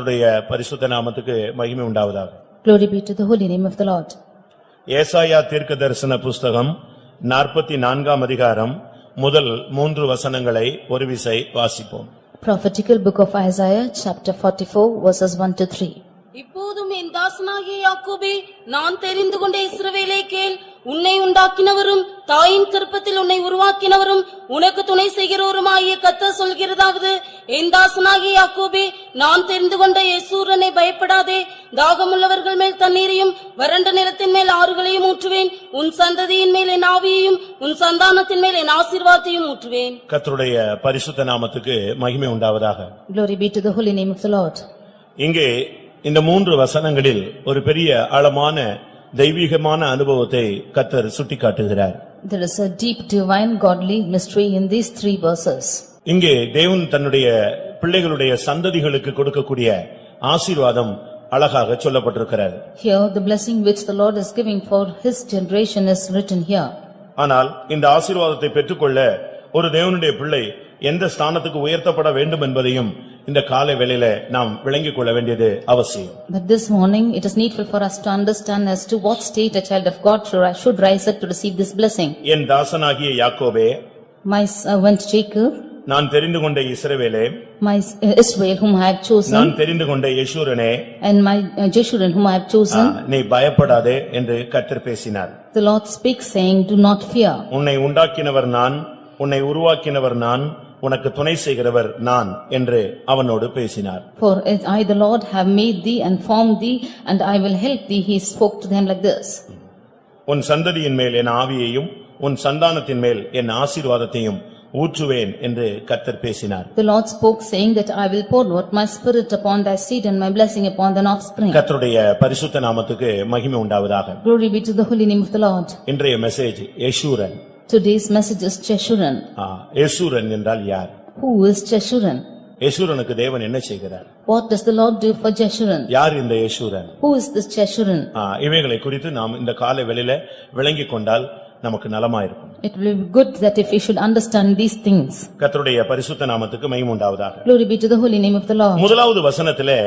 கர்த்தருடைய பரிசுத்த நாமத்துக்கு மகிமை உண்டாவதாக. Glory be to the holy name of the Lord. ஏசாயா தீர்க்கதரிசன புஸ்தகம் 44ஆம் அதிகாரம் முதல் 3 வசனங்களை ஒரு விசை வாசிப்போம். Prophetical book of Isaiah chapter 44 verses 1 to 3. இப்போதும் என் தாசனாகிய யாக்கோபே, நான் தெரிந்து கொண்ட இஸ்ரவேலே கேள். உன்னை உண்டாக்கினவரும் தாயின் கர்ப்பத்தில் உன்னை உருவாக்கினவரும் உனக்கு துணை செய்கிறவருமாகிய கர்த்தர் சொல்கிறதாவது, என் தாசனாகிய யாக்கோபே, நான் தெரிந்து கொண்ட யெஷூரனை பயப்படாதே. தாகமுள்ளவர்கள் மேல் தண்ணீரையும் வறண்ட நிலத்தின் மேல் ஆறுகளையும் ஊற்றுவேன். உன் சந்ததியின் மேல் என் ஆவியையும் உன் சந்தானத்தின் மேல் என் ஆசீர்வாதத்தையும் ஊற்றுவேன். கர்த்தருடைய பரிசுத்த நாமத்துக்கு மகிமை உண்டாவதாக. Glory be to the holy name of the Lord. இங்கே இந்த 3 வசனங்களில் ஒரு பெரிய ஆழமான தெய்வீகமான அனுபவத்தை கர்த்தர் சுட்டிக்காட்டுகிறார். There is a deep divine godly mystery in these 3 verses. இங்கே தேவன் தன்னுடைய பிள்ளைகளுடைய சந்ததிகளுக்கு கொடுக்கக்கூடிய ஆசீர்வாதம் அழகாக சொல்லப்பட்டிருக்கிறது. Here the blessing which the Lord is giving for his generation is written here. ஆனால் இந்த ஆசீர்வாதத்தை பெற்றுக்கொள்ள ஒரு தேவனுடைய பிள்ளை எந்த ஸ்தானத்துக்கு உயர்த்தப்பட வேண்டும் என்பதையும் இந்த காலை வேளையிலே நாம் விளங்கிக் கொள்ள வேண்டியது அவசியம். But this morning it is needful for us to understand as to what state a child of God should rise up to receive this blessing. என் தாசனாகிய யாக்கோபே, My servant Jacob, நான் தெரிந்து கொண்ட இஸ்ரவேலே, my Israel whom I have chosen, நான் தெரிந்து கொண்ட யெஷூரனே, and my Jeshurun whom I have chosen. நீ பயப்படாதே என்று கர்த்தர் பேசினார். The Lord speaks saying, do not fear. உன்னை உண்டாக்கினவர் நான், உன்னை உருவாக்கினவர் நான், உனக்கு துணை செய்கிறவர் நான் என்று அவனோடு பேசினார். For I the Lord have made thee and formed thee, and I will help thee. He spoke to them like this. உன் சந்ததியின் மேல் என் ஆவியையும் உன் சந்தானத்தின் மேல் என் ஆசீர்வாதத்தையும் ஊற்றுவேன் என்று கர்த்தர் பேசினார். The Lord spoke saying that I will pour out my spirit upon thy seed and my blessing upon thine offspring. கர்த்தருடைய பரிசுத்த நாமத்துக்கு மகிமை உண்டாவதாக. Glory be to the holy name of the Lord. இன்றைய message Jeshurun. Today's message is Jeshurun. Jeshurun என்றால் யார்? Who is Jeshurun? யெஷூரனுக்கு தேவன் என்ன செய்கிறார்? What does the Lord do for Jeshurun? யார் இந்த Jeshurun? Who is this Jeshurun? இவைகளை குறித்து நாம் இந்த காலை வேளையிலே விளங்கிக் கொண்டால் நமக்கு நலமாயிருக்கும். It will be good that if we should understand these things. கர்த்தருடைய பரிசுத்த நாமத்துக்கு மகிமை உண்டாவதாக. Glory be to the holy name of the Lord. முதலாவது வசனத்திலே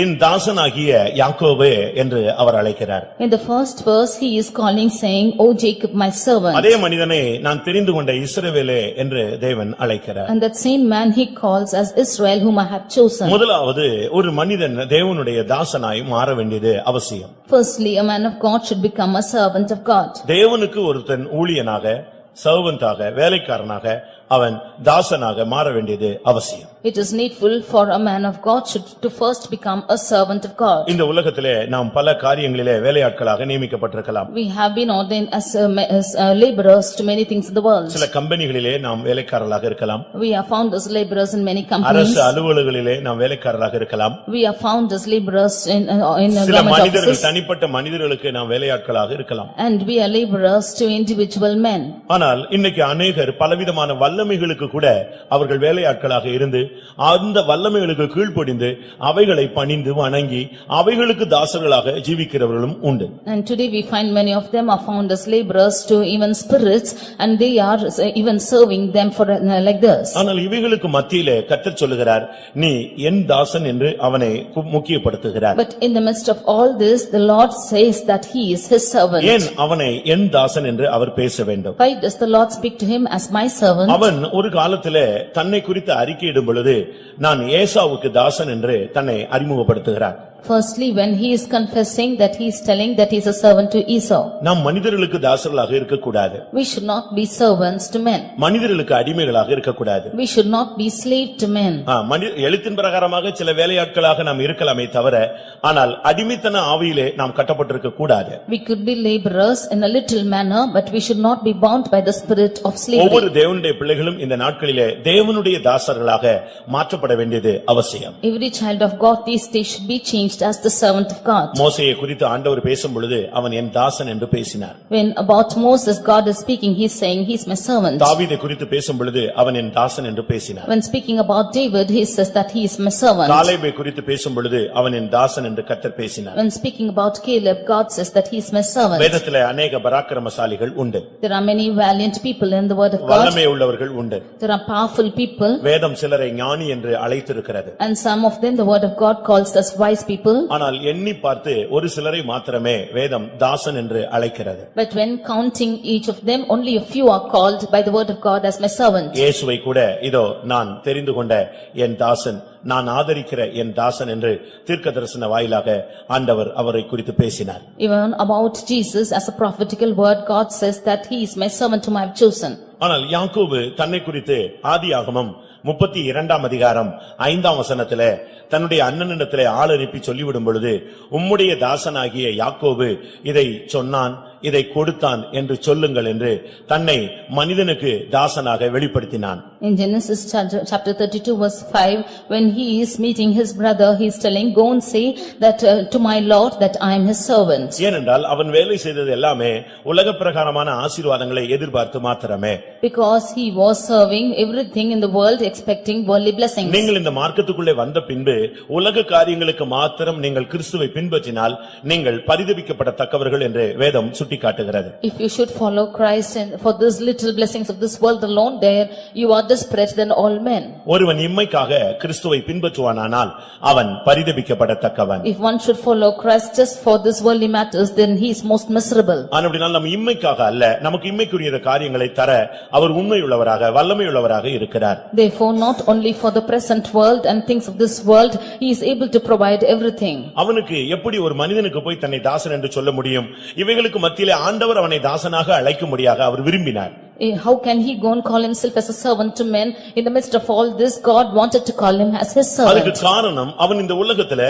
என் தாசனாகிய யாக்கோபே என்று அவர் அழைக்கிறார். In the first verse he is calling saying, O Jacob my servant. அதே மனிதனை நான் தெரிந்து கொண்ட இஸ்ரவேலே என்று தேவன் அழைக்கிறார். And that same man he calls as Israel whom I have chosen. முதலாவது ஒரு மனிதன் தேவனுடைய தாசனாய் மாற வேண்டியது அவசியம். Firstly, a man of God should become a servant of God. தேவனுக்கு ஒருத்தன் ஊழியனாக, சர்வன்டாக, வேலைக்காரனாக, அவன் தாசனாக மாற வேண்டியது அவசியம். It is needful for a man of God should to first become a servant of God. இந்த உலகத்திலே நாம் பல காரியங்களிலே வேலையாட்களாக நியமிக்கப்பட்டிருக்கலாம். We have been ordained as laborers to many things in the world. சில கம்பெனிகளிலே நாம் வேலைக்காரர்களாக இருக்கலாம். We are found as laborers in many companies. அரசு அலுவலகங்களிலே நாம் வேலைக்காரர்களாக இருக்கலாம். We are found as laborers in சில government மனிதர்கள் offices. தனிப்பட்ட மனிதர்களுக்கு நாம் வேலையாட்களாக இருக்கலாம். And we are laborers to individual men. ஆனால் இன்னைக்கு அநேகர் பலவிதமான வல்லமைகளுக்கு கூட அவர்கள் வேலையாட்களாக இருந்து அந்த வல்லமைகளுக்கு கீழ்ப்படிந்து அவைகளை பணிந்து வணங்கி அவைகளுக்கு தாசர்களாக ஜீவிக்கிறவர்களும் உண்டு. And today we find many of them are found as laborers to even spirits, and they are even serving them for like this. ஆனால் இவைகளுக்கு மத்தியிலே கர்த்தர் சொல்லுகிறார், நீ என் தாசன் என்று அவனை முக்கியப்படுத்துகிறார். But in the midst of all this the Lord says that he is his servant. ஏன் அவனை என் தாசன் என்று அவர் பேச வேண்டும்? Why does the Lord speak to him as my servant? அவன் ஒரு காலத்திலே தன்னை குறித்து அறிக்கையிடும் பொழுது நான் ஏசாவுக்கு தாசன் என்று தன்னை அறிமுகப்படுத்துகிறார். Firstly, when he is confessing that he is telling that he is a servant to Esau. நாம் மனிதர்களுக்கு தாசர்களாக இருக்க கூடாது. We should not be servants to men. மனிதர்களுக்கு அடிமைகளாக இருக்க கூடாது. We should not be slave to men. எழுத்தின் பிரகாரமாக சில வேலையாட்களாக நாம் இருக்கலாமே தவிர ஆனால் அடிமைத்தன ஆவியிலே நாம் கட்டப்பட்டிருக்க கூடாது. We could be laborers in a little manner, but we should not be bound by the spirit of slavery. ஒவ்வொரு தேவனுடைய பிள்ளைகளும் இந்த நாட்களிலே தேவனுடைய தாசர்களாக மாற்றப்பட வேண்டியது அவசியம். Every child of God these days should be changed preached as the servant of God. மோசேயை குறித்து ஆண்டவர் பேசும் பொழுது அவன் என் தாசன் என்று பேசினார். When about Moses God is speaking, he is saying he is my servant. தாவீதை குறித்து பேசும் பொழுது அவன் என் தாசன் என்று பேசினார். When speaking about David, he says that he is my servant. காலேபை குறித்து பேசும் பொழுது அவன் என் தாசன் என்று கர்த்தர் பேசினார். When speaking about Caleb, God says that he is my servant. வேதத்திலே அநேக பராக்கிரமசாலிகள் உண்டு. There are many valiant people in the word of God. வல்லமை உள்ளவர்கள் உண்டு. There are powerful people. வேதம் சிலரை ஞானி என்று அழைத்திருக்கிறது. And some of them the word of God calls us wise people. ஆனால் எண்ணி பார்த்து ஒரு சிலரை மாத்திரமே வேதம் தாசன் என்று அழைக்கிறது. But when counting each of them, only a few are called by the word of God as my servant. இயேசுவை கூட இதோ நான் தெரிந்து கொண்ட என் தாசன், நான் ஆதரிக்கிற என் தாசன் என்று தீர்க்கதரிசன வாயிலாக ஆண்டவர் அவரை குறித்து பேசினார். Even about Jesus as a prophetical word, God says that he is my servant whom I have chosen. ஆனால் யாக்கோபு தன்னை குறித்து ஆதியாகமம் 32 அதிகாரம் 5 வசனத்திலே தன்னுடைய அண்ணனிடத்திலே ஆள் அனுப்பி சொல்லிவிடும் பொழுது, உம்முடைய தாசனாகிய யாக்கோபு இதை சொன்னான், இதை கொடுத்தான் என்று சொல்லுங்கள் என்று தன்னை மனிதனுக்கு தாசனாக வெளிப்படுத்தினான். In Genesis chapter 32 verse 5, when he is meeting his brother, he is telling, go and say that to my Lord that I am his servant. ஏனென்றால் அவன் வேலை செய்தது எல்லாமே உலக பிரகாரமான ஆசீர்வாதங்களை எதிர்பார்த்து மாத்திரமே. Because he was serving everything in the world expecting worldly blessings. நீங்கள் இந்த மார்க்கத்துக்குள்ளே வந்த பின்பு உலக காரியங்களுக்கு மாத்திரம் நீங்கள் கிறிஸ்துவை பின்பற்றினால் நீங்கள் பரிதபிக்கப்படத்தக்கவர்கள் என்று வேதம் சுட்டிக்காட்டுகிறது. If you should follow Christ and for these little blessings of this world alone, there you are desperate than all men. ஒருவன் இம்மைக்காக கிறிஸ்துவை பின்பற்றுவானானால் அவன் பரிதபிக்கப்படத்தக்கவன். If one should follow Christ just for this worldly matters, then he is most miserable. ஆனபடியால் நம்ம இம்மைக்காக அல்ல, நமக்கு இம்மைக்குரிய காரியங்களை தர அவர் உண்மையுள்ளவராக வல்லமையுள்ளவராக இருக்கிறார். Therefore, not only for the present world and things of this world, he is able to provide everything. அவனுக்கு எப்படி ஒரு மனிதனுக்கு போய் தன்னை தாசன் என்று சொல்ல முடியும்? இவைகளுக்கு மத்தியிலே ஆண்டவர் அவனை தாசனாக அழைக்கும்படியாக அவர் விரும்பினார். How can he go and call himself as a servant to men? In the midst of all this, God wanted to call him as his அதுக்கு servant. காரணம் அவன் இந்த உலகத்திலே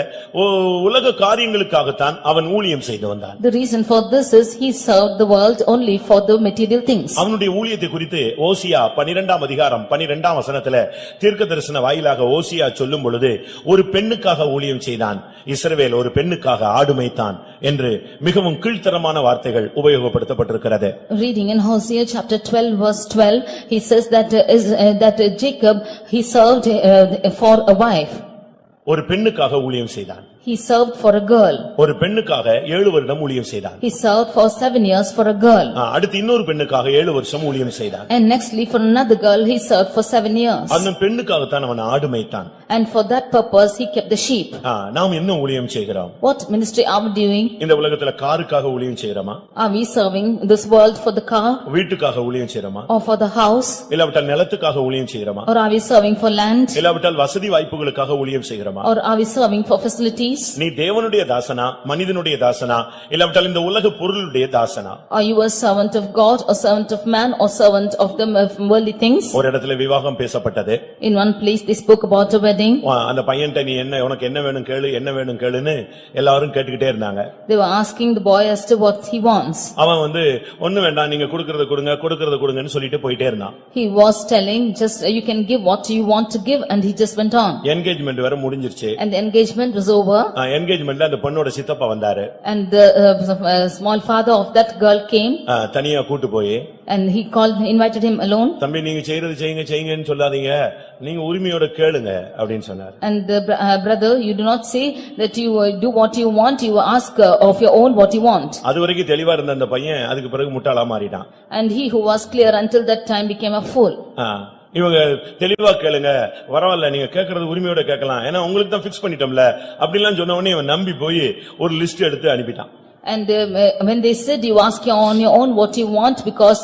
உலக காரியங்களுக்காகத்தான் அவன் ஊழியம் செய்து வந்தான். The reason for this is he served the world only for the material things. அவனுடைய ஊழியத்தை குறித்து ஓசியா 12 அதிகாரம் 12 வசனத்திலே தீர்க்கதரிசன வாயிலாக ஓசியா சொல்லும் பொழுது, ஒரு பெண்ணுக்காக ஊழியம் செய்தான், இஸ்ரவேல் ஒரு பெண்ணுக்காக ஆடு மேய்த்தான் என்று மிகவும் கீழ்த்தரமான வார்த்தைகள் உபயோகப்படுத்தப்பட்டிருக்கிறது. Reading in Hosea chapter 12 verse 12, he says that Jacob he served for a wife. ஒரு பெண்ணுக்காக ஊழியம் செய்தான். He served for a girl. ஒரு பெண்ணுக்காக 7 வருடம் ஊழியம் செய்தான். He served for 7 years for a girl. அடுத்து இன்னொரு பெண்ணுக்காக 7 வருஷம் ஊழியம் செய்தான். And nextly for another girl he served for 7 years. அந்த பெண்ணுக்காக தான் அவன் ஆடு மேய்த்தான். And for that purpose he kept the sheep. நாம் என்ன ஊழியம் செய்கிறோம்? What ministry are we doing? இந்த உலகத்துல காருக்காக ஊழியம் செய்றோமா? Are we serving this world for the car? வீட்டுக்காக ஊழியம் செய்றோமா? Or for the house? இல்லாவிட்டால் நிலத்துக்காக ஊழியம் செய்கிறோமா? Or are we serving for land? இல்லாவிட்டால் வசதி வாய்ப்புகளுக்காக ஊழியம் செய்கிறோமா? Or are we serving for facilities? நீ தேவனுடைய தாசனா, மனிதனுடைய தாசனா, இல்லாவிட்டால் இந்த உலக பொருளுடைய தாசனா? Are you a servant of God or servant of man or servant of the worldly things? ஒரு இடத்துல விவாகம் பேசப்பட்டது. In one place they spoke about a wedding. அந்த பையன்ட்ட நீ என்ன, உனக்கு என்ன வேணும் கேளு, என்ன வேணும் கேளுன்னு எல்லாரும் கேட்டுக்கிட்டே இருந்தாங்க. They were asking the boy as to what he wants. அவன் ஒண்ணு வேண்டாம், நீங்க கொடுக்கறத கொடுங்கன்னு சொல்லிட்டு போயிட்டே இருந்தான். He was telling just you can give what you want to give, and he just went on. Engagement வேற முடிஞ்சிருச்சு. And the engagement was over. என்கேஜ்மெண்ட்ல அந்த பொண்ணோட சித்தப்பா வந்தாரு. And the small father of that girl came. தனியா கூட்டி போய் And he invited him alone. தம்பி நீங்க செய்யறது செய்யுங்கன்னு சொல்லாதீங்க, நீங்க உரிமையோட கேளுங்க அப்படின்னு சொன்னார். And the brother, you do not say that you do what you want, you ask of your own what you want. அதுவரைக்கும் தெளிவா இருந்த அந்த பையன் அதுக்கு பிறகு முட்டாளா மாறிட்டான். And he who was clear until that time became a fool. இவங்க தெளிவா கேளுங்க, வரவாயில்ல, நீங்க கேட்கறது உரிமையோட கேட்கலாம், ஏன்னா உங்களுக்கு தான் பிக்ஸ் பண்ணிட்டோம்ல அப்படிலாம் சொன்ன உடனே இவன் நம்பி போய் ஒரு லிஸ்ட் எடுத்து அனுப்பிட்டான். And when they said you ask on your own what you want because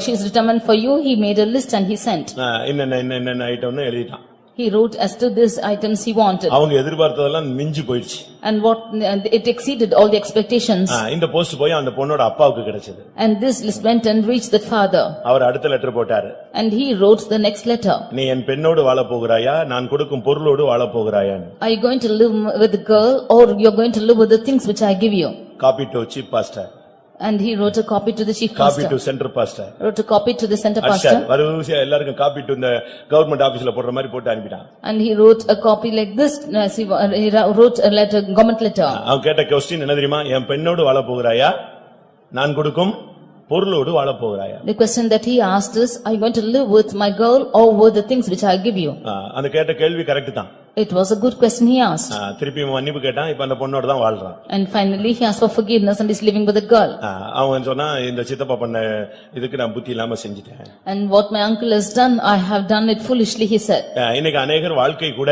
she's determined for you, he made a list and he sent. என்ன ஐட்டம்னு எழுதிட்டான். He wrote as to these items he wanted. அவங்க எதிர்பார்த்ததெல்லாம் மிஞ்சி போயிடுச்சு. And it exceeded all the expectations. இந்த post போய் அந்த பொண்ணோட அப்பாவுக்கு கிடைச்சது. And this list went and reached the father. அவர் அடுத்த லெட்டர் போட்டாரு. And he wrote the next letter. நீ என் பெண்ணோடு வாழ போகிறாயா, நான் கொடுக்கும் பொருளோடு வாழ போகிறாயா? Are you going to live with the girl or you are going to live with the things which I give you? Copy to chief pastor. And he wrote a copy to the chief copy pastor. To centre pastor Wrote a copy to the center அச்சா pastor. வரிசையா எல்லாருக்கும் copy to இந்த government ஆபீஸ்ல போடுற மாதிரி போட்டு அனுப்பிட்டான். And he wrote a copy like this. He wrote a letter, government letter. அவன் கேட்ட கொஸ்டின் என்ன தெரியுமா? என் பெண்ணோடு வாழ போகிறாயா, நான் கொடுக்கும் பொருளோடு வாழ போகிறாயா? The question that he asked is, are you going to live with my girl or with the things which I give you? அந்த கேட்ட கேள்வி கரெக்ட் தான். It was a good question he asked. திருப்பி மன்னிப்பு கேட்டான். இப்ப அந்த பொண்ணோட தான் வாழ்றான். And finally he asked for forgiveness and is living with a girl. அவன் சொன்னா இந்த சித்தப்பா பண்ண இதுக்கு நான் புத்தி இல்லாம செஞ்சிட்டேன். And what my uncle has done, I have done it foolishly, he said. இன்னைக்கு அநேகர் வாழ்க்கை கூட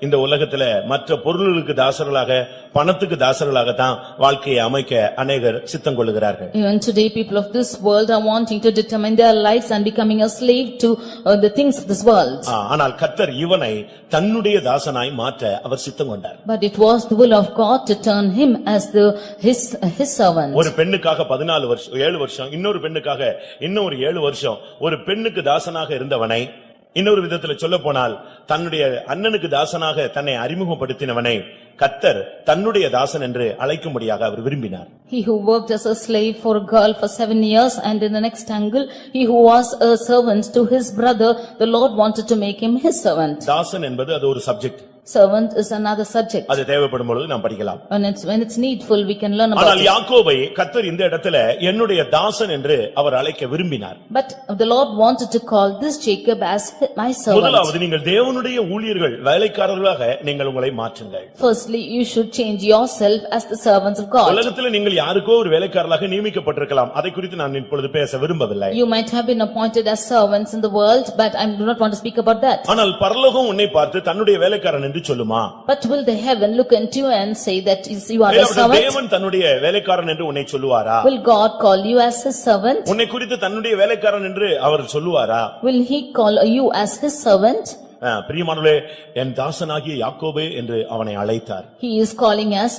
இந்த உலகத்துல மற்ற பொருளுக்கு தாசர்களாக, பணத்துக்கு தாசர்களாக தான் வாழ்க்கையை அமைக்க அநேகர் சித்தம் கொள்ளுகிறார்கள். Even today people of this world are wanting to determine their lives and becoming a slave to the things of this world. ஆனால் கர்த்தர் இவனை தன்னுடைய தாசனாய் மாற்ற அவர் சித்தம் கொண்டார். But it was the will of God to turn him as his servant. ஒரு பெண்ணுக்காக 14 வருஷம் 7 வருஷம், இன்னொரு பெண்ணுக்காக இன்னொரு 7 வருஷம், ஒரு பெண்ணுக்கு தாசனாக இருந்தவனை, இன்னொரு விதத்துல சொல்லப் போனால் தன்னுடைய அண்ணனுக்கு தாசனாக தன்னை அறிமுகப்படுத்தினவனை கர்த்தர் தன்னுடைய தாசன் என்று அழைக்கும்படியாக அவர் விரும்பினார். He who worked as a slave for a girl for 7 years, and in the next angle he who was a servant to his brother, the Lord wanted to make him his servant. தாசன் என்பது அது ஒரு subject. Servant is another subject. அது தேவைப்படும் பொழுது நாம் படிக்கலாம். When it's needful we can learn about ஆனால் it. யாக்கோபை கர்த்தர் இந்த இடத்துல என்னுடைய தாசன் என்று அவர் அழைக்க விரும்பினார். But the Lord wanted to call this Jacob as my servant. முதலாவது நீங்கள் தேவனுடைய ஊழியர்கள், வேலைக்காரர்களாக நீங்கள் உங்களை மாற்றுங்கள். Firstly, you should change yourself as the servants of God. உலகத்துல நீங்கள் யாருக்கோ ஒரு வேலைக்காரர்களாக நியமிக்கப்பட்டிருக்கலாம். அதை குறித்து நான் இப்பொழுது பேச விரும்பவில்லை. You might have been appointed as servants in the world, but I do not want to speak about that. ஆனால் பரலோகம் உன்னை பார்த்து தன்னுடைய வேலைக்காரன் என்று சொல்லுமா? But will the heaven look into you and say that you are a servant? தேவன் தன்னுடைய வேலைக்காரன் என்று உன்னை சொல்லுவாரா? Will God call you as his servant? உன்னை குறித்து தன்னுடைய வேலைக்காரன் என்று அவர் சொல்லுவாரா? Will he call you as his servant? பிரியமானவர்களே, என் தாசனாகிய யாக்கோபே என்று அவனை அழைத்தார். He is calling us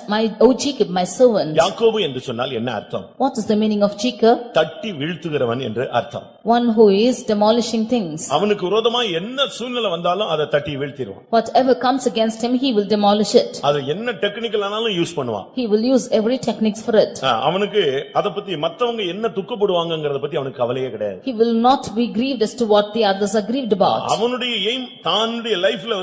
O Jacob, my servant. யாக்கோபு என்று சொன்னால் என்ன அர்த்தம்? What is the meaning of Jacob? தட்டி வீழ்த்துகிறவன் என்று அர்த்தம். One who is demolishing things. அவனுக்கு விரோதமா என்ன சூழ்நிலை வந்தாலும் அதை தட்டி வீழ்த்திடுவான். Whatever comes against him, he will demolish it. அது என்ன டெக்னிக்கல் ஆனாலும் யூஸ் பண்ணுவான். He will use every techniques for it. அவனுக்கு அத பத்தி மத்தவங்க என்ன துக்கப்படுவாங்கங்கறத பத்தி அவனுக்கு கவலையே கிடையாது. He will not be grieved as to what the others are grieved about. அவனுடைய எய்ம் தன்னுடைய லைஃப்ல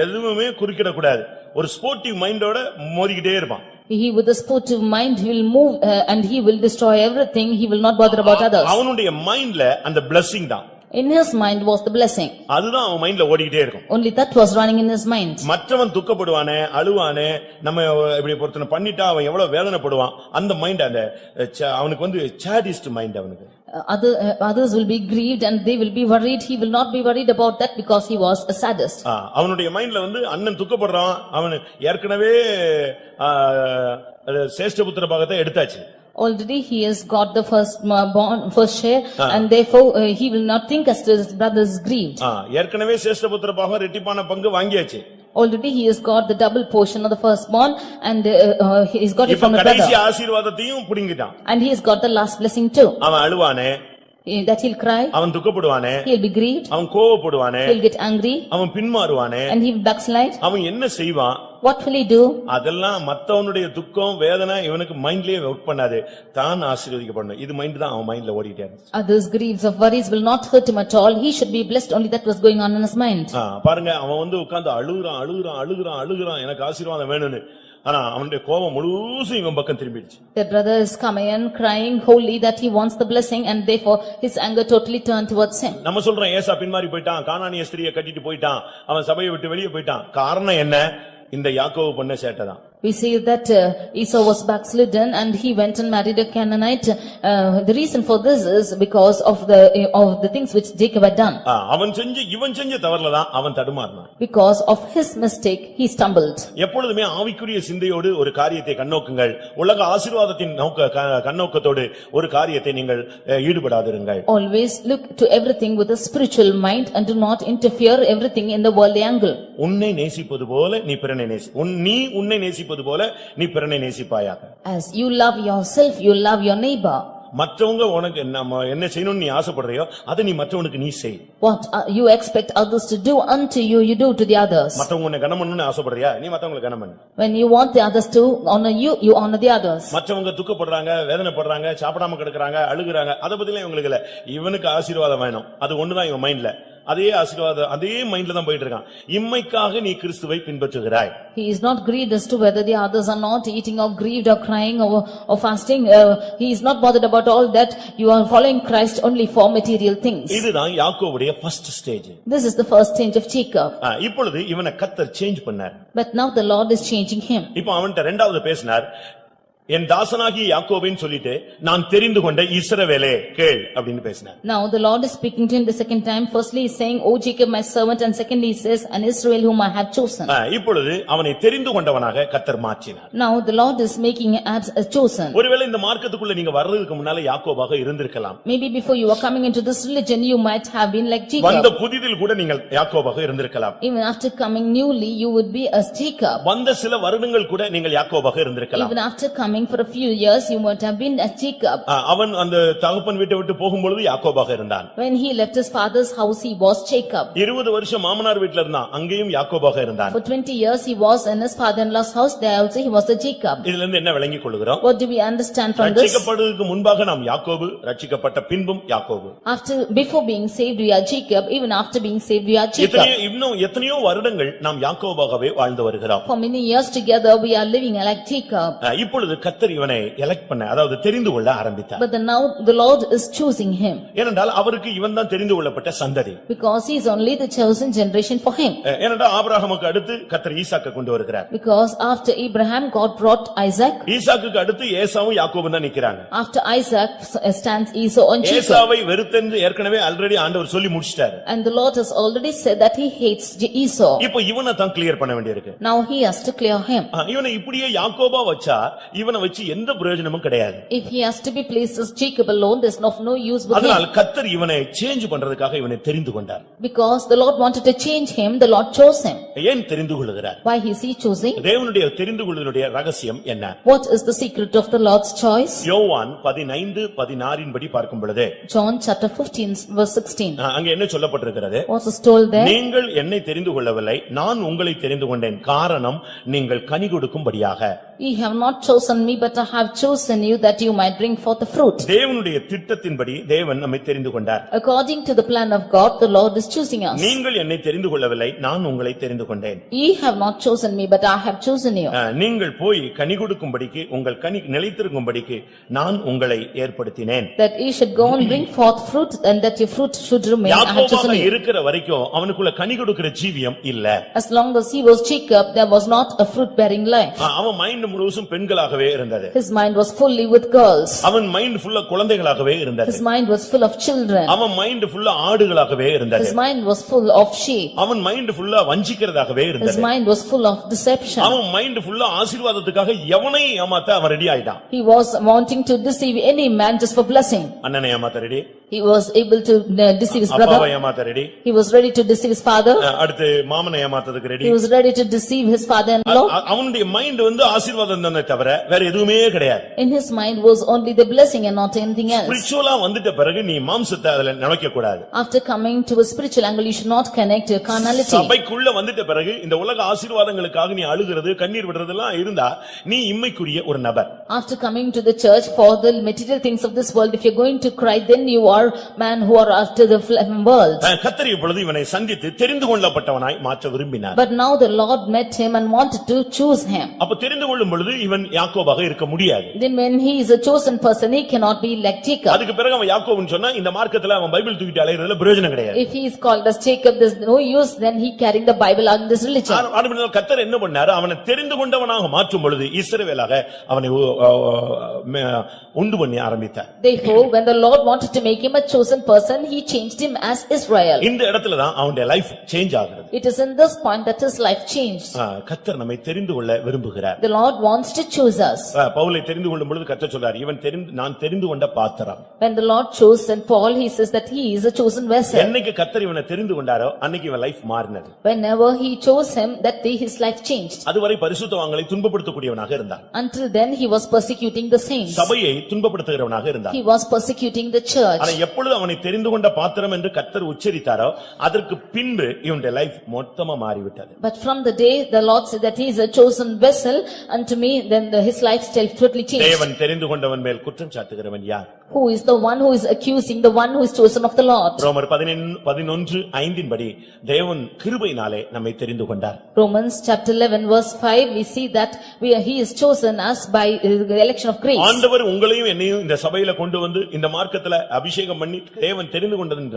எதுவுமே குறுக்கிட கூடாது. ஒரு ஸ்போர்ட்டிவ் மைண்டோட மோதிக்கிட்டே இருப்பான். He with a sportive mind, he will move and he will destroy everything. He will not bother about others. அவனுடைய மைண்ட்ல அந்த blessing தான். In his mind was the blessing. அதுதான் அவன் மைண்ட்ல ஓடிக்கிட்டே இருக்கும். Only that was running in his mind. மற்றவன் துக்கப்படுவானே, அழுவானே, நம்ம இப்படி பொறுத்தன பண்ணிட்டா அவன் எவ்வளவு வேதனைப்படுவான். அந்த மைண்ட் அந்த அவனுக்கு சாடிஸ்ட் மைண்ட் அவனுக்கு. Others will be grieved and they will be worried. He will not be worried about that because he was a sadist. அவனுடைய மைண்ட்ல அண்ணன் துக்கப்படுறான். அவன் ஏற்கனவே சேஷ்டபுத்திர பாகத்தை எடுத்தாச்சு. Already he has got the first share and therefore he will not think as to his brothers grieved. ஏற்கனவே சேஷ்டபுத்திர பாகம் ரெட்டிப்பான பங்கு வாங்கியாச்சு. Already he has got the double portion of the firstborn and he has got it from the brother. இப்ப கடைசி brother. ஆசீர்வாதத்தையும் புடிங்கிட்டான். And he has got the last blessing too. அவன் அழுவானே, that he'll cry, அவன் துக்கப்படுவானே, he'll be grieved, அவன் கோவப்படுவானே, he'll get angry, அவன் பின்மாறுவானே, and he will backslide. அவன் என்ன செய்வான்? What will he do? அதெல்லாம் மத்தவனுடைய துக்கம் வேதனை இவனுக்கு மைண்ட்லயே வர்க் பண்ணாது. தான் ஆசீர்வதிக்கப்படணும். இது மைண்ட் தான் அவன் மைண்ட்ல ஓடிட்டே இருக்கு. Others griefs of worries will not hurt him at all. He should be blessed. Only that was going on in his mind. பாருங்க, அவன் உட்கார்ந்து அழுகுறான் எனக்கு ஆசீர்வாதம் வேணும்னு. ஆனா அவனுடைய கோபம் முழுசும் இவன் பக்கம் திரும்பிடுச்சு. The brother is coming and crying wholly that he wants the blessing and therefore his anger totally turned towards him. நம்ம சொல்றோம் ஏசா பின்மாறி போயிட்டான், கானானிய ஸ்திரியை கட்டிட்டு போயிட்டான், அவன் சபையை விட்டு வெளியே போயிட்டான். காரணம் என்ன? இந்த யாக்கோபு பண்ண சேட்டைதான். We see that Esau was backslidden and he went and married a Canaanite. The reason for this is because of the things which Jacob had done. இவன் செஞ்ச தவறுலதான் அவன் தடுமாறினான். Because of his mistake he stumbled. எப்பொழுதுமே ஆவிக்குரிய சிந்தையோடு ஒரு காரியத்தை கண்ணோக்குங்கள். உலக ஆசீர்வாதத்தின் கண்ணோக்கத்தோடு ஒரு காரியத்தை நீங்கள் ஈடுபடாதிருங்கள். Always look to everything with a spiritual mind and do not interfere everything in the worldly angle. உன்னை நேசிப்பது போல நீ பிறனை நேசி. நீ உன்னை நேசிப்பது போல நீ பிறனை நேசிப்பாயாக. As you love yourself, you love your neighbor. மற்றவங்க உனக்கு என்ன செய்யணும்னு நீ ஆசைப்படுறியோ அதை நீ மற்றவனுக்கு நீ செய். What you expect others to do unto you, you do to the others. மற்றவங்க உன்னை கனம் பண்ணணும்னு ஆசைப்படுறியா, நீ மற்றவங்களை கனம் பண்ணு. When you want the others to honor you, you honor the others. மற்றவங்க துக்கப்படுறாங்க, வேதனைப்படுறாங்க, சாப்பிடாம கிடக்குறாங்க, அழுகுறாங்க, அத பத்திலாம் இவங்களுக்கு இல்ல. இவனுக்கு ஆசீர்வாதம் வேணும், அது ஒண்ணுதான் இவன் மைண்ட்ல. அதே ஆசீர்வாதம் அதே மைண்ட்ல தான் போயிட்டு இருக்கான். இம்மைக்காக நீ கிறிஸ்துவை பின்பற்றுகிறாய். He is not grieved as to whether the others are not eating or grieved or crying or fasting. He is not bothered about all that. You are following Christ only for material things. இதுதான் யாக்கோபுடைய first stage. This is the first stage of Jacob. இப்பொழுது இவனை கர்த்தர் change பண்ணார். But now the Lord is changing him. இப்போ அவன்கிட்ட இரண்டாவது பேசினார். என் தாசனாகிய யாக்கோபேன்னு சொல்லிட்டு நான் தெரிந்து கொண்ட இஸ்ரவேலே கேள் அப்படின்னு பேசினார். Now the Lord is speaking to him the second time. Firstly he is saying, O Jacob my servant, and secondly he says, an Israel whom I have chosen. இப்பொழுது அவனை தெரிந்து கொண்டவனாக கர்த்தர் மாற்றினார். Now the Lord is making him as chosen. ஒருவேளை இந்த மார்க்கத்துக்குள்ள நீங்க வர்றதுக்கு முன்னால யாக்கோபாக இருந்திருக்கலாம். Maybe before you are coming into this religion you might have been like Jacob. வந்த புதிதில் கூட நீங்கள் யாக்கோபாக இருந்திருக்கலாம். Even after coming newly you would be as Jacob. வந்த சில வருடங்கள் கூட நீங்கள் யாக்கோபாக இருந்திருக்கலாம். Even after coming for a few years you might have been as Jacob. அவன் அந்த தகப்பன் வீட்டை விட்டு போகும்பொழுது யாக்கோபாக இருந்தான். When he left his father's house he was Jacob. 20 வருஷம் மாமனார் வீட்ல இருந்தான், அங்கேயும் யாக்கோபாக இருந்தான். For 20 years he was in his father-in-law's house, there also he was a Jacob. இதிலிருந்து என்ன விளங்கிக் கொள்கிறோம்? What do we understand from this? ரட்சிக்கப்படுவதற்கு முன்பாக நாம் யாக்கோபு, ரட்சிக்கப்பட்ட பின்பும் யாக்கோபு. Before being saved we are Jacob, even after being saved we are Jacob. இன்னும் எத்தனையோ வருடங்கள் நாம் யாக்கோபாகவே வாழ்ந்து வருகிறோம். For many years together we are living like Jacob. இப்பொழுது கர்த்தர் இவனை எலெக்ட் பண்ண, அதாவது தெரிந்து கொள்ள ஆரம்பித்தார். But now the Lord is choosing him. ஏனென்றால் அவருக்கு இவன் தான் தெரிந்து கொள்ளப்பட்ட சந்ததி. Because he is only the chosen generation for him. ஏனென்றால் ஆபிரகாமுக்கு அடுத்து கர்த்தர் ஈசாக்கை கொண்டு வருகிறார். Because after Abraham God brought Isaac. ஈசாக்குக்கு அடுத்து ஏசாவும் யாக்கோபும் தான் நிக்கிறாங்க. After Isaac stands Esau and Jacob. ஏசாவை வெறுத்தென்று ஏற்கனவே ஆல்ரெடி ஆண்டவர் சொல்லி முடிச்சிட்டார். And the Lord has already said that he hates Esau. இப்போ இவனை தான் கிளியர் பண்ண வேண்டியிருக்கு. Now he has to clear him. இவனை இப்படியே யாக்கோபா வச்சா இவனை வச்சு எந்த பிரயோஜனமும் கிடையாது. If he has to be placed as Jacob alone, there's no use with him. அதனால் கர்த்தர் இவனை சேஞ்ச் பண்றதுக்காக இவனை தெரிந்து கொண்டார். Because the Lord wanted to change him, the Lord chose him. ஏன் தெரிந்து கொள்கிறார்? Why is he choosing? தேவனுடைய தெரிந்து கொள்ளுதலுடைய ரகசியம் என்ன? What is the secret of the Lord's choice? யோவான் 15:16 படி பார்க்கும் பொழுது John chapter 15 verse 16. அங்க என்ன சொல்லப்பட்டிருக்கிறது? What is told there? நீங்கள் என்னை தெரிந்து கொள்ளவில்லை, நான் உங்களை தெரிந்து கொண்டேன், காரணம் நீங்கள் கனி கொடுக்கும்படியாக. Ye have not chosen me, but I have chosen you that you might bring forth the fruit. தேவனுடைய திட்டத்தின்படி தேவன் நம்மை தெரிந்து கொண்டார். According to the plan of God, the Lord is choosing us. நீங்கள் என்னை தெரிந்து கொள்ளவில்லை, நான் உங்களை தெரிந்து கொண்டேன். Ye have not chosen me, but I have chosen you. நீங்கள் போய் கனி கொடுக்கும்படிக்கு, உங்கள் கனி நிலைத்திருக்கும்படிக்கு நான் உங்களை ஏற்படுத்தினேன். That ye should go and bring forth fruit, and that your fruit should remain. I have chosen you. இருக்கிற வரைக்கும் அவனுக்குள்ள கனி கொடுக்கிற ஜீவியம் இல்ல. As long as he was Jacob, there was not a fruit bearing life. அவன் mind முழுவதும் பெண்களாகவே இருந்தது. His mind was fully with girls. அவன் மைண்ட் ஃபுல்லா குழந்தைகளாகவே இருந்தது. His mind was full of children. அவன் மைண்ட் ஃபுல்லா ஆடுகளாகவே இருந்தது. His mind was full of sheep. அவன் மைண்ட் ஃபுல்லா வஞ்சிக்கிறதாகவே இருந்தது. His mind was full of deception. அவன் மைண்ட் ஃபுல்லா ஆசீர்வாதத்துக்காக எவனையும் ஏமாத்த அவன் ரெடி ஆயிட்டான். He was wanting to deceive any man just for blessing. அண்ணனை ஏமாத்த ready. He was able to deceive his brother. அப்பாவை ஏமாத்த ready. He was ready to deceive his father. அடுத்து மாமனை ஏமாத்ததுக்கு ready. He was ready to deceive his father-in-law. அவனுடைய mind ஆசீர்வாதம் தானே தவிர வேற எதுவுமே கிடையாது. In his mind was only the blessing and not anything else. ஸ்பிரிச்சுவலா வந்துட்ட பிறகு நீ மாம்சத்தை அதுல நினைக்க கூடாது. After coming to a spiritual angle you should not connect your carnality. சபைக்குள்ள வந்துட்ட பிறகு இந்த உலக ஆசீர்வாதங்களுக்காக நீ அழுகிறது, கண்ணீர் விடுறதெல்லாம் இருந்தா நீ இம்மைக்குரிய ஒரு நபர். After coming to the church for the material things of this world, if you're going to cry, then you are man who are after the world. கர்த்தர் இப்பொழுது இவனை சந்தித்து தெரிந்து கொள்ளப்பட்டவனாய் மாற்ற விரும்பினார். But now the Lord met him and wanted to choose him. அப்ப தெரிந்து கொள்ளும் பொழுது இவன் யாக்கோபாக இருக்க முடியாது. Then when he is a chosen person, he cannot be like Jacob. அதுக்கு பிறகு அவன் யாக்கோபுன்னு சொன்னா இந்த மார்க்கத்துல அவன் பைபிள் தூக்கிட்டு அலையறதுல பிரயோஜனம் கிடையாது. If he is called as Jacob, there's no use, then he carrying the Bible on this religion. ஆனாலும் கர்த்தர் என்ன பண்ணாரு? அவனை தெரிந்து கொண்டவனாக மாற்றும் பொழுது இஸ்ரவேலாக அவனை உண்டு பண்ணி ஆரம்பித்தார். Therefore, when the Lord wanted to make him him a chosen person, he changed him as Israel. இந்த இடத்துல தான் அவனுடைய லைஃப் சேஞ்ச் ஆகிறது. It is in this point that his life changed. கர்த்தர் நம்மை தெரிந்து கொள்ள விரும்புகிறார். The Lord wants to choose us. பவுலை தெரிந்து கொள்ளும் பொழுது கர்த்தர் சொல்றார், இவன் நான் தெரிந்து கொண்ட பாத்திரம். When the Lord chose Saint Paul, he says that he is a chosen vessel. என்னைக்கு கர்த்தர் இவனை தெரிந்து கொண்டாரோ அன்னைக்கு இவன் லைஃப் மாறினது. Whenever he chose him, that day his life changed. அதுவரை பரிசுத்தவான்களை துன்பப்படுத்தக்கூடியவனாக இருந்தான். Until then he was persecuting the saints. சபையை துன்பப்படுத்துகிறவனாக இருந்தான். He was persecuting the church. ஆனா எப்பொழுது அவனை தெரிந்து கொண்ட பாத்திரம் என்று கர்த்தர் உச்சரித்தாரோ அதற்கு பின்பு இவனுடைய லைஃப் மொத்தமா மாறிவிட்டது. But from the day the Lord said that he is a chosen vessel unto me, then his lifestyle totally changed. தேவன் தெரிந்து கொண்டவன் மேல் குற்றம் சாட்டுகிறவன் யார்? Who is the one who is accusing the one who is chosen of the Lord? ரோமர் 11:5 படி தேவன் கிருபையினாலே நம்மை தெரிந்து கொண்டார். Romans chapter 11 verse 5, we see that he is chosen us by the election of grace. ஆண்டவர் உங்களையும் என்னையும் இந்த சபையில கொண்டு வந்து இந்த மார்க்கத்துல அபிஷேகம் பண்ணி தேவன் தெரிந்து கொண்டதின்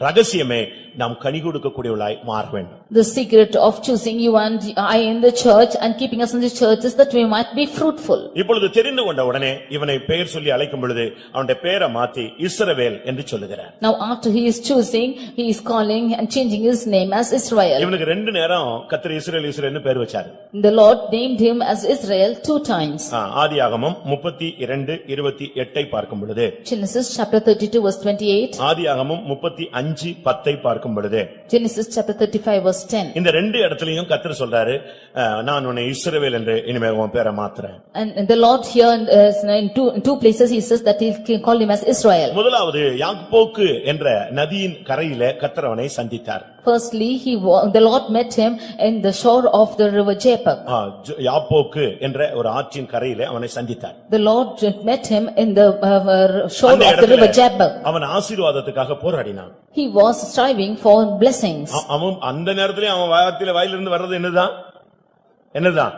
ரகசியமே நாம் கனி கொடுக்கக்கூடியவளாய் மாற வேண்டும். The secret of choosing you and I in the church and keeping us in the church is that we might be fruitful. இப்பொழுது தெரிந்து கொண்ட உடனே இவனை பெயர் சொல்லி அழைக்கும் பொழுது அவனுடைய பெயரை மாத்தி இஸ்ரவேல் என்று சொல்லுகிறார். Now after he is choosing, he is calling and changing his name as Israel. இவனுக்கு ரெண்டு நேரம் கர்த்தர் இஸ்ரவேல்னு பேர் வச்சார். The Lord named him as Israel 2 times. ஆதியாகமம் 32:28 பார்க்கும் பொழுது, Genesis chapter 32 verse 28. ஆதியாகமம் 35:10 பார்க்கும் பொழுது, Genesis chapter 35 verse 10. இந்த ரெண்டு இடத்துலயும் கர்த்தர் சொல்றாரு, நான் உன்னை இஸ்ரவேல் என்று இனிமே உன் பேரை மாத்துறேன். And the Lord here in two places he says that he called him as Israel. முதலாவது யாப்போக்கு என்ற நதியின் கரையிலே கர்த்தர் அவனை சந்தித்தார். Firstly, the Lord met him in the shore of the river Jabbok. யாப்போக்கு என்ற ஒரு ஆற்றின் கரையிலே அவனை சந்தித்தார். The Lord met him in the shore of the river Jabbok. அவன் ஆசீர்வாதத்துக்காக போராடினான். He was striving for blessings. அவன் அந்த நேரத்திலே அவன் வாயிலிருந்து வர்றது என்னதான்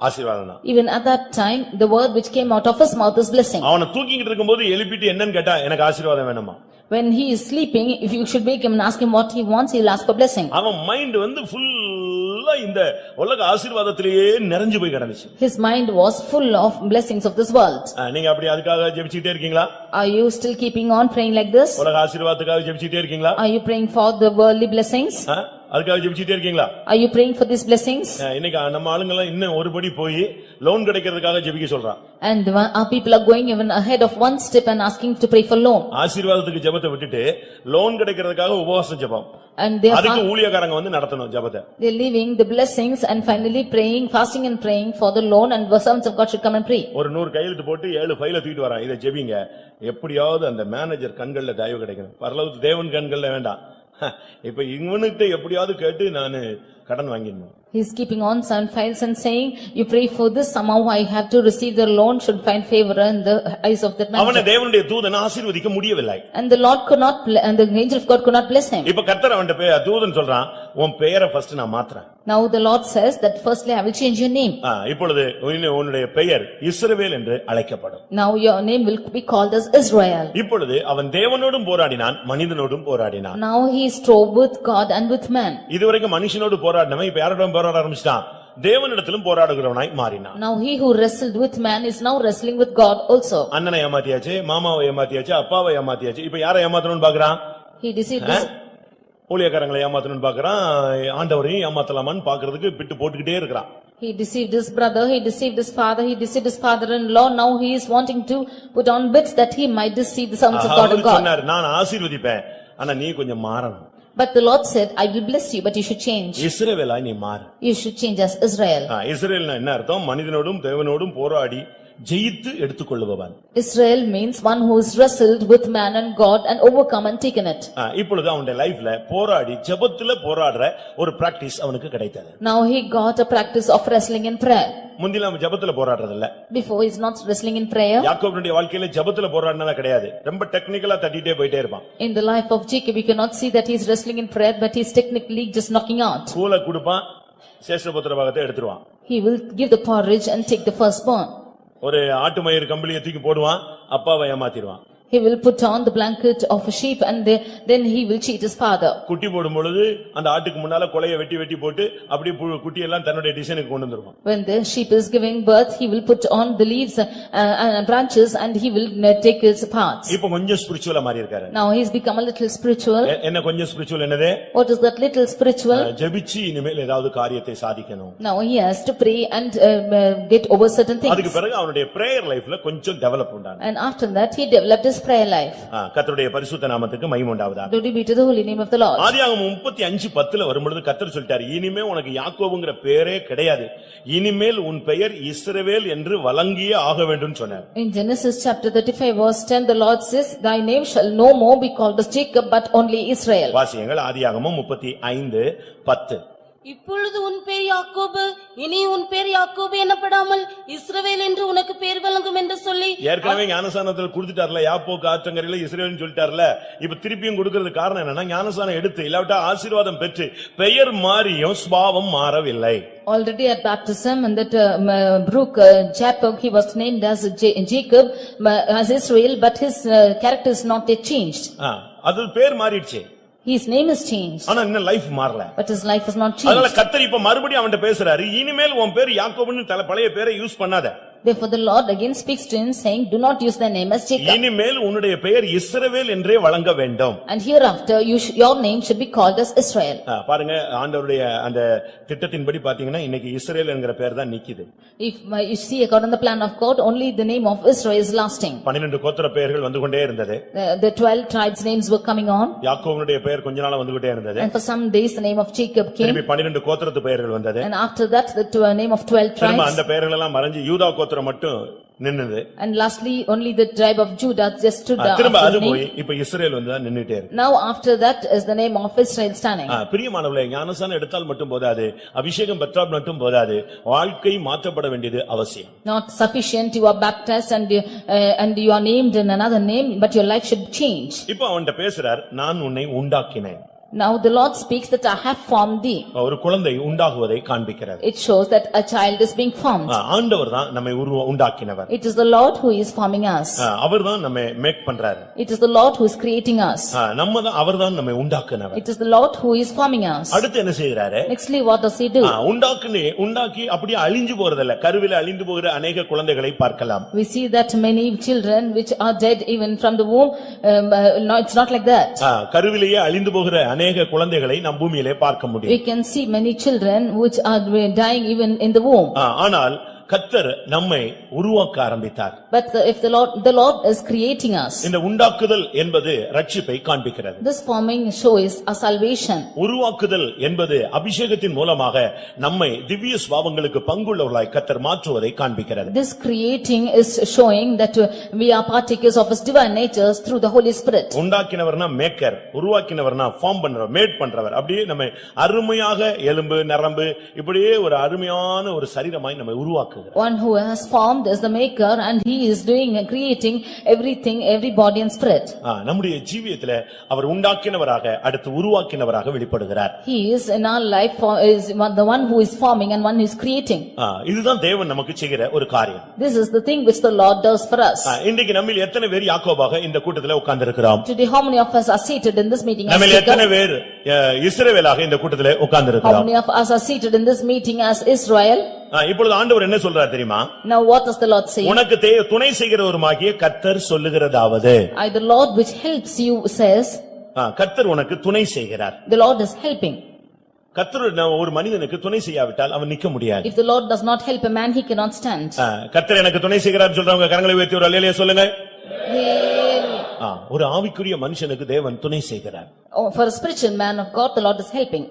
ஆசீர்வாதம் தான். Even at that time, the word which came out of his mouth is blessing. அவனை தூக்கிட்டு இருக்கும்போது எழுப்பிட்டு என்னன்னு கேட்டா, எனக்கு ஆசீர்வாதம் வேணுமா? When he is sleeping, if you should wake him and ask him what he wants, he will ask for blessing. அவன் மைண்ட் ஃபுல்லா இந்த உலக ஆசீர்வாதத்திலேயே நிறைஞ்சு போய் கிடந்துச்சு. His mind was full of blessings of this world. நீங்க அப்படி அதுக்காக ஜெபிச்சிட்டே இருக்கீங்களா? Are you still keeping on praying like this? உலக ஆசீர்வாதத்துக்காக ஜெபிச்சிட்டே இருக்கீங்களா? Are you praying for the worldly blessings? அதுக்காக ஜெபிச்சிட்டே இருக்கீங்களா? Are you praying for these blessings? இன்னைக்கு நம்ம ஆளுங்க எல்லாம் இன்னும் ஒருபடி போய் லோன் கிடைக்கிறதுக்காக ஜெபிக்க சொல்றான். And our people are going even ahead of one step and asking to pray for loan. ஆசீர்வாதத்துக்கு ஜெபத்தை விட்டுட்டு லோன் கிடைக்கிறதுக்காக உபவாசம் ஜெபம். And they are அதுக்கு ஊழியக்காரங்க வந்து நடத்தணும் ஜெபத்தை. They are leaving the blessings and finally praying, fasting and praying for the loan, and the servants of God should come and pray. ஒரு 100 கையெழுத்து போட்டு 7 ஃபைல தூக்கிட்டு வரான். இதை ஜெபிங்க, எப்படியாவது அந்த மேனேஜர் கண்கள்ல தயவு கிடைக்கும். பரலோக தேவன் கண்கள்ல வேண்டாம். இப்ப இவனுக்கு எப்படியாவது கேட்டு நானு கடன் வாங்கிடணும். He is keeping on some files and saying, you pray for this, somehow I have to receive the loan, should find favor in the eyes of that man. அவனை தேவனுடைய தூதன் ஆசீர்வதிக்க முடியவில்லை. And the Lord could not, and the angel of God could not bless him. இப்ப கர்த்தர் அவன்கிட்ட தூதன் சொல்றான், உன் பெயரை ஃபர்ஸ்ட் நான் மாத்துறேன். Now the Lord says that firstly I will change your name. இப்பொழுது உன்னுடைய பெயர் இஸ்ரவேல் என்று அழைக்கப்படும். Now your name will be called as Israel. இப்பொழுது அவன் தேவனோடும் போராடினான், மனிதனோடும் போராடினான். Now he strove with God and with man. இதுவரைக்கும் மனுஷனோடு போராடினவன் இப்ப யாரோட போராட ஆரம்பிச்சிட்டான்? தேவனிடத்திலும் போராடுகிறவனாய் மாறினான். Now he who wrestled with man is now wrestling with God also. அண்ணனை ஏமாத்தியாச்சு, மாமாவை ஏமாத்தியாச்சு, அப்பாவை ஏமாத்தியாச்சு. இப்ப யாரை ஏமாத்தணும்னு பாக்குறான்? He deceived his ஊழியக்காரங்களை ஏமாத்தணும்னு பாக்குறான். ஆண்டவரையும் ஏமாத்தலாமான்னு பாக்குறதுக்கு பிட்டு போட்டுக்கிட்டே இருக்கிறான். He deceived his brother, he deceived his father, he deceived his father-in-law. Now he is wanting to put on bits that he might deceive the sons of God and God. சொன்னார், நான் ஆசீர்வதிப்பேன், ஆனா நீ கொஞ்சம் மாறணும். But the Lord said, I will bless you, but you should change. இஸ்ரவேலாய் நீ மாறு. You should change as Israel. இஸ்ரவேல்னா என்ன அர்த்தம்? மனிதனோடும் தேவனோடும் போராடி ஜெயித்து எடுத்துக்கொள்ளுபவன். Israel means one who is wrestled with man and God and overcome and taken it. இப்பொழுது அவனுடைய லைஃப்ல போராடி ஜெபத்துல போராடுற ஒரு பிராக்டிஸ் அவனுக்கு கிடைத்தது. Now he got a practice of wrestling in prayer. முந்தில அவன் ஜெபத்துல போராடுறது இல்ல. Before he is not wrestling in prayer. யாக்கோபுடைய வாழ்க்கையில ஜெபத்துல போராடுனதா கிடையாது. ரொம்ப டெக்னிக்கலா தட்டிட்டே போயிட்டே இருப்பான். In the life of Jacob we cannot see that he is wrestling in prayer, but he is technically just knocking out. கூல குடுப்பான், சேஷ்டபுத்திர பாகத்தை எடுத்துருவான். He will give the porridge and take the firstborn. ஒரு ஆட்டு மயிர் கம்பளியை தூக்கி போடுவான், அப்பாவை ஏமாத்திடுவான். He will put on the blanket of a sheep and then he will cheat his father. குட்டி போடும் பொழுது அந்த ஆட்டுக்கு முன்னால கொலையை வெட்டி வெட்டி போட்டு அப்படியே குட்டி எல்லாம் தன்னுடைய டிசைனுக்கு கொண்டு வந்துருவான். When the sheep is giving birth, he will put on the leaves and branches and he will take its parts. இப்போ கொஞ்சம் ஸ்பிரிச்சுவலா மாறி இருக்காரு. Now he has become a little spiritual. என்ன கொஞ்சம் ஸ்பிரிச்சுவல் என்னது? What is that little spiritual? ஜெபிச்சு இனிமேல் ஏதாவது காரியத்தை சாதிக்கணும். Now he has to pray and get over certain things. அதுக்கு பிறகு அவனுடைய பிரேயர் லைஃப்ல கொஞ்சம் டெவலப் உண்டான. And after that he developed his prayer life. கர்த்தருடைய பரிசுத்த நாமத்துக்கு மகிமை உண்டாவதாக. Glory be to the holy name of the Lord. ஆதியாகமம் 35:10 வரும்பொழுது கர்த்தர் சொல்லிட்டார், இனிமே உனக்கு யாக்கோபுங்கிற பேரே கிடையாது, இனிமேல் உன் பெயர் இஸ்ரவேல் என்று வழங்கியே ஆக வேண்டும் சொன்னார். In Genesis chapter 35 verse 10, the Lord says, thy name shall no more be called as Jacob but only Israel. வாசியங்கள் ஆதியாகமம் 35:10. இப்பொழுது உன் பேர் யாக்கோபு, இனி உன் பேர் யாக்கோபு எனப்படாமல் இஸ்ரவேல் என்று உனக்கு பேர் வழங்கும் என்று சொல்லி ஏற்கனவே ஞானசானத்தில் கொடுத்துட்டார்ல, யாப்போக்கு ஆற்றங்கரையில இஸ்ரவேல்னு சொல்லிட்டார்ல. இப்ப திருப்பியும் கொடுக்கிறது காரணம் என்னன்னா, ஞானசானம் எடுத்து இல்லாவிட்டா ஆசீர்வாதம் பெற்று பெயர் மாறியும் சுபாவம் மாறவில்லை. Already at baptism in that brook Jacob, he was named as Jacob as Israel, but his character is not yet changed. அது பேர் மாறிடுச்சு. His name is changed. ஆனா இன்னும் லைஃப் மாறல. But his life is not அதனால changed. கர்த்தர் இப்ப மறுபடியும் அவன்கிட்ட பேசுறாரு, இனிமேல் உன் பேர் யாக்கோபுன்னு பழைய பேரை யூஸ் பண்ணாத. Therefore the Lord again speaks to him saying, do not use thy name as Jacob. இனிமேல் உன்னுடைய பெயர் இஸ்ரவேல் என்றே வழங்க வேண்டும். And hereafter your name should be called as Israel. பாருங்க, ஆண்டவருடைய அந்த திட்டத்தின்படி பாத்தீங்கன்னா இன்னைக்கு இஸ்ரவேல் என்கிற பேர் தான் நிக்குது. If you see according to the plan of God, only the name of Israel is lasting. 12 கோத்திர பெயர்கள் வந்து கொண்டே இருந்தது. The 12 tribes names were coming on. யாக்கோபுடைய பெயர் கொஞ்ச நாளா வந்துகிட்டே இருந்தது. And for some days the name of Jacob came. திருப்பி 12 கோத்திரத்து பெயர்கள் வந்தது. And after that the name of 12 திரும்ப tribes. அந்த பெயர்கள் எல்லாம் மறைஞ்சு யூதா கோத்திரம் மட்டும் நின்னது. And lastly only the tribe of Judah just stood down. திரும்ப அது போய் இப்ப இஸ்ரவேல் வந்து நின்னுட்டே இருக்கு. Now after that is the name of Israel standing. பிரியமானவர்களே, ஞானஸ்நானம் எடுத்தால் மட்டும் போதாது, அபிஷேகம் பெற்றால் மட்டும் போதாது, வாழ்க்கை மாற்றப்பட வேண்டியது அவசியம். Not sufficient, you are baptized and you are named in another name, but your life should change. இப்போ அவன்கிட்ட பேசுறார், நான் உன்னை உண்டாக்கினேன். Now the Lord speaks that I have formed thee. ஒரு குழந்தை உண்டாகுவதை காண்பிக்கிறது. It shows that a child is being formed. ஆண்டவர் தான் நம்மை உண்டாக்கினவர். It is the Lord who is forming us. அவர்தான் நம்மை மேக் பண்றாரு. It is the Lord who is creating us. அவர்தான் நம்மை உண்டாக்குனவர். It is the Lord who is forming us. அடுத்து என்ன செய்யறாரு? Nextly what does he do? உண்டாக்கி அப்படியே அழிஞ்சு போறதில்ல, கருவில அழிந்து போகிற अनेक குழந்தைகளை பார்க்கலாம். We see that many children which are dead even from the womb, no, it's not like that. கருவிலேயே அழிந்து போகிற अनेक குழந்தைகளை நம் பூமியிலே பார்க்க முடியும். We can see many children which are dying even in the womb. ஆனால் கர்த்தர் நம்மை உருவாக்க ஆரம்பித்தார். But if the Lord is creating us. இந்த உண்டாக்குதல் என்பது ரட்சிப்பை காண்பிக்கிறது. This forming shows a salvation. உருவாக்குதல் என்பது அபிஷேகத்தின் மூலமாக நம்மை திவ்ய சுபாவங்களுக்கு பங்குள்ளவர்களாய் கர்த்தர் மாற்றுவதை காண்பிக்கிறது. This creating is showing that we are partakers of his divine natures through the Holy Spirit. உண்டாக்கினவர்னா மேக்கர், உருவாக்கினவர்னா ஃபார்ம் பண்றவர், மேட் பண்றவர். அப்படியே நம்மை அருமையாக எலும்பு நரம்பு இப்படியே ஒரு அருமையான ஒரு சரீரமாய் நம்மை உருவாக்கு. One who has formed is the maker and he is doing and creating everything, every body and spirit. நம்முடைய ஜீவியத்திலே அவர் உண்டாக்கினவராக அடுத்து உருவாக்கினவராக வெளிப்படுகிறார். He is in our life is the one who is forming and one who is creating. இதுதான் தேவன் நமக்கு செய்கிற ஒரு காரியம். This is the thing which the Lord does for us. இன்றைக்கு நம்மில் எத்தனை பேர் யாக்கோபாக இந்த கூட்டத்திலே உட்கார்ந்திருக்கிறோம்? Today how many of us are seated in this meeting as நம்மில் Jacob? எத்தனை பேர் இஸ்ரவேலாக இந்த கூட்டத்திலே உட்கார்ந்திருக்கிறோம்? How many of us are seated in this meeting as Israel? இப்பொழுது ஆண்டவர் என்ன சொல்றார் தெரியுமா? Now what does the Lord say? உனக்கு துணை செய்கிறவருமாகிய கர்த்தர் சொல்லுகிறதாவது, I the Lord which helps you says. கர்த்தர் உனக்கு துணை செய்கிறார். The Lord is helping. கர்த்தர் ஒரு மனிதனுக்கு துணை செய்யாவிட்டால் அவன் நிக்க முடியாது. If the Lord does not help a man, he cannot stand. கர்த்தர் எனக்கு துணை செய்கிறார் சொல்றவங்க கரங்களை உயர்த்தி ஒரு அல்லேலூயா சொல்லுங்க. ஒரு ஆவிக்குரிய மனுஷனுக்கு தேவன் துணை செய்கிறார். For a spiritual man of God, the Lord is helping.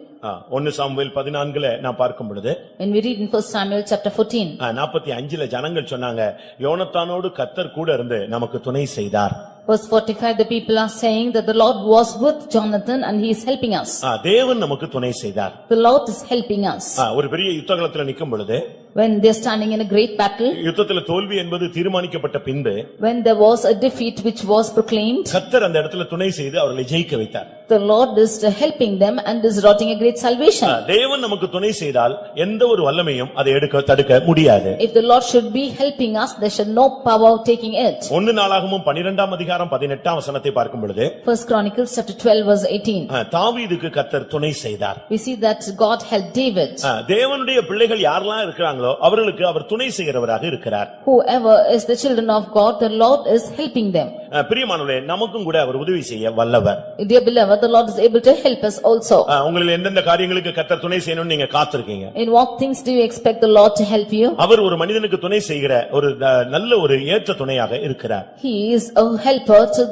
1 Samuel 14 நான் பார்க்கும் பொழுது, when we read in 1 Samuel chapter 14, 45 ஜனங்கள் சொன்னாங்க, யோனத்தானோடு கர்த்தர் கூட இருந்து நமக்கு துணை செய்தார். Verse 45, the people are saying that the Lord was with Jonathan and he is helping us. தேவன் நமக்கு துணை செய்தார். The Lord is helping us. ஒரு பெரிய யுத்தகளத்துல நிக்கும் பொழுது, When they are standing in a great battle, யுத்தத்துல தோல்வி என்பது தீர்மானிக்கப்பட்ட பின்பு when there was a defeat which was proclaimed, கர்த்தர் அந்த இடத்துல துணை செய்து அவர்களை ஜெயிக்க வைத்தார். the Lord is helping them and is wrought a great salvation. தேவன் நமக்கு துணை செய்தால் எந்த ஒரு வல்லமையும் அதை தடுக்க முடியாது. If the Lord should be helping us, there should no power taking it. 1 நாளாகமம் 12ஆம் அதிகாரம் 18ஆம் வசனத்தை பார்க்கும் பொழுது, First Chronicles chapter 12 verse 18. தாவீதுக்கு கர்த்தர் துணை செய்தார். We see that God helped David. தேவனுடைய பிள்ளைகள் யாரெல்லாம் இருக்கிறாங்களோ அவர்களுக்கு அவர் துணை செய்கிறவராக இருக்கிறார். Whoever is the children of God, the Lord is helping them. பிரியமானவர்களே, நமக்கும் கூட அவர் உதவி செய்ய வல்லவர். Dear beloved, the Lord is able to help us also. உங்களில் எந்தெந்த காரியங்களுக்கு கர்த்தர் துணை செய்யணும்னு நீங்க காத்திருக்கீங்க? In what things do you expect the Lord to help you? அவர் ஒரு மனிதனுக்கு துணை செய்கிற ஒரு நல்ல ஒரு ஏற்ற துணையாக இருக்கிறார். He is a helper to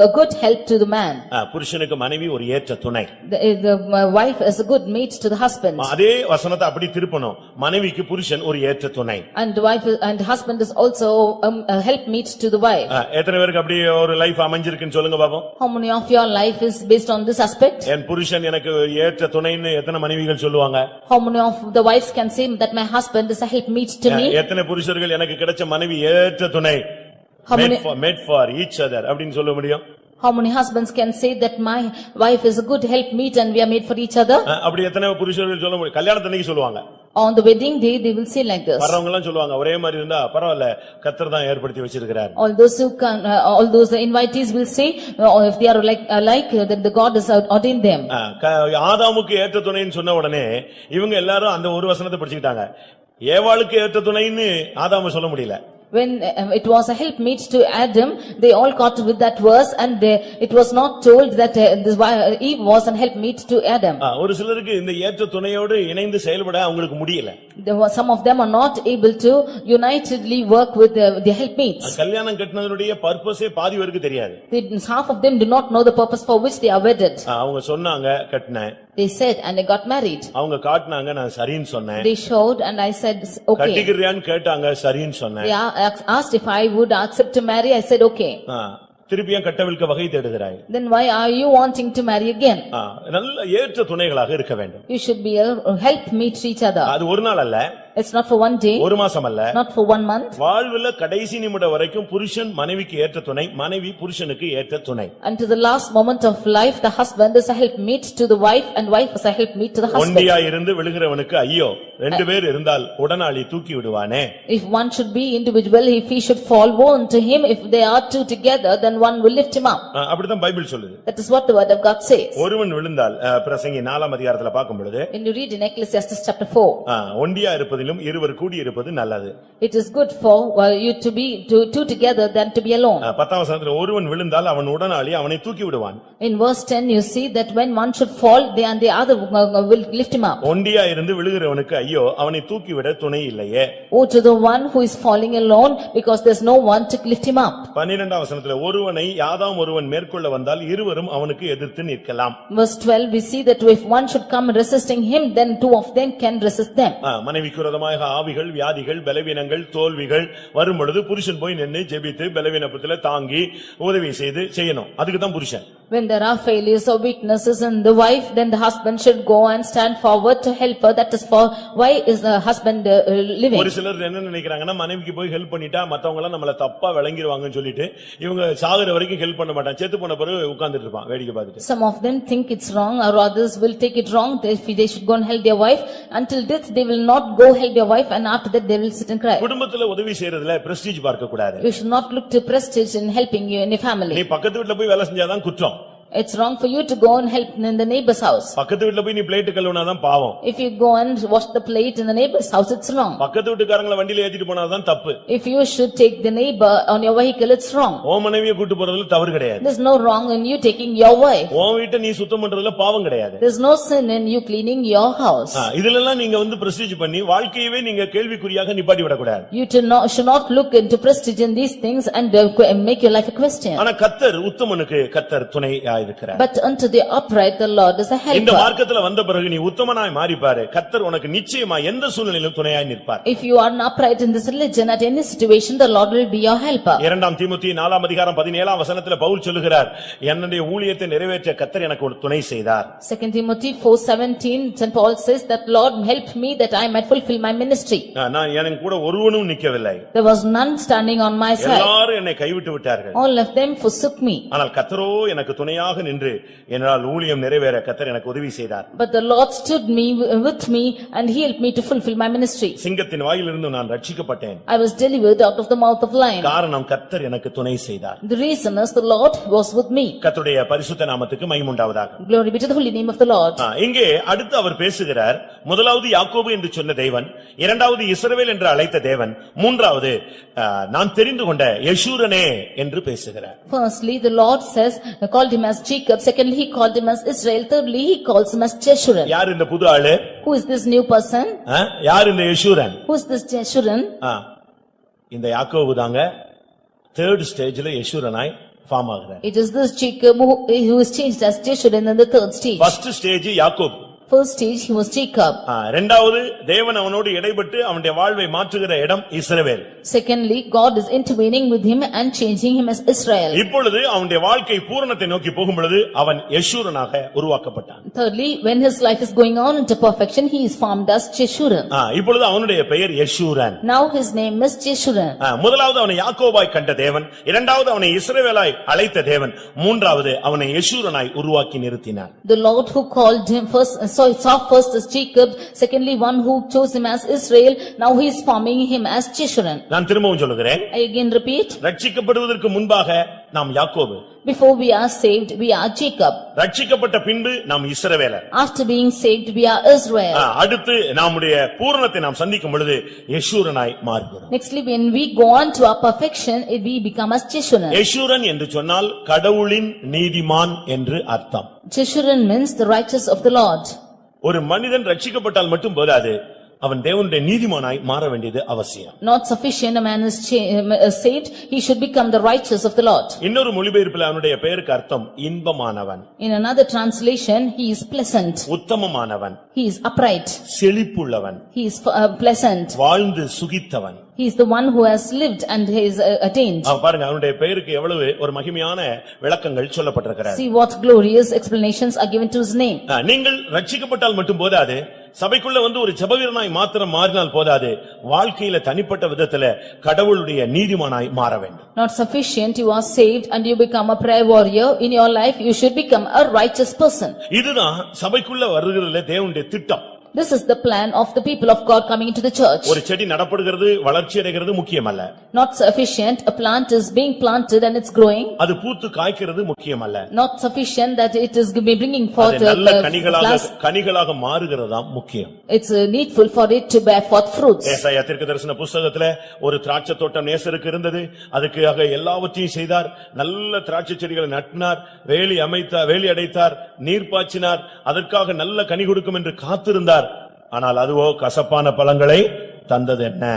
a good help to the man. புருஷனுக்கு மனைவி ஒரு ஏற்ற துணை. The wife is a good mate to the husband. அதே வசனத்தை அப்படி திருப்பணும். மனைவிக்கு புருஷன் ஒரு ஏற்ற துணை. And wife and husband is also a helpmate to the wife. எத்தனை பேருக்கு அப்படி ஒரு லைஃப் அமைஞ்சிருக்குன்னு சொல்லுங்க பாப்போம். How many of your life is based on this aspect? என் புருஷன் எனக்கு ஏற்ற துணைன்னு எத்தனை மனைவிகள் சொல்லுவாங்க? How many of the wives can say that my husband is a helpmate to me? எத்தனை புருஷர்கள் எனக்கு கிடைச்ச மனைவி ஏற்ற துணை, made for each other அப்படினு சொல்ல முடியும்? How many husbands can say that my wife is a good helpmeet and we are made for each other? அப்படி எத்தனை புருஷர்கள் சொல்ல முடியும்? கல்யாணத்தன்னைக்கு சொல்லுவாங்க. On the wedding day they will say like this. வரவங்க எல்லாம் சொல்லுவாங்க ஒரே மாதிரி இருந்தா பரவாயில்லை, கர்த்தர் தான் ஏற்படுத்தி வச்சிருக்கார். All those invitees will say, if they are like that the God has ordained them. ஆதாமுக்கு ஏற்ற துணைன்னு சொன்ன உடனே இவங்க எல்லாரும் அந்த ஒரு வசனத்தை படிச்சுக்கிட்டாங்க. ஏவாளுக்கு ஏற்ற துணைன்னு ஆதாம சொல்ல முடியல. When it was a helpmeet to Adam, they all caught with that verse and it was not told that Eve was a helpmeet to Adam. ஒரு சிலருக்கு இந்த ஏற்ற துணையோடு இணைந்து செயல்பட அவங்களுக்கு முடியல. Some of them are not able to unitedly work with the helpmeets. கல்யாணம் கட்டினதுடைய பர்பஸே பாதி பேருக்கு தெரியாது. Half of them do not know the purpose for which they are wedded. அவங்க சொன்னாங்க கட்டினேன். They said and they got married. அவங்க காட்டுனாங்க, நான் சரின்னு சொன்னேன். They showed and I said okay. கட்டிக்கிறியான்னு கேட்டாங்க, சரின்னு சொன்னேன். They asked if I would accept to marry, I said okay. திருப்பியும் கட்டவிழ்க்க வகை தேடுகிறாய். Then why are you wanting to marry again? நல்ல ஏற்ற துணைகளாக இருக்க வேண்டும். You should be a helpmeet to each other. அது ஒரு நாள் அல்ல. It's not for one day. ஒரு மாசம் அல்ல. Not for 1 month. வாழ்வுல கடைசி நிமிடம் வரைக்கும் புருஷன் மனைவிக்கு ஏற்ற துணை, மனைவி புருஷனுக்கு ஏற்ற துணை. Until the last moment of life, the husband is a helpmeet to the wife and wife is a helpmeet to the husband. ஒண்டியா இருந்து விழுகிறவனுக்கு ஐயோ, ரெண்டு பேர் இருந்தால் உடனாளி தூக்கி விடுவானே. If one should be individual, if he should fall, woe unto him. If they are two together, then one will lift him up. அப்படிதான் Bible சொல்லுது. That is what the word of God says. ஒருவன் விழுந்தால், பிரசங்கி 4ஆம் அதிகாரத்துல பார்க்கும் பொழுது, When you read in Ecclesiastes chapter 4, ஒண்டியா இருப்பதிலும் இருவர் கூடி இருப்பது நல்லது. it is good for you to be two together than to be alone. 10ஆம் வசனத்துல ஒருவன் விழுந்தால் அவன் உடனாளி அவனை தூக்கி விடுவான். In verse 10 you see that when one should fall, they and the other will lift him up. ஒண்டியா இருந்து விழுகிறவனுக்கு ஐயோ, அவனை தூக்கி விட துணை இல்லையே. Woe to the one who is falling alone, because there is no one to lift him up. 12ஆம் வசனத்துல ஒருவனை யாதாம் ஒருவன் மேற்கொள்ள வந்தால் இருவரும் அவனுக்கு எதிர்த்து நிற்கலாம். Verse 12 we see that if one should come resisting him, then two of them can resist them. மனைவிக்கு விரோதமாக ஆவிகள், வியாதிகள், பலவீனங்கள், தோல்விகள் வரும் பொழுது புருஷன் போய் நின்னு ஜெபித்து பலவீனத்துல தாங்கி உதவி செய்யணும். அதுக்கு தான் புருஷன். When there are failures or weaknesses in the wife, then the husband should go and stand forward to help her. That is for why is the husband living. ஒரு சிலர் என்ன நினைக்கிறாங்கன்னா, மனைவிக்கு போய் ஹெல்ப் பண்ணிட்டா மத்தவங்க எல்லாம் நம்மள தப்பா விளங்கிடுவாங்கன்னு சொல்லிட்டு இவங்க சாகுற வரைக்கும் ஹெல்ப் பண்ண மாட்டாங்க. செத்து போன பிறகு உட்கார்ந்துட்டு இருப்பான் வேடிக்கை பார்த்துட்டு. Some of them think it's wrong, or others will take it wrong. They should go and help their wife. Until death they will not go help their wife, and after that they will sit and cry. குடும்பத்துல உதவி செய்யறதுல prestige பார்க்க கூடாது. You should not look to prestige in helping you in your family. நீ பக்கத்து வீட்ல போய் வேலை செஞ்சாதான் குற்றம். It's wrong for you to go and help in the neighbor's house. பக்கத்து வீட்ல போய் நீ பிளேட் கழுவுனாதான் பாவம். If you go and wash the plate in the neighbor's house, it's wrong. பக்கத்து வீட்டுக்காரங்கள வண்டியில ஏத்திட்டு போனாதான் தப்பு. If you should take the neighbor on your vehicle, it's wrong. ஓ மனைவியை கூட்டி போறதுல தவறு கிடையாது. There's no wrong in you taking your wife. ஓ வீட்டை நீ சுத்தம் பண்றதுல பாவம் கிடையாது. There's no sin in you cleaning your house. இதுல எல்லாம் நீங்க வந்து பிரஸ்டீஜ் பண்ணி வாழ்க்கையவே நீங்க கேள்விக்குறியாக நிப்பாட்டி விட கூடாது. You should not look into prestige in these things and make your life a question. ஆனா கர்த்தர் உத்தமனுக்கு கர்த்தர் துணையா இருக்கிறார். But unto the upright the Lord is a இந்த helper. மார்க்கத்துல வந்த பிறகு நீ உத்தமனாய் மாறிப்பாரு, கர்த்தர் உனக்கு நிச்சயமா எந்த சூழ்நிலையிலும் துணையாய் நிற்பார். If you are upright in this religion at any situation, the Lord will be your helper. 2 தீமோத்தேயு 4 அதிகாரம் 17 வசனத்துல பவுல் சொல்லுகிறார், என்னுடைய ஊழியத்தை நிறைவேற்ற கர்த்தர் எனக்கு ஒரு துணை செய்தார். 2 Timothy 4:17, St. Paul says that Lord helped me that I might fulfill my ministry. நான் எனக்கு கூட ஒருவனும் நிக்கவில்லை. There was none standing on my side. எல்லாரும் என்னை கைவிட்டு விட்டார்கள். All of them forsook me. ஆனால் கர்த்தரோ எனக்கு துணையாக நின்று என்னால் ஊழியம் நிறைவேற கர்த்தர் எனக்கு உதவி செய்தார். But the Lord stood with me and he helped me to fulfill my ministry. சிங்கத்தின் வாயிலிருந்து நான் ரட்சிக்கப்பட்டேன். I was delivered out of the mouth of lion. காரணம் கர்த்தர் எனக்கு துணை செய்தார். The reason is the Lord was with me. கர்த்தருடைய பரிசுத்த நாமத்துக்கு மகிமை உண்டாவதாக. Glory be to the holy name of the Lord. இங்கே அடுத்து அவர் பேசுகிறார், முதலாவது யாக்கோபு என்று சொன்ன தேவன், இரண்டாவது இஸ்ரவேல் என்று அழைத்த தேவன், மூன்றாவது நான் தெரிந்து கொண்ட யெஷூரனே என்று பேசுகிறார். Firstly, the Lord says, called him as Jacob. Secondly, he called him as Israel. Thirdly, he calls him as Jeshurun. யார் இந்த புது ஆளு? Who is this new person? யார் இந்த Jeshurun? Who is this Jeshurun? இந்த யாக்கோபு தாங்க தேர்ட் ஸ்டேஜ்ல யெஷூரனாய் form ஆகுறார். It is this Jacob who is changed as Jeshurun in the third stage. First stage யாக்கோபு. First stage he was Jacob. இரண்டாவது தேவன் அவனோடு இடைப்பட்டு அவனுடைய வாழ்வை மாற்றுகிற இடம் இஸ்ரவேல். Secondly, God is intervening with him and changing him as Israel. இப்பொழுது அவனுடைய வாழ்க்கை பூரணத்தை நோக்கி போகும் பொழுது அவன் யெஷூரனாக உருவாக்கப்பட்டான். Thirdly, when his life is going on into perfection, he is formed as Jeshurun. இப்பொழுது அவனுடைய பெயர் Jeshurun. Now his name is Jeshurun. முதலாவது அவனை யாக்கோபாய் கண்ட தேவன், இரண்டாவது அவனை இஸ்ரவேலாய் அழைத்த தேவன், மூன்றாவது அவனை யெஷூரனாய் உருவாக்கி நிறுத்தினார். The Lord who called him saw first as Jacob, secondly one who chose him as Israel, now he is forming him as Jeshurun. நான் திரும்பவும் சொல்லுகிறேன். I again repeat. ரட்சிக்கப்படுவதற்கு முன்பாக நாம் யாக்கோபு. Before we are saved, we are Jacob. ரட்சிக்கப்பட்ட பின்பு நாம் இஸ்ரவேலர். After being saved, we are Israel. அடுத்து நம்முடைய பூரணத்தை நாம் சந்திக்கும் பொழுது யெஷூரனாய் மாறுகிறோம். Nextly, when we go on to our perfection, we become as Jeshurun. Jeshurun என்று சொன்னால் கடவுளின் நீதிமான் என்று அர்த்தம். Jeshurun means the righteous of the Lord. ஒரு மனிதன் ரட்சிக்கப்பட்டால் மட்டும் போதாது, அவன் தேவனுடைய நீதிமானாய் மாற வேண்டியது அவசியம். Not sufficient a man is saved, he should become the righteous of the Lord. இன்னொரு மொழிபெயர்ப்பில் அவனுடைய பெயருக்கு அர்த்தம் இன்பமானவன். In another translation, he is pleasant. உத்தமமானவன். He is upright. செழிப்புள்ளவன். He is pleasant. வாழ்ந்து சுகித்தவன். He is the one who has lived and he is attained. பாருங்க அவனுடைய பெயருக்கு எவ்வளவு ஒரு மகிமையான விளக்கங்கள் சொல்லப்பட்டிருக்கிறது. See what glorious explanations are given to his name. நீங்கள் ரட்சிக்கப்பட்டால் மட்டும் போதாது, சபைக்குள்ள வந்து ஒரு ஜெபவீரனாய் மாத்திரம் மாறினால் போதாது, வாழ்க்கையில தனிப்பட்ட விதத்துல கடவுளுடைய நீதிமானாய் மாற வேண்டும். Not sufficient, you are saved and you become a prayer warrior. In your life, you should become a righteous person. இதுதான் சபைக்குள்ள வருகிறதுல தேவனுடைய திட்டம். This is the plan of the people of God coming into the church. ஒரு செடி நடப்படுகிறது, வளர்ச்சி அடைகிறது முக்கியமல்ல. Not sufficient, a plant is being planted and it's growing. அது பூத்து காய்க்கிறது முக்கியமல்ல. Not sufficient that it is bringing forth நல்ல கனிகளாக மாறுகிறதாம் முக்கியம். It's needful for it to bear forth fruits. ஏசாயா தீர்க்கதரிசன புத்தகத்துல ஒரு திராட்சை தோட்டம் நேசருக்கு இருந்தது, அதுக்காக எல்லாவற்றையும் செய்தார். நல்ல திராட்சை செடிகளை நட்டினார், வேலி அடைத்தார், நீர் பாய்ச்சினார், அதற்காக நல்ல கனி கொடுக்கும் என்று காத்திருந்தார். ஆனால் அதுவோ கசப்பான பழங்களை தந்தது என்ன?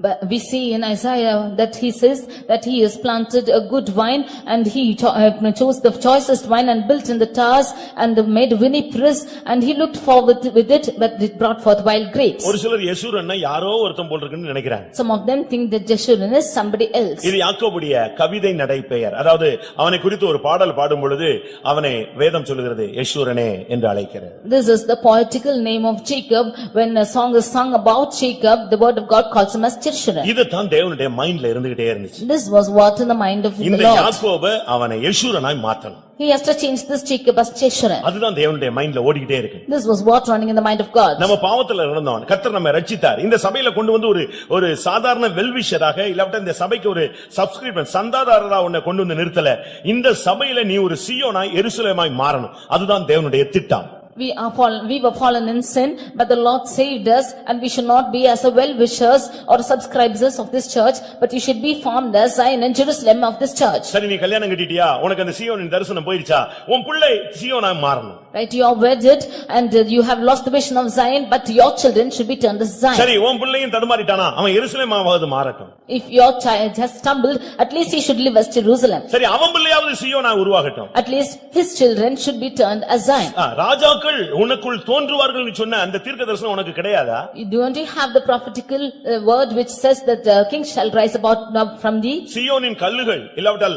But we see in Isaiah that he says that he has planted a good vine and he chose the choicest vine and built in the towers and made vineyards and he looked forward with it but it brought forth wild grapes. ஒரு சிலர் யெஷூரனை யாரோ ஒருத்தன் போல் இருக்குன்னு நினைக்கிறாங்க. Some of them think that Jeshurun is somebody else. இது யாக்கோபுடைய கவிதை நடை பெயர். அதாவது அவனை குறித்து ஒரு பாடல் பாடும் பொழுது அவனை வேதம் சொல்லுகிறது யெஷூரனே என்று அழைக்கிறது. This is the poetical name of Jacob. When a song is sung about Jacob, the word of God calls him as Jeshurun. இது தான் தேவனுடைய மைண்ட்ல இருந்துகிட்டே இருந்துச்சு. This was what in the mind of the இந்த Lord. யாக்கோபு அவனை யெஷூரனாய் மாத்தணும். He has to change this Jacob as Jeshurun. அதுதான் தேவனுடைய மைண்ட்ல ஓடிக்கிட்டே இருக்கு. This was what running in the mind of God. நம்ம பாவத்துல இருந்தோம், கர்த்தர் நம்மை ரட்சித்தார். இந்த சபையில கொண்டு வந்து ஒரு சாதாரண வெல்விஷராக இல்லாவிட்டா இந்த சபைக்கு ஒரு சப்ஸ்கிரிப்ஷன் சந்தாதாரரா உன்னை கொண்டு வந்து நிறுத்தல. இந்த சபையில நீ ஒரு சீயோனாய் எருசலேமாய் மாறணும். அதுதான் தேவனுடைய திட்டம். We were fallen in sin, but the Lord saved us, and we should not be as a well-wishers or subscribers of this church, but we should be formed as Zion and Jerusalem of this church. சரி நீ கல்யாணம் கட்டிட்டியா உனக்கு அந்த சீயோனின் தரிசனம் போயிடுச்சா உன் பிள்ளை சீயோனா மாறணும். Right, you are wedded and you have lost the vision of Zion, but your children should be turned as Zion. சரி உன் பிள்ளையும் தடுமாறிட்டானா அவன் எருசலேமாவது மாறட்டும். If your child has stumbled, at least he should live as Jerusalem. சரி அவன் பிள்ளையாவது சீயோனா உருவாகட்டும். At least his children should be turned as Zion. ராஜாக்கள் உனக்குள் தோன்றுவார்கள் ன்னு சொன்ன அந்த தீர்க்கதரிசனம் உனக்கு கிடையாதா? Don't you have the prophetical word which says that the king shall rise about from thee? சீயோனின் கல்லுகள் இல்லாவிட்டால்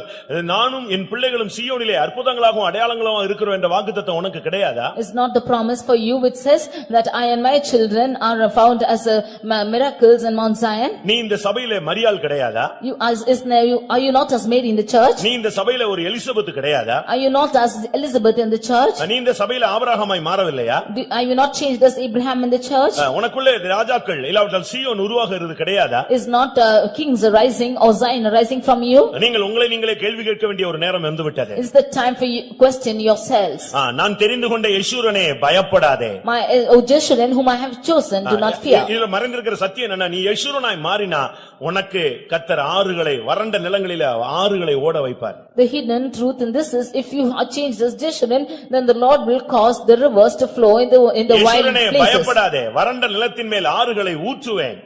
நானும் என் பிள்ளைகளும் சீயோனிலே அற்புதங்களாகவும் அடையாளங்களாகவும் இருக்கிறோம் என்ற வாக்குத்தத்தம் உனக்கு கிடையாதா? Is not the promise for you which says that I and my children are found as miracles in Mount Zion? நீ இந்த சபையிலே மரியாள் கிடையாதா? Are you not as Mary in the church? நீ இந்த சபையிலே ஒரு எலிசபெத் கிடையாதா? Are you not as Elizabeth in the church? நீ இந்த சபையிலே ஆபிரகாமாய் மாறவில்லையா? Are you not changed as Abraham in the church? உனக்குள்ளே ராஜாக்கள் இல்லாவிட்டால் சீயோன் உருவாகிறது கிடையாதா? Is not kings arising or Zion arising from you? நீங்கள் உங்களை நீங்களே கேள்வி கேட்க வேண்டிய ஒரு நேரம் வந்துவிட்டது. Is the time for you question yourselves? நான் தெரிந்து கொண்ட யெஷூரனே பயப்படாதே. My Jeshurun whom I have chosen, do not fear. இதுல மறைந்திருக்கிற சத்தியம் என்னன்னா நீ யெஷூரனாய் மாறினா உனக்கு கர்த்தர் ஆறுகளை வறண்ட நிலங்களிலே ஆறுகளை ஓட வைப்பார். The hidden truth in this is if you are changed as Jeshurun, then the Lord will cause the rivers to flow in the wild யெஷூரனே places. பயப்படாதே வறண்ட நிலத்தின் மேல் ஆறுகளை ஊற்றுவேன்.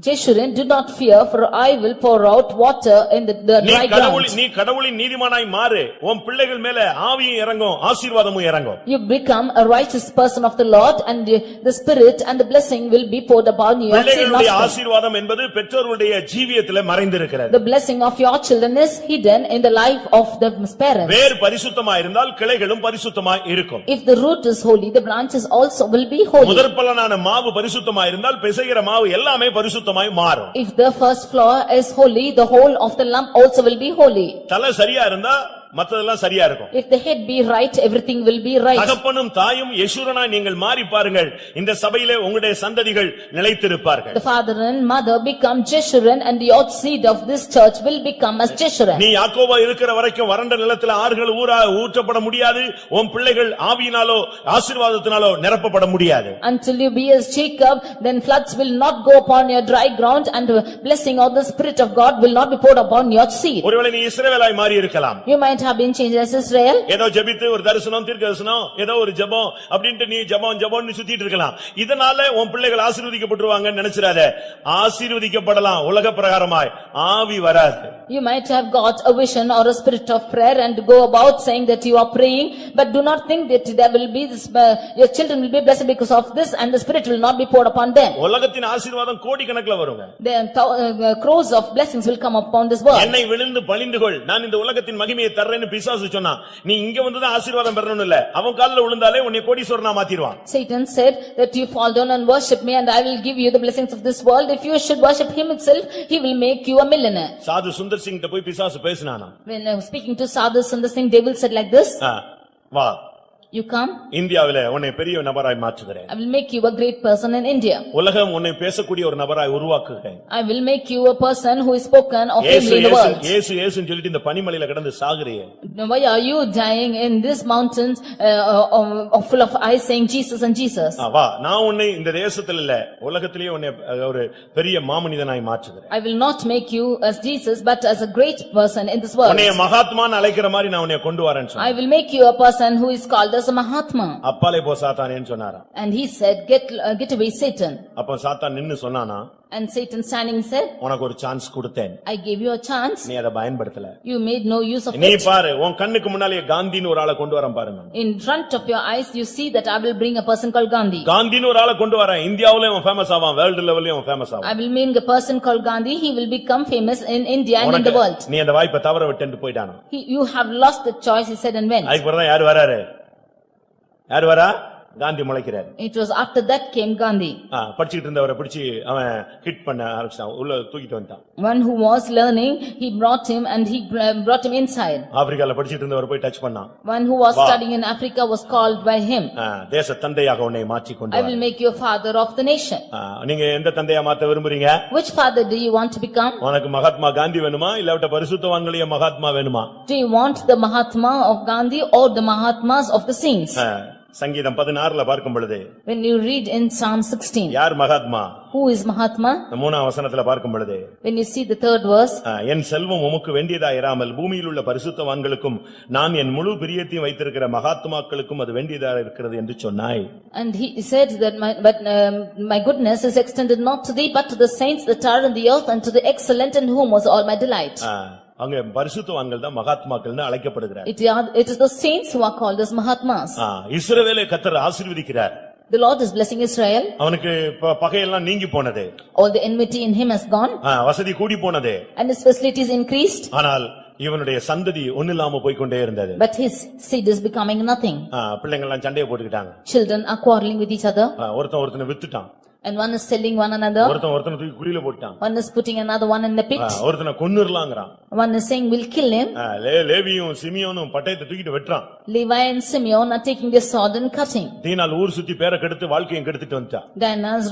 Jeshurun, do not fear, for I will pour out water in the dry ground. நீ கடவுளின் நீதிமானாய் மாறு உன் பிள்ளைகள் மேல ஆவியும் இறங்கும் ஆசீர்வாதமும் இறங்கும். You become a righteous person of the Lord, and the spirit and the blessing will be poured upon you. பிள்ளைகளுடைய ஆசீர்வாதம் என்பது பெற்றோருடைய ஜீவியத்திலே மறைந்திருக்கிறது. The blessing of your children is hidden in the life of the parents. வேர் பரிசுத்தமாய் இருந்தால் கிளைகளும் பரிசுத்தமாய் இருக்கும். If the root is holy, the branches also will be holy. முதற்பலனான மாவு பரிசுத்தமாய் இருந்தால் பிசைகிற மாவு எல்லாமே பரிசுத்தமாய் மாறும். If the first flour is holy, the whole of the lump also will be holy. தலை சரியா இருந்தா மத்ததெல்லாம் சரியா இருக்கும். If the head be right, everything will be right. தகப்பனும் தாயும் யெஷூரனாய் நீங்கள் மாறி பாருங்கள் இந்த சபையிலே உங்களுடைய சந்ததிகள் நிலைத்திருப்பார்கள். The father and mother become Jeshurun, and the seed of this church will become as Jeshurun. நீ யாக்கோபா இருக்கிற வரைக்கும் வறண்ட நிலத்திலே ஆறுகள் ஊற்றப்பட முடியாது உன் பிள்ளைகள் ஆவியினாலோ ஆசீர்வாதத்தினாலோ நிரப்பப்பட முடியாது. Until you be as Jacob, then floods will not go upon your dry ground, and the blessing of the Spirit of God will not be poured upon your seed. ஒருவேளை நீ இஸ்ரவேலாய் மாறி இருக்கலாம். You might have been changed as Israel. ஏதோ ஜெபித்து ஒரு தரிசனம் தீர்க்கதரிசனம் ஏதோ ஒரு ஜெபம் அப்படினு நீ ஜெபம்னு சுத்திட்டு இருக்கலாம். இதனால உன் பிள்ளைகள் ஆசீர்வதிக்கப்பட்டுருவாங்கன்னு நினைச்சிராத. ஆசீர்வதிக்கப்படலாம் உலக பிரகாரமாய் ஆவி வராது. You might have got a vision or a spirit of prayer and go about saying that you are praying, but do not think that there will be this, your children will be blessed because of this, and the Spirit will not be poured upon them. உலகத்தின் ஆசீர்வாதம் கோடிக்கணக்குல வருங்க. The crores of blessings will come upon this world. என்னை விழுந்து பணிந்துகொள் நான் இந்த உலகத்தின் மகிமையை தர்றேன்னு பிசாசு சொன்னா நீ இங்க வந்து தான் ஆசீர்வாதம் பெறணும் இல்ல அவன் கால்ல விழுந்தாலே உன்னை கோடீஸ்வரனா மாத்திடுவான். Satan said that you fall down and worship me, and I will give you the blessings of this world. If you should worship him itself, he will make you a millionaire. சாது சுந்தர் சிங் கிட்ட போய் பிசாசு பேசினானா. When speaking to Sadhu Sundar Singh, devil said like this, வா you come, இந்தியாவிலே உன்னை பெரிய நபராய் மாற்றுகிறேன். I will make you a great person in India. உலகம் உன்னை பேசக்கூடிய ஒரு நபராய் உருவாக்குகிறேன். I will make you a person who is spoken of in the world. இயேசு இயேசுன்னு சொல்லிட்டு இந்த பனிமலையில கிடந்து சாகுறியே. Why are you dying in these mountains full of ice saying Jesus and Jesus? வா நான் உன்னை இந்த தேசத்துல இல்ல உலகத்திலேயே உன்னை ஒரு பெரிய மாமனிதனாய் மாற்றுகிறேன். I will not make you as Jesus but as a great person in this world. உன்னை மகாத்மான்னு அழைக்கிற மாதிரி நான் உன்னை கொண்டு வரேன்னு சொன்னேன். I will make you a person who is called as a Mahatma. அப்பாலே போ சாத்தானேன்னு சொன்னாராம். And he said, get away Satan. அப்ப சாத்தான் நின்னு சொன்னானா. And Satan standing said, உனக்கு ஒரு சான்ஸ் கொடுத்தேன். I gave you a chance. நீ அதை பயன்படுத்தல. You made no use of it. நீ பாரு உன் கண்ணுக்கு முன்னாலே காந்தின்னு ஒரு ஆளை கொண்டு வரேன் பாருங்க. In front of your eyes you see that I will bring a person called Gandhi. காந்தின்னு ஒரு ஆளை கொண்டு வரேன். இந்தியாவுலயும் அவன் ஃபேமஸ் ஆவான், வேர்ல்ட் லெவல்லயும் அவன் ஃபேமஸ் ஆவான். I will bring a person called Gandhi. He will become famous in India and in the world. நீ அந்த வாய்ப்பை தவற விட்டுட்டு போய்டானோ. You have lost the choice, he said, and went. அதுக்கு அப்புறம் யார் வராரு? யார் வரா? Gandhi முளைக்கிறார். It was after that came Gandhi. படிச்சிட்டு இருந்தவரை பிடிச்சி அவன் ஹிட் பண்ண ஆரம்பிச்சான். உள்ள தூக்கிட்டு வந்தான். One who was learning, he brought him and he brought him inside. ஆப்பிரிக்கால படிச்சிட்டு இருந்தவரை போய் டச் பண்ணான். One who was studying in Africa was called by him. தேச தந்தையாக உன்னை மாற்றி கொண்டு வா. I will make you a father of the nation. நீங்க எந்த தந்தையா மாத்த விரும்புறீங்க? Which father do you want to become? உனக்கு மகாத்மா காந்தி வேணுமா இல்ல பரிசுத்தவான்களே மகாத்மா வேணுமா? Do you want the Mahatma of Gandhi or the Mahatmas of the saints? சங்கீதம் 16 பார்க்கும் பொழுது When you read in Psalm 16, யார் மகாத்மா? who is Mahatma? இந்த 3ஆம் வசனத்துல பார்க்கும் பொழுது When you see the third verse, என் செல்வம் உமக்கு வேண்டியதாயிராமல் பூமியில் உள்ள பரிசுத்தவான்களுக்கும் நான் என் முழு பிரியத்தையும் வைத்திருக்கிற மகாத்மாக்களுக்கும் அது வேண்டியதா இருக்கிறது என்று சொன்னாய். and he said that my goodness is extended not to thee but to the saints that are in the earth and to the excellent in whom was all my delight. அங்க பரிசுத்தவான்கள் தான் மகாத்மாக்கள்னு அழைக்கப்படுகிறார். It is the saints who are called as Mahatmas. இஸ்ரவேலை கர்த்தர் ஆசீர்வதிக்கிறார். The Lord is blessing Israel. அவனுக்கு பகையெல்லாம் நீங்கி போனது. All the enmity in him has gone. வசதி கூடி போனது. And his facilities increased. ஆனால் இவனுடைய சந்ததி ஒண்ணில்லாம போய்க்கொண்டே இருந்தது. But his seed is becoming nothing. பிள்ளைங்க எல்லாம் சண்டையை போட்டுக்கிட்டாங்க. Children are quarreling with each other. ஒருத்தனை வித்துட்டான். And one is selling one another. ஒருத்தனை தூக்கி குழியில போட்டான். One is putting another one in the pit. ஒருத்தனை கொன்னுறலாம்ங்கறான். One is saying we'll kill him. லேவியும் சிமியோனும் பட்டயத்தை தூக்கிட்டு வெட்டறான். Levi and Simeon are taking their sword and cutting. தீனால் ஊர் சுத்தி பேரை கெடுத்து வாழ்க்கையை கெடுத்துட்டு வந்துட்டான். Diana is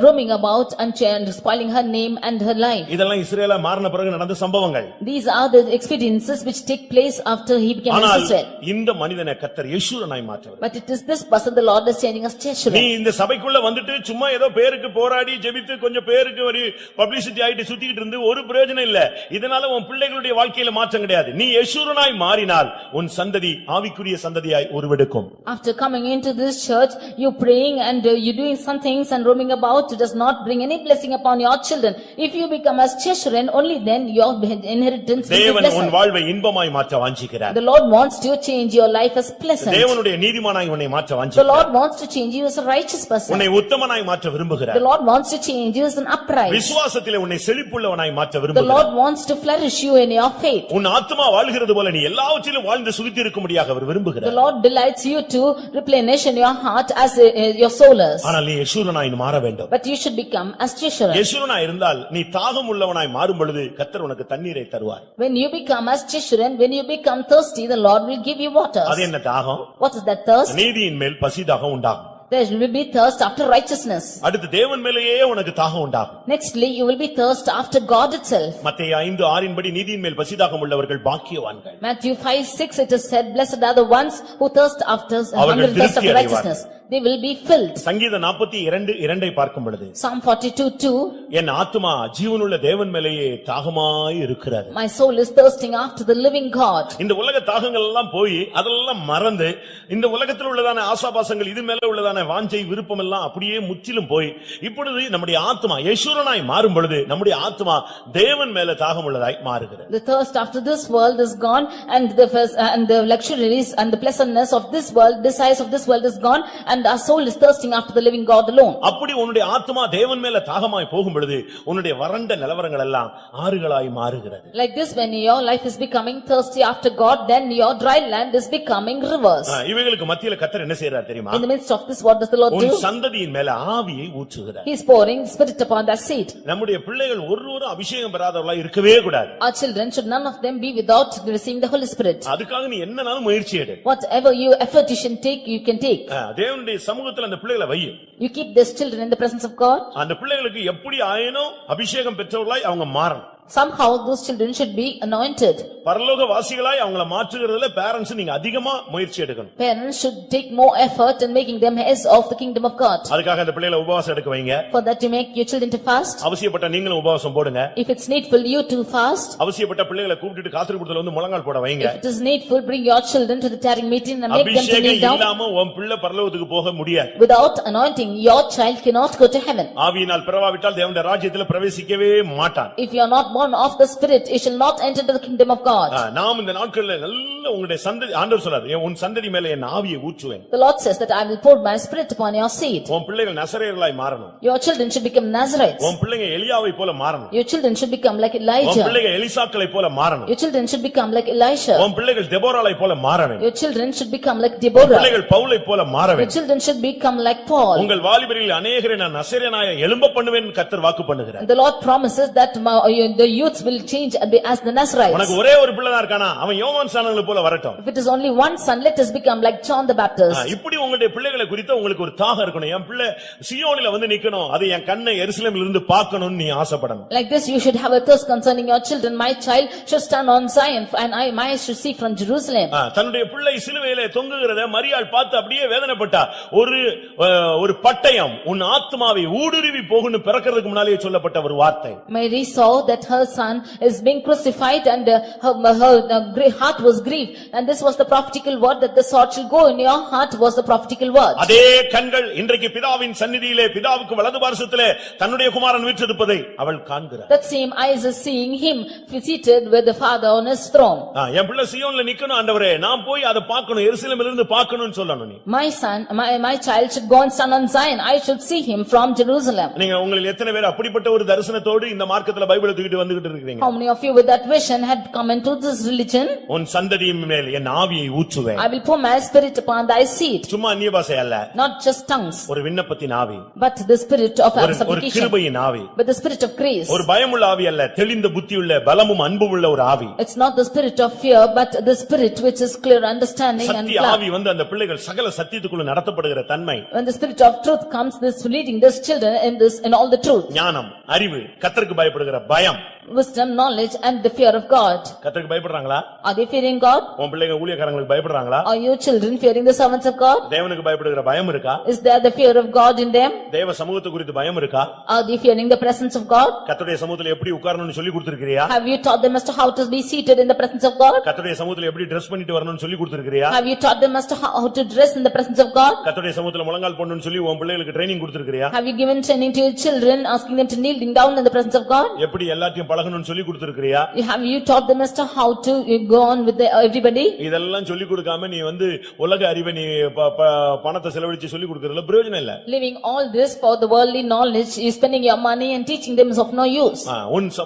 roaming about and spoiling her name and her life. இதெல்லாம் இஸ்ரவேலா மாறின பிறகு நடந்த சம்பவங்கள். These are the experiences which take place after he became Israel. இந்த மனிதனை கர்த்தர் யெஷூரனாய் மாற்றுவார். But it is this person the Lord is changing as Jeshurun. நீ இந்த சபைக்குள்ள வந்துட்டு சும்மா ஏதோ பேருக்கு போராடி ஜெபித்து கொஞ்சம் பேருக்கு ஒரு பப்ளிசிட்டி ஆயிட்டு சுத்திக்கிட்டு இருந்து ஒரு பிரயோஜனம் இல்ல. இதனால உன் பிள்ளைகளுடைய வாழ்க்கையில மாற்றம் கிடையாது. நீ யெஷூரனாய் மாறினால் உன் சந்ததி ஆவிக்குரிய சந்ததியாய் உருவெடுக்கும். After coming into this church, you praying and you doing some things and roaming about, it does not bring any blessing upon your children. If you become as Jeshurun, only then your inheritance will be தேவன் உன் blessed. வாழ்வை இன்பமாய் மாற்ற வாஞ்சிக்கிறார். The Lord wants to change your life as pleasant. தேவனுடைய நீதிமானாய் உன்னை மாற்ற The வாஞ்சிக்கிறார். Lord wants to change you as a righteous person. உன்னை உத்தமனாய் மாற்ற விரும்புகிறார். The Lord wants to change you as an upright. விசுவாசத்திலே உன்னை செழிப்புள்ளவனாய் மாற்ற The விரும்புகிறார். Lord wants to flourish you in your faith. உன் ஆத்துமா வாழ்கிறது போல நீ எல்லாவற்றிலும் வாழ்ந்து சுகித்து இருக்கும்படியாக அவர் The விரும்புகிறார். Lord delights you to replenish in your heart as your soul is. ஆனால் நீ யெஷூரனாய் மாற வேண்டும். But you should become as Jeshurun. யெஷூரனாய் இருந்தால் நீ தாகம் உள்ளவனாய் மாறும் பொழுது கர்த்தர் உனக்கு தண்ணீரை தருவார். When you become as Jeshurun, when you become thirsty, the Lord will give you water. அது என்ன தாகம்? What is that thirst? நீதியின் மேல் பசி தாகம் உண்டாகும். There will be thirst after righteousness. அடுத்து தேவன் மேலேயே உனக்கு தாகம் உண்டாகும். Nextly, you will be thirst after God itself. மத்தேயு 5:6 படி நீதியின் மேல் பசி தாகம் உள்ளவர்கள் பாக்கியவான்கள். Matthew 5:6 it is said, blessed are the ones who thirst after hunger and thirst after righteousness. They will be filled. சங்கீதம் 42:2 பார்க்கும் பொழுது Psalm 42:2, என் ஆத்துமா ஜீவனுள்ள தேவன் மேலேயே தாகமாய் இருக்கிறது. my soul is thirsting after the living God. இந்த உலக தாகங்கள் எல்லாம் போய் அதெல்லாம் மறந்து இந்த உலகத்தில் உள்ளதான ஆசாபாசங்கள் இது மேல உள்ளதான வாஞ்சை விருப்பம் எல்லாம் அப்படியே முற்றிலும் போய் இப்பொழுது நம்முடைய ஆத்மா யெஷூரனாய் மாறும் பொழுது நம்முடைய ஆத்மா தேவன் மேல தாகம் உள்ளதாய் மாறுகிறது. The thirst after this world is gone and the luxuries and the pleasantness of this world, desires of this world is gone and our soul is thirsting after the living God alone. அப்படி உன்னுடைய ஆத்மா தேவன் மேல தாகமாய் போகும் பொழுது உன்னுடைய வறண்ட நிலவரங்கள் எல்லாம் ஆறுகளாய் மாறுகிறது. Like this, when your life is becoming thirsty after God, then your dry land is becoming rivers. இவைகளுக்கு மத்தியில கர்த்தர் என்ன செய்யறார் தெரியுமா? In the midst of this, what does the Lord do? உன் சந்ததியின் மேல ஆவியை ஊற்றுகிறார். He is pouring spirit upon that seed. நம்முடைய பிள்ளைகள் ஒருவரும் அபிஷேகம் பெறாதவர்களாய் இருக்கவே கூடாது. Our children should none of them be without receiving the Holy Spirit. அதுக்காக நீ என்னனாலும் முயற்சி எடு. Whatever you effort you should take, you can take. தேவனுடைய சமூகத்துல அந்த பிள்ளைகளை வை. You keep these children in the presence of God. அந்த பிள்ளைகளுக்கு எப்படி ஆயனோ அபிஷேகம் பெற்றவர்களாய் அவங்க மாறணும். Somehow those children should be anointed. பரலோக வாசிகளாய் அவங்கள மாற்றுகிறதுல பேரண்ட்ஸ் நீங்க அதிகமா முயற்சி எடுக்கணும். Parents should take more effort in making them heirs of the kingdom of God. அதுக்காக அந்த பிள்ளைகளை உபவாசம் எடுக்க வைங்க. For that you make your children to fast. அவசியப்பட்ட நீங்களும் உபவாசம் போடுங்க. If it's needful, you to fast. அவசியப்பட்ட பிள்ளைகளை கூப்பிட்டு காத்திருப்புல வந்து முழங்கால் போட வைங்க. If it is needful, bring your children to the tarrying meeting and make them to kneel down. அபிஷேகம் இல்லாம உன் பிள்ளை பரலோகத்துக்கு போக முடியாது. Without anointing, your child cannot go to heaven. ஆவியினால் பிறவாவிட்டால் தேவனுடைய ராஜ்யத்துல பிரவேசிக்கவே மாட்டான். If you are not born of the Spirit, you shall not enter into the kingdom of God. நாம் இந்த நாட்கள்ல நல்ல உங்களுடைய சந்ததி ஆண்டவர் சொல்றாரு உன் சந்ததி மேல என் ஆவியை ஊற்றுவேன். The Lord says that I will pour my spirit upon your seed. உன் பிள்ளைகள் நசரேயர்களாய் மாறணும். Your children should become Nazarites. உன் பிள்ளைங்க எலியாவை போல மாறணும். Your children should become like உன் Elijah. பிள்ளைகள் எலிசாக்களை போல மாறணும். Your children should become like Elisha. உன் பிள்ளைகள் தெபோராளை போல மாறணும். Your children should become like உன் Deborah. பிள்ளைகள் பவுலை போல Your மாறணும். children should become like Paul. உங்கள் வாலிபரில் அநேகரை நான் நசரேயனாய எழும்ப பண்ணுவேன் கர்த்தர் வாக்கு பண்ணுகிறார். And the Lord promises that the youths will change and be as the Nazarites. உனக்கு ஒரே ஒரு பிள்ளை தான் இருக்கானா அவன் யோவான் ஸ்நானங்களை போல வரட்டும். If it is only one son, let us become like John the Baptist. இப்படி உங்களுடைய பிள்ளைகளை குறித்து உங்களுக்கு ஒரு தாகம் இருக்கணும். என் பிள்ளை சீயோனில வந்து நிக்கணும், அது என் கண்ணை எருசலேமில் இருந்து பார்க்கணும்னு நீ ஆசைப்படணும். Like this you should have a thirst concerning your children. My child should stand on Zion and my eyes should see from Jerusalem. தன்னுடைய பிள்ளை சிலுவையிலே தொங்குகிறதை மரியாள் பார்த்து அப்படியே வேதனைப்பட்டா. ஒரு பட்டயம் உன் ஆத்துமாவை ஊடுருவி போகும்னு பிறக்கிறதுக்கு முன்னாலே சொல்லப்பட்ட ஒரு வார்த்தை. Mary saw that her son is being crucified and her heart was grieved, and this was the prophetical word that the sword shall go in your heart was the prophetical word. அதே கண்கள் இன்றைக்கு பிதாவின் சந்நிதியிலே பிதாவுக்கு வலது பார்சத்திலே தன்னுடைய குமாரன் வீற்றிருப்பதை அவள் காண்கிறாள். That same eyes is seeing him seated with the Father on his throne. என் பிள்ளை சீயோன்ல நிக்கணும் ஆண்டவரே, நான் போய் அதை பார்க்கணும், எருசலேமில் இருந்து பார்க்கணும்னு சொல்லணும் நீ. My son, my child should go and stand on Zion. I should see him from Jerusalem. நீங்க உங்களில் எத்தனை பேர் அப்படிப்பட்ட ஒரு தரிசனத்தோடு இந்த மார்க்கத்துல பைபிளை தூக்கிட்டு வந்துகிட்டு இருக்கீங்க? How many of you with that vision had come into this religion? உன் சந்ததியின் மேல் என் ஆவியை ஊற்றுவேன். I will pour my spirit upon thy seed. சும்மா அந்நிய பாஷை அல்ல. Not just tongues. ஒரு விண்ணப்பத்தின் ஆவி. But the spirit of supplication. ஒரு கிருபையின் ஆவி. But the spirit of grace. ஒரு பயமுள்ள ஆவி அல்ல, தெளிந்த புத்தியுள்ள பலமும் அன்பும் உள்ள ஒரு ஆவி. It's not the spirit of fear, but the spirit which is clear understanding and சத்திய ஆவி வந்து அந்த பிள்ளைகள் சகல சத்தியத்துக்குள்ள நடத்தப்படுகிற தன்மை. When the spirit of truth comes, this leading this children in all the truth. ஞானம், அறிவு, கர்த்தருக்கு பயப்படுகிற பயம். Wisdom, knowledge and the fear of God. கர்த்தருக்கு பயப்படுறாங்களா? Are they fearing God? உன் பிள்ளைங்க ஊழியக்காரங்களுக்கு பயப்படுறாங்களா? Are your children fearing the servants of God? தேவனுக்கு பயப்படுகிற பயம் இருக்கா? Is there the fear of God in them? தேவ சமூகத்தை குறித்து பயம் இருக்கா? Are they fearing the presence of God? கர்த்தருடைய சமூகத்துல எப்படி உட்காரணும்னு சொல்லி கொடுத்திருக்கிறியா? Have you taught them as to how to be seated in the presence of God? கர்த்தருடைய சமூகத்துல எப்படி Dress பண்ணிட்டு வரணும்னு சொல்லி கொடுத்திருக்கிறியா? Have you taught them as to how to dress in the presence of God? கர்த்தருடைய சமூகத்துல முழங்கால் போடணும்னு சொல்லி உன் பிள்ளைகளுக்கு training கொடுத்திருக்கிறியா? Have you given training to your children, asking them to kneeling down in the presence of God? எப்படி எல்லாத்தையும் பழகணும்னு சொல்லி கொடுத்திருக்கிறியா? Have you taught them as to how to go on with everybody? இதெல்லாம் சொல்லி கொடுக்காம நீ வந்து உலக அறிவை நீ பணத்தை செலவழிச்சு சொல்லி கொடுக்கறதுல பிரயோஜனம் இல்ல. Leaving all this for the worldly knowledge, you spending your money and teaching them is of no use.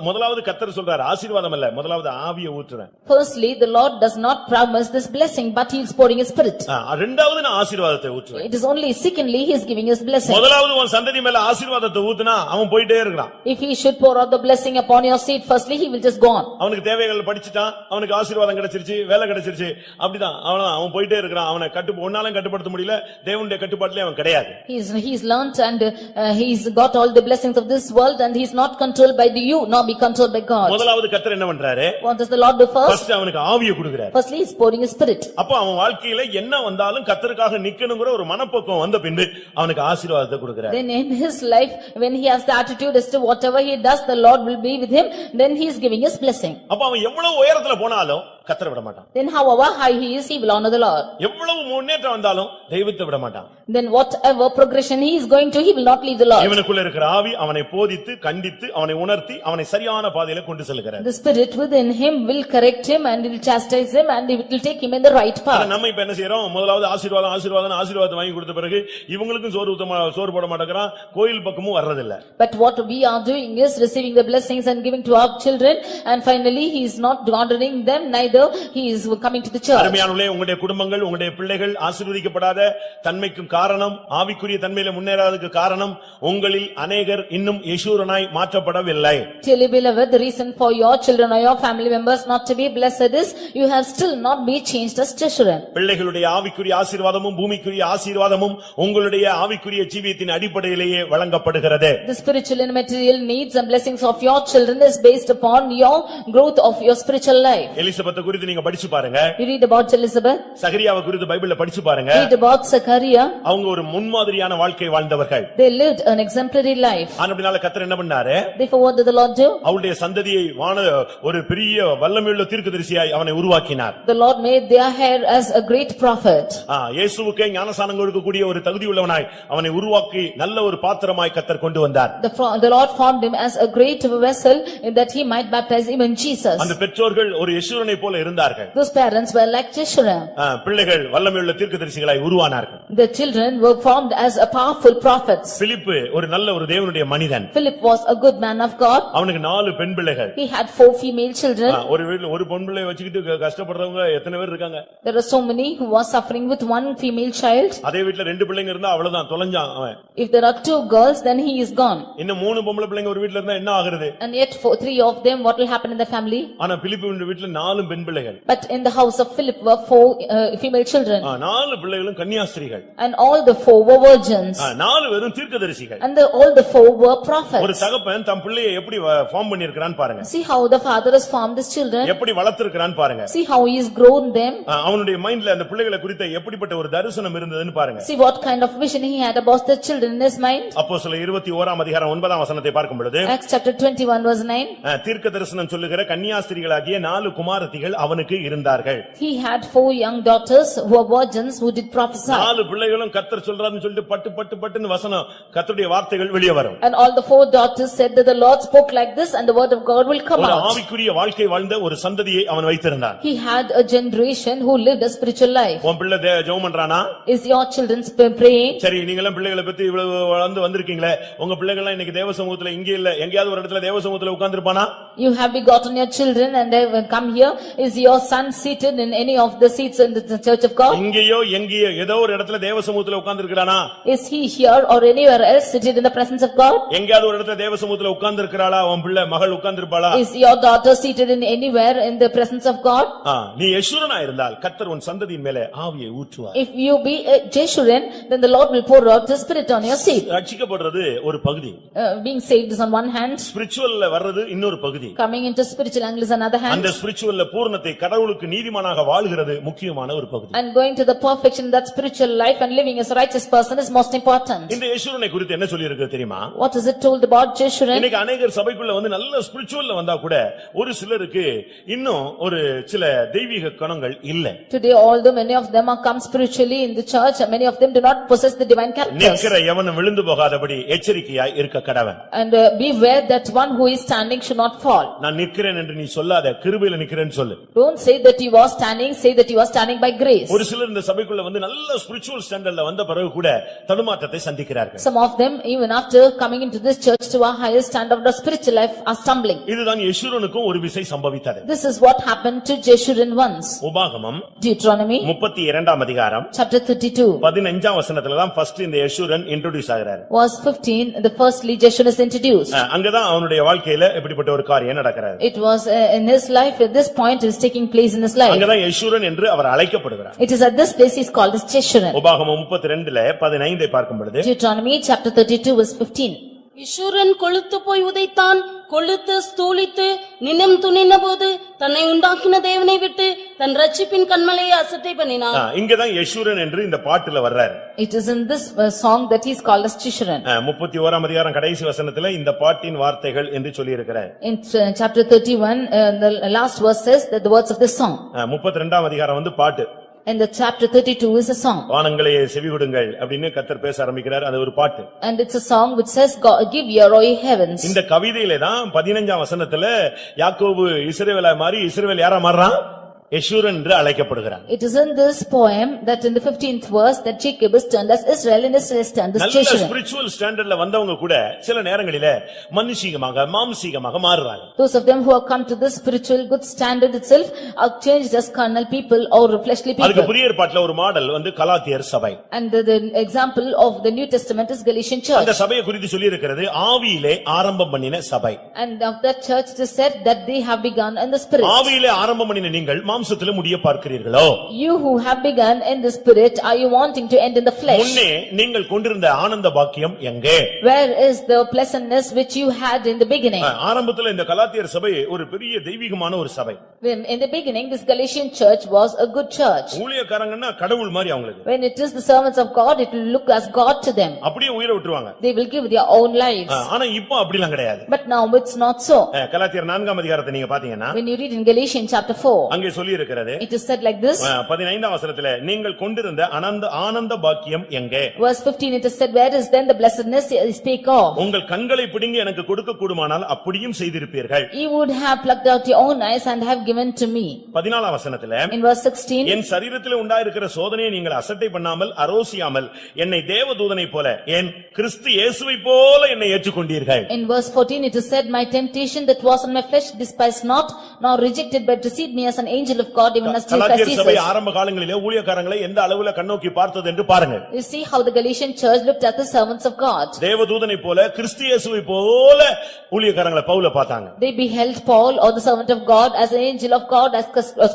முதலாவது கர்த்தர் சொல்றார் ஆசீர்வாதம் இல்ல, முதலாவது ஆவியை ஊற்றுறேன். Firstly, the Lord does not promise this blessing, but he is pouring his spirit. இரண்டாவது நான் ஆசீர்வாதத்தை ஊற்றுறேன். It is only secondly he is giving his blessing. முதலாவது உன் சந்ததி மேல ஆசீர்வாதத்தை ஊத்துனா அவன் போயிட்டே இருக்கான். If he should pour out the blessing upon your seed, firstly he will just go on. அவனுக்கு தேவைகள் படிச்சிட்டான், அவனுக்கு ஆசீர்வாதம் கிடைச்சிருச்சு, வேலை கிடைச்சிருச்சு, அப்படிதான் அவன் போயிட்டே இருக்கான். அவனை ஒன்னாலும் கட்டுப்படுத்த முடியல, தேவனுடைய கட்டுப்பாட்டிலே அவன் கிடையாது. He's learnt and he's got all the blessings of this world and he's not controlled by you, nor be controlled by God. முதலாவது கர்த்தர் என்ன பண்றாரு? What does the Lord do first? First அவனுக்கு ஆவியை கொடுக்கிறார். Firstly he's pouring his spirit. அப்ப அவன் வாழ்க்கையில என்ன வந்தாலும் கர்த்தருக்காக நிக்கணும்ங்கற ஒரு மனப்போக்கம் வந்த பின்பு அவனுக்கு ஆசீர்வாதத்தை கொடுக்கிறார். Then in his life, when he has the attitude as to whatever he does, the Lord will be with him, then he is giving his blessing. அப்ப அவன் எவ்வளவு உயரத்துல போனாலும் கர்த்தரை விட மாட்டான். Then however high he is, he will honor the Lord. எவ்வளவு முன்னேற்றம் வந்தாலும் தெய்வத்தை விட மாட்டான். Then whatever progression he is going to, he will not leave the Lord. இவனுக்குள்ள இருக்கிற ஆவி அவனை போதித்து கண்டித்து அவனை உணர்த்தி அவனை சரியான பாதையில கொண்டு செல்கிறார். The spirit within him will correct him and will chastise him and it will take him in the right path. நம்ம இப்ப என்ன செய்றோம்? முதலாவது ஆசீர்வாதம் வாங்கி கொடுத்த பிறகு இவங்களுக்கும் சோறு போட மாட்டேங்கறான், கோயில் பக்கமும் வர்றது இல்ல. But what we are doing is receiving the blessings and giving to our children, and finally he is not honoring them, neither he is coming to the church. அருமையானவர்களே, உங்களுடைய குடும்பங்கள் உங்களுடைய பிள்ளைகள் ஆசீர்வதிக்கப்படாத தன்மைக்கும் காரணம், ஆவிக்குரிய தன்மையில முன்னேறாததுக்கு காரணம், உங்களில் அநேகர் இன்னும் யெஷூரனாய் மாற்றப்படவில்லை. Dearly beloved, the reason for your children or your family members not to be blessed is you have still not been changed as children. பிள்ளைகளுடைய ஆவிக்குரிய ஆசீர்வாதமும் பூமிக்குரிய ஆசீர்வாதமும் உங்களுடைய ஆவிக்குரிய ஜீவியத்தின் அடிப்படையிலேயே வழங்கப்படுகிறது. The spiritual and material needs and blessings of your children is based upon your growth of your spiritual life. Elizabeth குறித்து நீங்க படிச்சு பாருங்க. You read about Elizabeth. சகரியாவை குறித்து பைபிள்ல படிச்சு பாருங்க. Read about Zechariah. அவங்க ஒரு முன்மாதிரியான வாழ்க்கை வாழ்ந்தவர்கள். They lived an exemplary life. ஆனபடியால கர்த்தர் என்ன பண்ணாரு? Therefore what did the Lord do? அவருடைய சந்ததியை ஒரு பெரிய வல்லமையுள்ள தீர்க்கதரிசியாய் அவனை உருவாக்கினார். The Lord made their hair as a great prophet. இயேசுவுக்கு ஞானசானம் கொடுக்கக்கூடிய ஒரு தகுதி உள்ளவனாய் அவனை உருவாக்கி நல்ல ஒரு பாத்திரமாய் கர்த்தர் கொண்டு வந்தார். The Lord formed him as a great vessel in that he might baptize even Jesus. அந்த பெற்றோர்கள் ஒரு யெஷூரனை போல இருந்தார்கள். Those parents were like Jeshurun. பிள்ளைகள் வல்லமையுள்ள தீர்க்கதரிசிகளாய் உருவானார்கள். The children were formed as a powerful prophets. பிலிப்பு ஒரு நல்ல ஒரு தேவனுடைய மனிதன். Philip was a good man of God. அவனுக்கு 4 பெண் பிள்ளைகள். He had 4 female children. ஒரு வீட்ல ஒரு பொன் பிள்ளையை வச்சுக்கிட்டு கஷ்டப்படுறவங்க எத்தனை பேர் இருக்காங்க? There are so many who are suffering with one female child. அதே வீட்ல 2 பிள்ளைங்க இருந்தா அவ்வளவுதான் தொலைஞ்சான் அவன். If there are 2 girls, then he is gone. இன்னும் 3 பொம்பளை பிள்ளைங்க ஒரு வீட்ல இருந்தா என்ன ஆகுறது? And yet for 3 of them, what will happen in the family? ஆனா பிலிப்புவின் வீட்ல 4 பெண் பிள்ளைகள். But in the house of Philip were 4 female children. 4 பிள்ளைகளும் கன்னியாஸ்திரிகள். And all the 4 were virgins. 4 பேரும் தீர்க்கதரிசிகள். And all the 4 were prophets. ஒரு தகப்பன் தம் பிள்ளையை எப்படி ஃபார்ம் பண்ணியிருக்கான் பாருங்க. See how the father has formed his children. எப்படி வளர்த்திருக்கான் பாருங்க. See how he has grown them. அவனுடைய மைண்ட்ல அந்த பிள்ளைகளை குறித்து எப்படிப்பட்ட ஒரு தரிசனம் இருந்ததுன்னு பாருங்க. See what kind of vision he had about the children in his mind. அப்போஸ்தலர் 21ஆம் அதிகாரம் 9ஆம் வசனத்தை பார்க்கும் பொழுது Acts chapter 21 verse 9. தீர்க்கதரிசனம் சொல்லுகிற கன்னியாஸ்திரிகளாகிய 4 குமாரத்திகள் அவனுக்கு இருந்தார்கள். He had 4 young daughters who were virgins who did prophesy. 4 பிள்ளைகளும் கர்த்தர் சொல்றாருன்னு சொல்லிட்டு பட்டு வசனம் கர்த்தருடைய வார்த்தைகள் வெளியே வரும். And all the 4 daughters said that the Lord spoke like this and the word of God will come ஒரு out. ஆவிக்குரிய வாழ்க்கை வாழ்ந்த ஒரு சந்ததியை அவன் வைத்திருந்தான். He had a generation who lived a spiritual life. உன் பிள்ளை ஜெபம் பண்றானா? Is your children praying? சரி நீங்களும் பிள்ளைகளை பத்தி இவ்வளவு வளர்ந்து வந்திருக்கீங்களே உங்க பிள்ளைகள் எல்லாம் இன்னைக்கு தேவ சமூகத்துல இங்க இல்ல எங்கயாவது ஒரு இடத்துல தேவ சமூகத்துல உட்கார்ந்திருப்பானா? You have begotten your children and they will come here. Is your son seated in any of the seats in the church of God? இங்கேயோ எங்கேயோ ஏதோ ஒரு இடத்துல தேவ சமூகத்துல உட்கார்ந்திருக்கானா? Is he here or anywhere else seated in the presence of God? எங்கயாவது ஒரு இடத்துல தேவ சமூகத்துல உட்கார்ந்திருக்காளா? உன் பிள்ளை மகள் உட்கார்ந்திருப்பாளா? Is your daughter seated in anywhere in the presence of God? நீ யெஷூரனா இருந்தால் கர்த்தர் உன் சந்ததியின் மேலே ஆவியை ஊற்றுவார். If you be a Jeshurun, then the Lord will pour out the spirit on your seed. ரட்சிக்கப்படுறது ஒரு பகுதி. Being saved is on one hand. ஸ்பிரிச்சுவல்ல வர்றது இன்னொரு பகுதி. Coming into spiritual angle is another hand. அந்த ஸ்பிரிச்சுவல்ல பூரணத்தை கடவுளுக்கு நீதிமானாக வாழ்கிறது முக்கியமான ஒரு பகுதி. And going to the perfection that spiritual life and living as a righteous person is most important. இந்த யெஷூரனை குறித்து என்ன சொல்லி இருக்கு தெரியுமா? What is it told about Jeshurun? இன்னைக்கு अनेகர் சபைக்குள்ள வந்து நல்ல ஸ்பிரிச்சுவல்ல வந்தா கூட ஒரு சிலருக்கு இன்னும் ஒரு சில தெய்வீக குணங்கள் இல்ல. Today although many of them are come spiritually in the church, many of them do not possess the divine characters. நிக்கிற எவனும் விழுந்து போகாதபடி எச்சரிக்கையாய் இருக்க கடவன். And beware that one who is standing should not fall. நான் நிக்கிறேன் என்று நீ சொல்லாத, கிருபையில நிக்கிறேன்னு சொல்லு. Don't say that you are standing, say that you are standing by grace. ஒரு சிலர் இந்த சபைக்குள்ள வந்து நல்ல ஸ்பிரிச்சுவல் ஸ்டாண்டர்ட்ல வந்த பிறகு கூட தடுமாற்றத்தை சந்திக்கிறார்கள். Some of them even after coming into this church to a higher standard of spiritual life are stumbling. இதுதான் யெஷூரனுக்கும் ஒரு விசை சம்பவித்தது. This is what happened to Jeshurun once. உபாகமம் Deuteronomy 32ஆம் அதிகாரம் chapter 32 15ஆம் வசனத்துல தான் ஃபர்ஸ்ட் இந்த யெஷூரன் இன்ட்ரோ듀ஸ் ஆகிறார். verse 15, the firstly Jeshurun is introduced. அங்கதான் அவனுடைய வாழ்க்கையில எப்படிப்பட்ட ஒரு காரியம் நடக்கிறது. It was in his life, at this point is taking place in his life. அங்கதான் யெஷூரன் என்று அவர் அழைக்கப்படுகிறார். It is at this place he is called as Jeshurun. உபாகமம் 32ல 15ஐ பார்க்கும் பொழுது Deuteronomy chapter 32 verse 15. யெஷூரன் கொழுத்து போய் உதைத்தான், கொழுத்து ஸ்தூலித்து நினம் துணினபோது தன்னை உண்டாக்கின தேவனை விட்டு தன் ரட்சிப்பின் கன்மலையை அசட்டை பண்ணினான். இங்கதான் யெஷூரன் என்று இந்த பாட்டுல வர்றார். It is in this song that he is called as Jeshurun. 31ஆம் அதிகாரம் கடைசி வசனத்துல இந்த பாட்டின் வார்த்தைகள் என்று சொல்லி இருக்கிறார். In chapter 31, the last verse says that the words of this song. 32ஆம் அதிகாரம் வந்து பாட்டு. And the chapter 32 is a song. வானங்களே செவிகொடுங்கள் அப்படினு கர்த்தர் பேச ஆரம்பிக்கிறார். அது ஒரு பாட்டு. And it's a song which says, give ear O ye heavens. இந்த கவிதையிலே தான் 15ஆம் வசனத்துல யாக்கோபு இஸ்ரவேலா மாறி இஸ்ரவேல் யாரா மாறறான்? யெஷூரன் என்று அழைக்கப்படுகிறான். It is in this poem that in the 15th verse that Jacob is turned as Israel and Israel is turned as நல்ல Jeshurun. Spiritual ஸ்டாண்டர்ட்ல வந்தவங்க கூட சில நேரங்களிலே மனுஷீகமாக மாம்சீகமாக மாறுறாங்க. Those of them who have come to this spiritual good standard itself are changed as carnal people or fleshly அதுக்கு people. புதிய ஏற்பாட்டுல ஒரு மாடல் வந்து கலாத்தியர் சபை. And the example of the New Testament is Galatian church. அந்த சபையை குறித்து சொல்லி இருக்கிறது ஆவியிலே ஆரம்பம் பண்ணின சபை. And of that church it is said that they have begun in the spirit. ஆவியிலே ஆரம்பம் பண்ணின நீங்கள் மாம்சத்திலே முடிய பார்க்கிறீர்களோ? You who have begun in the spirit, are you wanting to end in the flesh? முன்னே நீங்கள் கொண்டிருந்த ஆனந்த பாக்கியம் எங்கே? Where is the pleasantness which you had in the beginning? ஆரம்பத்துல இந்த கலாத்தியர் சபை ஒரு பெரிய தெய்வீகமான ஒரு சபை. When in the beginning this Galatian church was a good church. ஊழியக்காரங்கன்னா கடவுள் மாதிரி அவங்களுக்கு. When it is the servants of God, it will look as God to them. அப்படியே உயிரை விட்டுருவாங்க. They will give their own lives. ஆனா இப்போ அப்படிலாம் கிடையாது. But now it's not so. கலாத்தியர் 4ஆம் அதிகாரத்தை நீங்க பாத்தீங்கன்னா When you read in Galatians chapter 4, அங்கே சொல்லி சொல்லி இருக்கிறது. It is said like this. 15ஆம் வசனத்திலே நீங்கள் கொண்டிருந்த ஆனந்த பாக்கியம் எங்கே? Verse 15 it is said, where is then the blessedness ye speak of? உங்கள் கண்களை பிடுங்கி எனக்கு கொடுக்க கூடுமானால் அப்படியும் செய்திருப்பீர்கள். You would have plucked out your own eyes and have given to me. 14ஆம் வசனத்திலே In verse 16, என் சரீரத்திலே உண்டாயிருக்கிற சோதனையை நீங்கள் அசட்டை பண்ணாமல் அரோசியாமல் என்னை தேவதூதனைப் போல என் கிறிஸ்து இயேசுவைப் போல என்னை ஏற்றுக்கொண்டீர்கள். in verse 14 it is said, my temptation that was on my flesh despised not, nor rejected, but received me as an angel of God, even as கலாத்தியர் சபை Jesus. ஆரம்ப காலங்களிலே ஊழியக்காரங்களை எந்த அளவுல கண்ணோக்கி பார்த்தது என்று பாருங்கள். You see how the Galatian church looked at the servants of God. தேவதூதனைப் போல கிறிஸ்து இயேசுவைப் போல ஊழியக்காரங்களை பவுல பார்த்தாங்க. They beheld Paul or the servant of God as an angel of God, as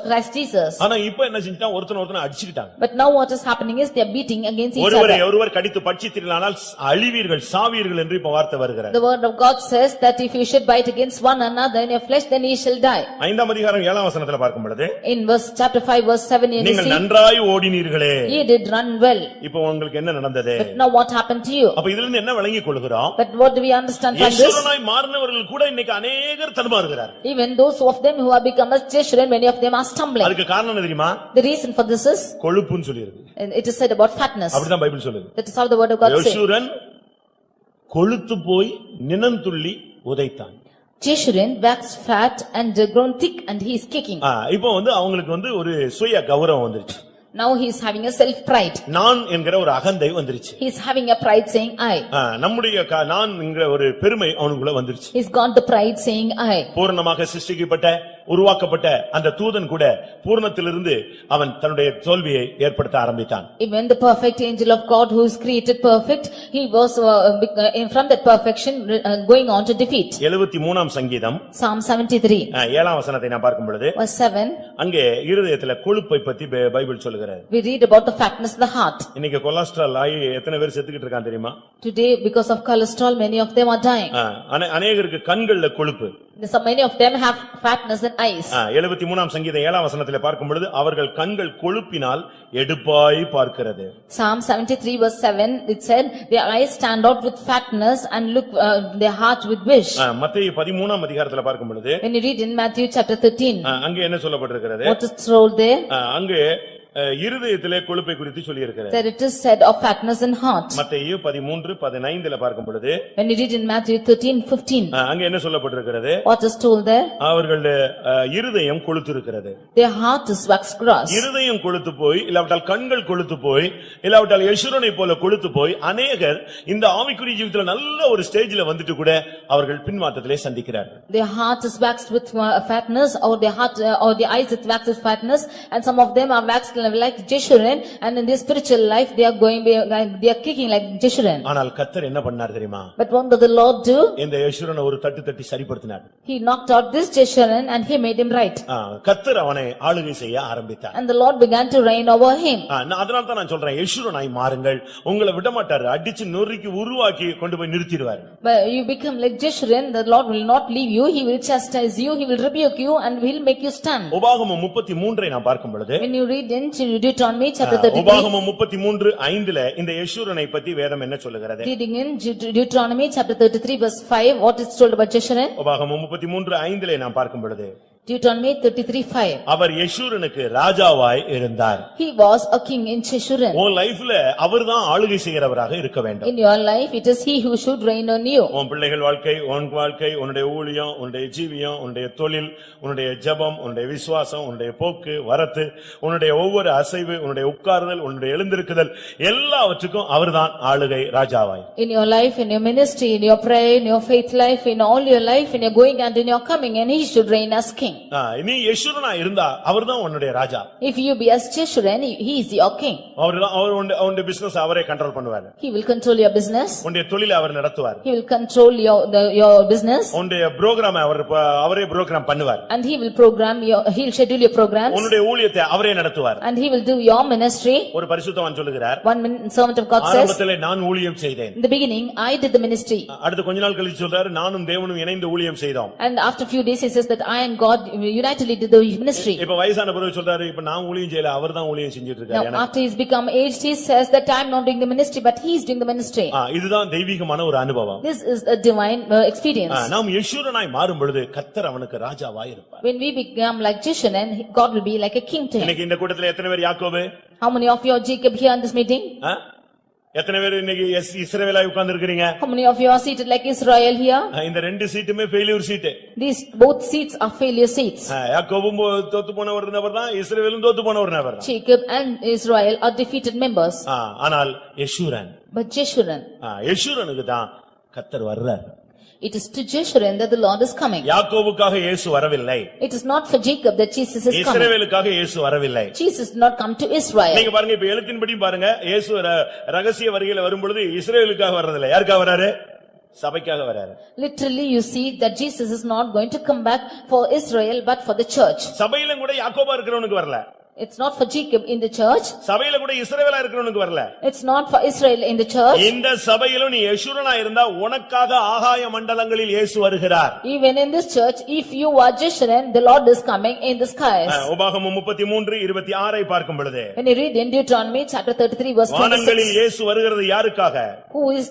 Christ Jesus. ஆனா இப்ப என்ன செஞ்சிட்டான்? ஒருத்தனை அடிச்சிட்டாங்க. But now what is happening is they are beating against each ஒருவரை other. ஒருவர் கடித்து பட்சித்தீர்களானால் அழிவீர்கள் சாவீர்கள் என்று இப்ப வார்த்தை வருகிறது. The word of God says that if you should bite against one another in your flesh, then ye shall die. 5ஆம் அதிகாரம் 7ஆம் வசனத்துல பார்க்கும் பொழுது In verse chapter 5 verse 7 you நீங்கள் see, நன்றாய் ஓடினீர்களே. ye did run well. இப்போ உங்களுக்கு என்ன நடந்தது? But now what happened to you? அப்ப இதிலிருந்து என்ன விளங்கிக் கொள்கிறோம்? But what do we understand from this? யேசுவனாய் மாறினவர்கள் கூட இன்னைக்கு अनेகர் தடுமாறுகிறார்கள். Even those of them who have become as children, many of them are stumbling. அதுக்கு காரணம் என்ன தெரியுமா? The reason for this is, கொழுப்புன்னு சொல்லிருக்கு. and it is said about fatness. அப்படிதான் Bible சொல்லுது. That is how the word of God says. யேசுரன் கொழுத்து போய் நினந்துள்ளி உதைத்தான். Jeshurun waxed fat and grown thick and he is kicking. இப்போ அவங்களுக்கு ஒரு சுய கௌரவம் வந்துருச்சு. Now he is having a self pride. நான் என்கிற ஒரு அகந்தை வந்துருச்சு. He is having a pride saying I. நம்முடைய நான் என்கிற ஒரு பெருமை அவனுக்குள்ள வந்துருச்சு. He's got the pride saying I. பூரணமாக சிருஷ்டிக்கப்பட்ட உருவாக்கப்பட்ட அந்த தூதன் கூட பூரணத்திலிருந்து அவன் தன்னுடைய தோல்வியை ஏற்படுத்த ஆரம்பித்தான். Even the perfect angel of God who is created perfect, he was from that perfection going on to defeat. 73ஆம் சங்கீதம் Psalm 73 7ஆம் வசனத்தை நான் பார்க்கும் பொழுது verse 7, அங்கே இருதயத்திலே கொழுப்பை பத்தி பைபிள் சொல்லுகிறது. we read about the fatness of the heart. இன்னைக்கு கொலஸ்ட்ரால் ஆகி எத்தனை பேர் செத்துக்கிட்டு இருக்கான் தெரியுமா? Today because of cholesterol many of them are dying. அநேகருக்கு கண்கள்ல கொழுப்பு. So many of them have fatness in eyes. 73ஆம் சங்கீதம் 7ஆம் வசனத்திலே பார்க்கும் பொழுது அவர்கள் கண்கள் கொழுப்பினால் எடுப்பாய் பார்க்கிறது. Psalm 73 verse 7 it said their eyes stand out with fatness and look their heart with wish. மத்தேயு 13ஆம் அதிகாரத்திலே பார்க்கும் பொழுது When you read in Matthew chapter 13, அங்கே என்ன சொல்லப்பட்டிருக்கிறது? what is told there? அங்கே இருதயத்திலே கொழுப்பை குறித்து சொல்லி இருக்கிறது. That it is said of fatness in heart. மத்தேயு 13:15 பார்க்கும் பொழுது When you read in Matthew 13:15, அங்க என்ன சொல்லப்பட்டிருக்கிறது? what is told there? அவர்களுடைய இருதயம் கொழுத்து இருக்கிறது. Their heart is waxed gross. இருதயம் கொழுத்து போய் இல்லாவிட்டால் கண்கள் கொழுத்து போய் இல்லாவிட்டால் யெஷுரனை போல கொழுத்து போய் அநேகர் இந்த ஆவிக்குரிய ஜீவிதத்துல நல்ல ஒரு ஸ்டேஜ்ல வந்துட்டு கூட அவர்கள் பின்மாற்றத்திலே சந்திக்கிறார்கள். Their heart is waxed with fatness, or their heart or their eyes is waxed with fatness, and some of them are waxed like Jeshurun, and in their spiritual life they are kicking like Jeshurun. ஆனால் கர்த்தர் என்ன பண்ணார் தெரியுமா? But what did the Lord do? இந்த யெஷுரனை ஒரு தட்டி சரிப்படுத்தினார். He knocked out this Jeshurun and he made him right. கர்த்தர் அவனை ஆளுகை செய்ய ஆரம்பித்தார். And the Lord began to reign over him. அதனால தான் நான் சொல்றேன் யெஷுரனாய் மாறுங்கள். உங்களை விட மாட்டார். அடிச்சு நொறுக்கி உருவாக்கி கொண்டு போய் நிறுத்திடுவார். But you become like Jeshurun, the Lord will not leave you, he will chastise you, he will rebuke you and will make you stand. உபாகமம் 33 நான் பார்க்கும் பொழுது When you read in Deuteronomy chapter 33, உபாகமம் 33:5 இந்த யெஷுரனை பத்தி வேதம் என்ன சொல்லுகிறது? reading in Deuteronomy chapter 33 verse 5, what is told about Jeshurun? உபாகமம் 33:5 நான் பார்க்கும் பொழுது Deuteronomy 33:5, அவர் யெஷுரனுக்கு ராஜாவாய் இருந்தார். he was a king in Jeshurun. உன் லைஃப்ல அவர்தான் ஆளுகை செய்கிறவராக இருக்க வேண்டும். In your life it is he who should reign on you. உன் பிள்ளைகள் வாழ்க்கை, உன் வாழ்க்கை, உன்னுடைய ஊழியம், உன்னுடைய ஜீவியம், உன்னுடைய தொழில், உன்னுடைய ஜெபம், உன்னுடைய விசுவாசம், உன்னுடைய போக்கு வரத்து, உன்னுடைய ஒவ்வொரு அசைவு, உன்னுடைய உட்கார்தல், உன்னுடைய எழுந்திருக்குதல் எல்லாவற்றுக்கும் அவர்தான் ஆளுகை ராஜாவாய். In your life, in your ministry, in your prayer, in your faith life, in all your life, in your going and in your coming, and he should reign as king. நீ யெஷுரனா இருந்தா அவர்தான் உன்னுடைய ராஜா. If you be as Jeshurun, he is your king. அவருடைய business அவரே control பண்ணுவார். He will control your business. உன்னுடைய தொழிலை அவர் நடத்துவார். He will control your business. உன்னுடைய புரோகிராம் அவரே புரோகிராம் பண்ணுவார். And he will he will schedule your programs. உன்னுடைய ஊழியத்தை அவரே நடத்துவார். And he will do your ministry. ஒரு பரிசுத்தவான் சொல்லுகிறார், One servant of God says, ஆரம்பத்திலே நான் ஊழியம் செய்தேன். in the beginning I did the ministry. அடுத்து கொஞ்ச நாள் கழிச்சு சொல்றாரு, நானும் தேவனும் இணைந்து ஊழியம் செய்தோம். And after few days he says that I and God unitedly did the ministry. இப்ப வயசான பிறகு சொல்றாரு இப்ப நான் ஊழியம் செய்யல அவர்தான் ஊழியம் செஞ்சிட்டு Now இருக்காரு எனக்கு. after he's become aged, he says that I am not doing the ministry, but he is doing the ministry. இதுதான் தெய்வீகமான ஒரு அனுபவம். This is a divine experience. நாம் யெஷூரனாய் மாறும் பொழுது கர்த்தர் அவனுக்கு ராஜாவாய் இருப்பார். When we become like Jeshurun, God will be like a king to him. இன்னைக்கு இந்த கூட்டத்துல எத்தனை பேர் யாக்கோபு? How many of you are Jacob here in this meeting? எத்தனை பேர் இன்னைக்கு இஸ்ரவேலாய் உட்கார்ந்து இருக்கீங்க? How many of you are seated like Israel here? இந்த ரெண்டு சீட்டுமே failure seat. These both seats are failure seats. யாக்கோபும் தோத்து போன ஒரு நபர் தான், இஸ்ரவேலும் தோத்து போன ஒரு நபர் தான். Jacob and Israel are defeated members. ஆனால் யெஷூரன், But Jeshurun, யெஷூரனுக்கு தான் கர்த்தர் வர்றார். it is to Jeshurun that the Lord is coming. யாக்கோபுக்காக இயேசு வரவில்லை. It is not for Jacob that Jesus is coming. இஸ்ரவேலுக்காக இயேசு வரவில்லை. Jesus did not come to Israel. நீங்க பாருங்க இப்ப எழுத்தின்படி பாருங்க, இயேசு ரகசிய வருகையில வரும் பொழுது இஸ்ரவேலுக்காக வர்றதில்லை. யாருக்காக வராரு? சபைக்காக வராரு. Literally you see that Jesus is not going to come back for Israel but for the church. சபையிலும் கூட யாக்கோபா இருக்கிறவனுக்கு வரல. It's not for Jacob in the church. சபையில கூட இஸ்ரவேலா இருக்கிறவனுக்கு வரல. It's not for Israel in the church. இந்த சபையிலும் நீ யெஷூரனா இருந்தா உனக்காக ஆகாய மண்டலங்களில் இயேசு வருகிறார். Even in this church, if you are Jeshurun, the Lord is coming in the skies. உபாகமம் 33:26 ஐ பார்க்கும் பொழுது, When you read in Deuteronomy chapter 33 verse 26. வானங்களில் இயேசு வருகிறது யாருக்காக? Who is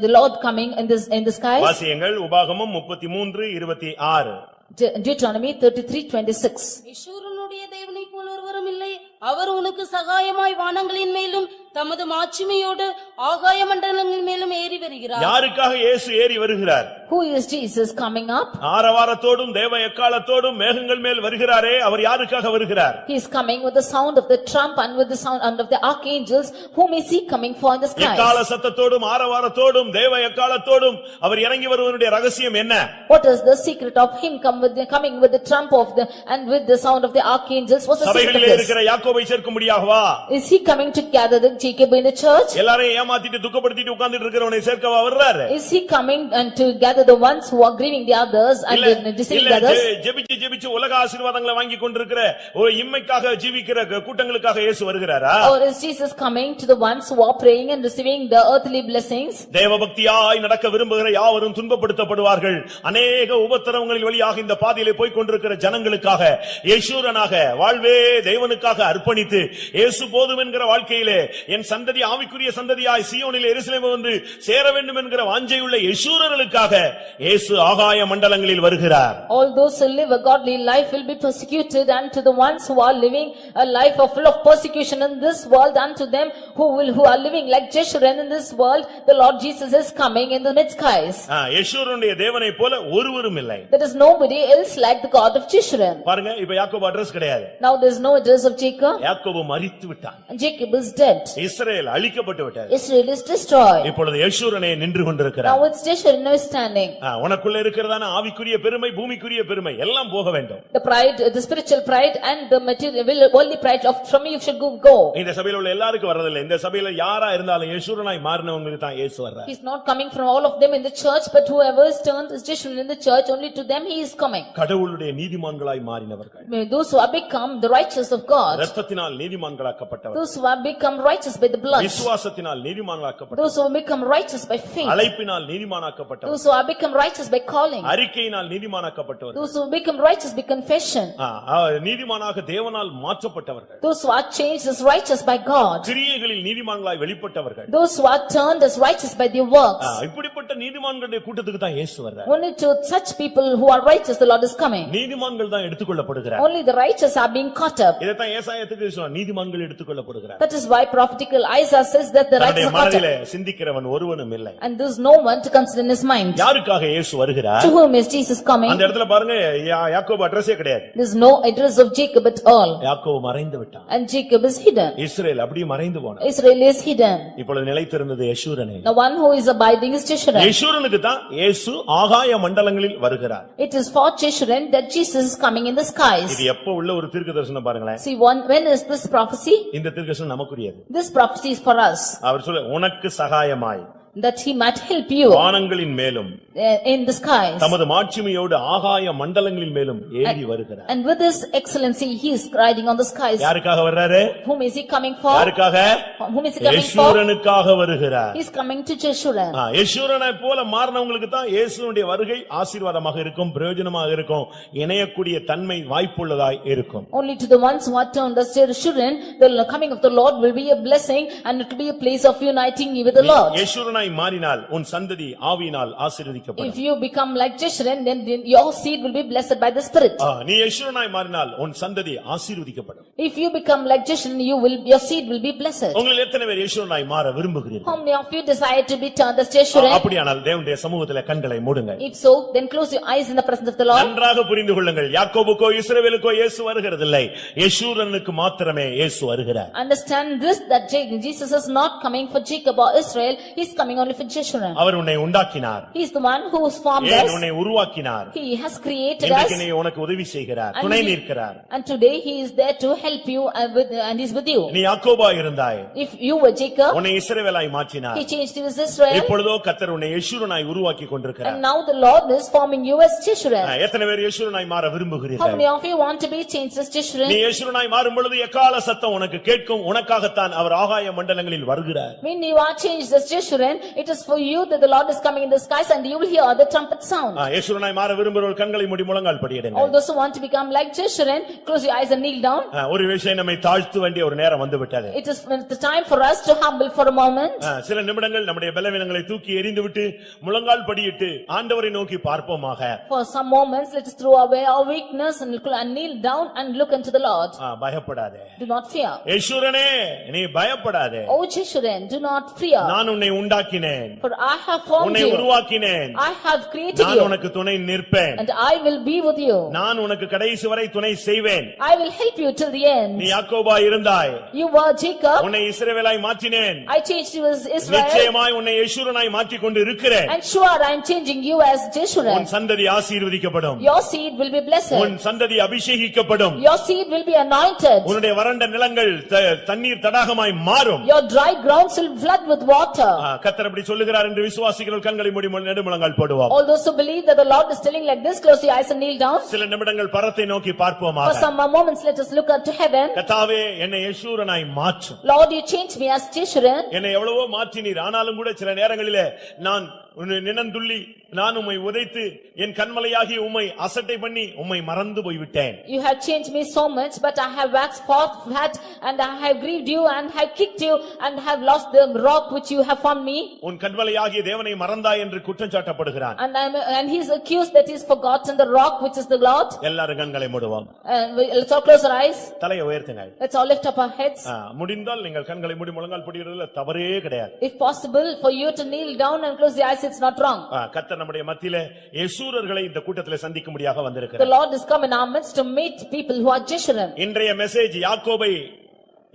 the Lord coming in the skies? வாசியுங்கள் உபாகமம் 33:26. Deuteronomy 33:26. யெஷூரனுடைய தேவனைப் போல் ஒருவரும் இல்லை. அவர் உனக்கு சகாயமாய் வானங்களின் மேலும் தமது மாட்சிமையோடு ஆகாய மண்டலங்களின் மேலும் ஏறி வருகிறார். யாருக்காக இயேசு ஏறி வருகிறார்? Who is Jesus coming up? ஆரவாரத்தோடும் தேவ எக்காளத்தோடும் மேகங்கள் மேல் வருகிறாரே, அவர் யாருக்காக வருகிறார்? He is coming with the sound of the trump and with the sound of the archangels. Whom is he coming for in the skies? எக்காள சத்தத்தோடும் ஆரவாரத்தோடும் தேவ எக்காளத்தோடும் அவர் இறங்கி வருவதனுடைய ரகசியம் என்ன? What is the secret of him coming with the trump of the and with the sound of the archangels? What's the secret of சபைகளிலே this? இருக்கிற யாக்கோபை சேர்க்கும்படியாகவா? Is he coming to gather the Jacob in the church? எல்லாரையும் ஏமாத்திட்டு துக்கப்படுத்திட்டு உட்கார்ந்துட்டு இருக்கிறவனை சேர்க்கவா வர்றாரு? Is he coming and to gather the ones who are grieving the others and deceiving the others? ஜெபிச்சு ஜெபிச்சு உலக ஆசீர்வாதங்களை வாங்கி கொண்டிருக்கிற ஒரு இம்மைக்காக ஜீவிக்கிற கூட்டங்களுக்காக இயேசு வருகிறாரா? Or is Jesus coming to the ones who are praying and receiving the earthly blessings? தேவபக்தியாய் நடக்க விரும்புகிற யாவரும் துன்பப்படுத்தப்படுவார்கள். அநேக உபத்திரவங்களின் வழியாக இந்த பாதையிலே போய் கொண்டிருக்கிற ஜனங்களுக்காக யெஷூரனாக வாழ்வே தேவனுக்காக அர்ப்பணித்து இயேசு போதும் என்கிற வாழ்க்கையிலே என் சந்ததி ஆவிக்குரிய சந்ததியாய் சீயோனிலே எருசலேம் வந்து சேர வேண்டும் என்கிற வாஞ்சையுள்ள யெஷூரர்களுக்காக இயேசு ஆகாய மண்டலங்களில் வருகிறார். All those who live a godly life will be persecuted, and to the ones who are living a life of full of persecution in this world, and to them who are living like Jeshurun in this world, the Lord Jesus is coming in the mid skies. யெஷூரனுடைய தேவனை போல ஒருவரும் இல்லை. There is nobody else like the God of Jeshurun. பாருங்க இப்ப யாக்கோபு address கிடையாது. Now there is no address of Jacob. யாக்கோபு மரித்து விட்டான். And Jacob is dead. இஸ்ரவேல் அழிக்கப்பட்டு விட்டார். Israel is destroyed. இப்பொழுது யெஷூரனே நின்று கொண்டிருக்கிறார். Now it's Jeshurun who is standing. உனக்குள்ள இருக்கிறதான ஆவிக்குரிய பெருமை பூமிக்குரிய பெருமை எல்லாம் போக வேண்டும். The pride, the spiritual pride and the material worldly pride from you should go. இந்த சபையில உள்ள எல்லாருக்கும் வரதில்லை. இந்த சபையில யாரா இருந்தாலும் யெஷூரனாய் மாறினவங்களுக்கு தான் இயேசு வர்றார். He is not coming from all of them in the church, but whoever is turned is Jeshurun in the church, only to them he is coming. கடவுளுடைய நீதிமான்களாய் மாறினவர்கள். Those who have become the righteous of God. இரத்தத்தினால் நீதிமான்களாக்கப்பட்டவர்கள். Those who have become righteous by the blood. விசுவாசத்தினால் நீதிமான்களாக்கப்பட்டவர்கள். Those who have become righteous by faith. அழைப்பினால் நீதிமானாக்கப்பட்டவர்கள். Those who have become righteous by calling. அறிக்கையினால் நீதிமானாக்கப்பட்டவர்கள். Those who become righteous by confession. நீதிமானாக தேவனால் மாற்றப்பட்டவர்கள். Those who are changed as righteous by God. கிரியைகளில் நீதிமான்களாய் வெளிப்பட்டவர்கள். Those who are turned as righteous by their works. இப்படிப்பட்ட நீதிமான்களுடைய கூட்டத்துக்கு தான் இயேசு வர்றார். Only to such people who are righteous the Lord is coming. நீதிமான்கள் தான் எடுத்துக்கொள்ளப்படுகிறார். Only the righteous are being caught up. இத தான் ஏசாயாத்துக்கு சொல்றார், நீதிமான்கள் எடுத்துக்கொள்ளப்படுகிறார். That is why prophetical Isaiah says that the righteous are caught மனதிலே up. சிந்திக்கிறவன் ஒருவனும் இல்லை. And there is no one to consider in his mind. யாருக்காக இயேசு வருகிறார்? To whom is Jesus coming? அந்த இடத்துல பாருங்க யாக்கோபு அட்ரஸே கிடையாது. There is no address of Jacob at all. யாக்கோபு மறைந்து விட்டான். And Jacob is hidden. இஸ்ரவேல் அப்படியே மறைந்து போனான். Israel is hidden. இப்பொழுது நிலைத்திருந்தது யெஷூரனே. The one who is abiding is Jeshurun. யெஷூரனுக்கு தான் இயேசு ஆகாய மண்டலங்களில் வருகிறார். It is for Jeshurun that Jesus is coming in the skies. இது எப்ப உள்ள ஒரு தீர்க்கதரிசனம் பாருங்களேன். See, when is this prophecy? இந்த தீர்க்கதரிசனம் நமக்குரியது. This prophecy is for us. அவர் சொல்ல உனக்கு சகாயமாய். that he might help you வானங்களின் மேலும் in the skies. தமது மாட்சிமையோடு ஆகாய மண்டலங்களின் மேலும் ஏறி வருகிறார். And with his excellency he is riding on the skies. யாருக்காக வர்றாரு? Whom is he coming for? யாருக்காக? Whom is he coming for? யெஷூரனுக்காக வருகிறார். He is coming to Jeshurun. யெஷூரனை போல மாறினவங்களுக்கு தான் இயேசுவுடைய வருகை ஆசீர்வாதமாக இருக்கும், பிரயோஜனமாக இருக்கும், இணையக்கூடிய தன்மை வாய்ப்புள்ளதாய் இருக்கும். Only to the ones who are turned as Jeshurun, the coming of the Lord will be a blessing and it will be a place of uniting you with the Lord. யெஷூரனாய் மாறினால் உன் சந்ததி ஆவியினால் ஆசீர்வதிக்கப்படும். If you become like Jeshurun, then your seed will be blessed by the Spirit. நீ யெஷூரனாய் மாறினால் உன் சந்ததி ஆசீர்வதிக்கப்படும். If you become like Jeshurun, your seed will be blessed. உங்களில் எத்தனை பேர் யெஷூரனாய் மாற விரும்புகிறீர்கள்? How many of you desire to be turned as Jeshurun? அப்படியானால் தேவனுடைய சமூகத்திலே கண்களை மூடுங்கள். If so, then close your eyes in the presence of the Lord. நன்றாக புரிந்து கொள்ளுங்கள், யாக்கோபுக்கோ இஸ்ரவேலுக்கோ இயேசு வருகிறதில்லை, யெஷூரனுக்கு மாத்திரமே இயேசு வருகிறார். Understand this, that Jesus is not coming for Jacob or Israel, he is coming only for Jeshurun. அவர் உன்னை உண்டாக்கினார். He is the one who has formed us. உன்னை உருவாக்கினார். He has created us. இன்றைக்கு நீ உனக்கு உதவி செய்கிறார், துணை நிற்கிறார். And today he is there to help you and is with you. நீ யாக்கோபா இருந்தாய். If you were Jacob, உன்னை இஸ்ரவேலாய் மாற்றினார். he changed you as Israel. இப்பொழுதோ கர்த்தர் உன்னை யெஷூரனாய் உருவாக்கி கொண்டிருக்கிறார். And now the Lord is forming you as Jeshurun. எத்தனை பேர் யெஷூரனாய் மாற How விரும்புகிறீர்கள்? many of you want to be changed as Jeshurun? நீ யெஷூரனாய் மாறும் பொழுது எக்கால சத்தம் உனக்கு கேட்கும், உனக்காகத்தான் அவர் ஆகாய மண்டலங்களில் வருகிறார். When you are changed as Jeshurun, it is for you that the Lord is coming in the skies and you will hear the trumpet sound. யெஷூரனாய் மாற விரும்புகிறவர்கள் கண்களை மூடி முழங்கால் படியிடுங்க. All those who want to become like Jeshurun, close your eyes and kneel down. ஒரு விஷயம் நம்மை தாழ்த்த வேண்டிய ஒரு நேரம் வந்து விட்டது. It is the time for us to humble for a moment. சில நிமிடங்கள் நம்முடைய பலவீனங்களை தூக்கி எறிந்துவிட்டு முழங்கால் படியிட்டு ஆண்டவரை நோக்கி பார்ப்போமாக. For some moments let us throw away our weakness and kneel down and look unto the Lord. பயப்படாதே. Do not fear. யெஷூரனே நீ பயப்படாதே. O Jeshurun, do not fear. நான் உன்னை உண்டாக்கினேன். For I have formed உன்னை you. உருவாக்கினேன். I have created நான் you. உனக்கு துணை நிற்பேன். And I will be with you. நான் உனக்கு கடைசி வரை துணை செய்வேன். I will help you till the end. நீ யாக்கோபா இருந்தாய். You were Jacob. உன்னை இஸ்ரவேலாய் மாற்றினேன். I changed you as Israel. நிச்சயமாய் உன்னை யெஷூரனாய் மாற்றிக் கொண்டு இருக்கிறேன். And sure I am changing you as Jeshurun. உன் சந்ததி ஆசீர்வதிக்கப்படும். Your seed will be blessed. உன் சந்ததி அபிஷேகிக்கப்படும். Your seed will be anointed. உன்னுடைய வறண்ட நிலங்கள் தண்ணீர் தடாகமாய் மாறும். Your dry grounds will flood with water. கர்த்தர் அப்படி சொல்லுகிறார் என்று விசுவாசிகள் கண்களை மூடி நெடுமுழங்கால் போடுவோம். All those who believe that the Lord is telling like this, close your eyes and kneel down. சில நிமிடங்கள் பரத்தை நோக்கி பார்ப்போமாக. For some moments let us look unto heaven. கர்த்தாவே என்னை யெஷூரனாய் மாற்றும். Lord, you changed me as Jeshurun. என்னை எவ்வளவோ மாற்றினீர், ஆனாலும் கூட சில நேரங்களிலே நான் நினந்துள்ளி நான் உம்மை உதைத்து என் கண்மலையாகிய உம்மை அசட்டை பண்ணி உம்மை மறந்து போய்விட்டேன். You have changed me so much, but I have waxed fat and I have grieved you and have kicked you and have lost the rock which you have formed me. உன் கண்மலையாகிய தேவனை மறந்தாய் என்று குற்றம் சாட்டப்படுகிறான். And he is accused that he has forgotten the rock which is the Lord. எல்லாரும் கண்களை மூடுவோம். Let's all close our eyes. தலையை உயர்த்துங்க. Let's all lift up our heads. முடிந்தால் நீங்கள் கண்களை மூடி முழங்கால் படியிடுறதுல தவறே கிடையாது. If possible for you to kneel down and close the eyes, it's not wrong. கர்த்தர் நம்முடைய மத்தியிலே யெஷூரர்களை இந்த கூட்டத்திலே சந்திக்கும்படியாக The வந்திருக்கிறார். Lord is come in our midst to meet people who are Jeshurun. இன்றைய மெசேஜ் யாக்கோபை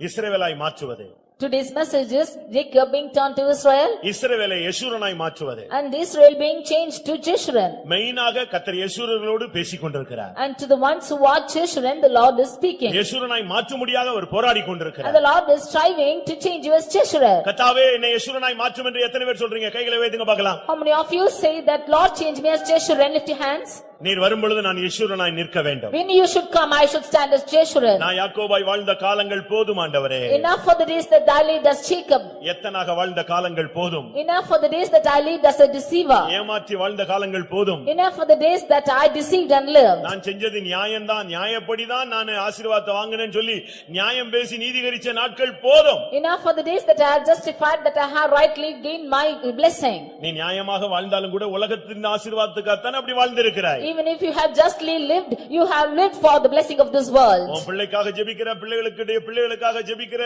இஸ்ரவேலாய் மாற்றுவது. Today's message is Jacob being turned to Israel. இஸ்ரவேலை யெஷூரனாய் மாற்றுவது. And Israel being changed to Jeshurun. மெயினாக கர்த்தர் யெஷூரர்களோடு பேசிக் கொண்டிருக்கிறார். And to the ones who are Jeshurun, the Lord is speaking. யெஷூரனாய் மாற்றும்படியாக அவர் போராடி கொண்டிருக்கிறார். And the Lord is striving to change you as Jeshurun. கர்த்தாவே என்னை யெஷூரனாய் மாற்றும் என்று எத்தனை பேர் சொல்றீங்க? கைகளை வைத்துங்க பார்க்கலாம். How many of you say that Lord change me as Jeshurun? Lift your hands. நீர் வரும்பொழுது நான் யெஷூரனாய் நிற்க வேண்டும். When you should come, I should stand as Jeshurun. நான் யாக்கோபாய் வாழ்ந்த காலங்கள் போதும் ஆண்டவரே. Enough for the days that I lived as Jacob. எத்தனாக வாழ்ந்த காலங்கள் போதும். Enough for the days that I lived as a deceiver. ஏமாற்றி வாழ்ந்த காலங்கள் போதும். Enough for the days that I deceived and lived. நான் செஞ்சது நியாயம்தான், நியாயப்படிதான் நான் ஆசீர்வாதத்தை வாங்கினேன்னு சொல்லி நியாயம் பேசி நீதிகரிச்ச நாட்கள் போதும். Enough for the days that I have justified, that I have rightly gained my blessing. நீ நியாயமாக வாழ்ந்தாலும் கூட உலகத்தின் ஆசீர்வாதத்துக்காகத்தான் அப்படி வாழ்ந்திருக்கிறாய். Even if you have justly lived, you have lived for the blessing of this world. உன் பிள்ளைக்காக ஜெபிக்கிற, பிள்ளைகளுக்காக ஜெபிக்கிற,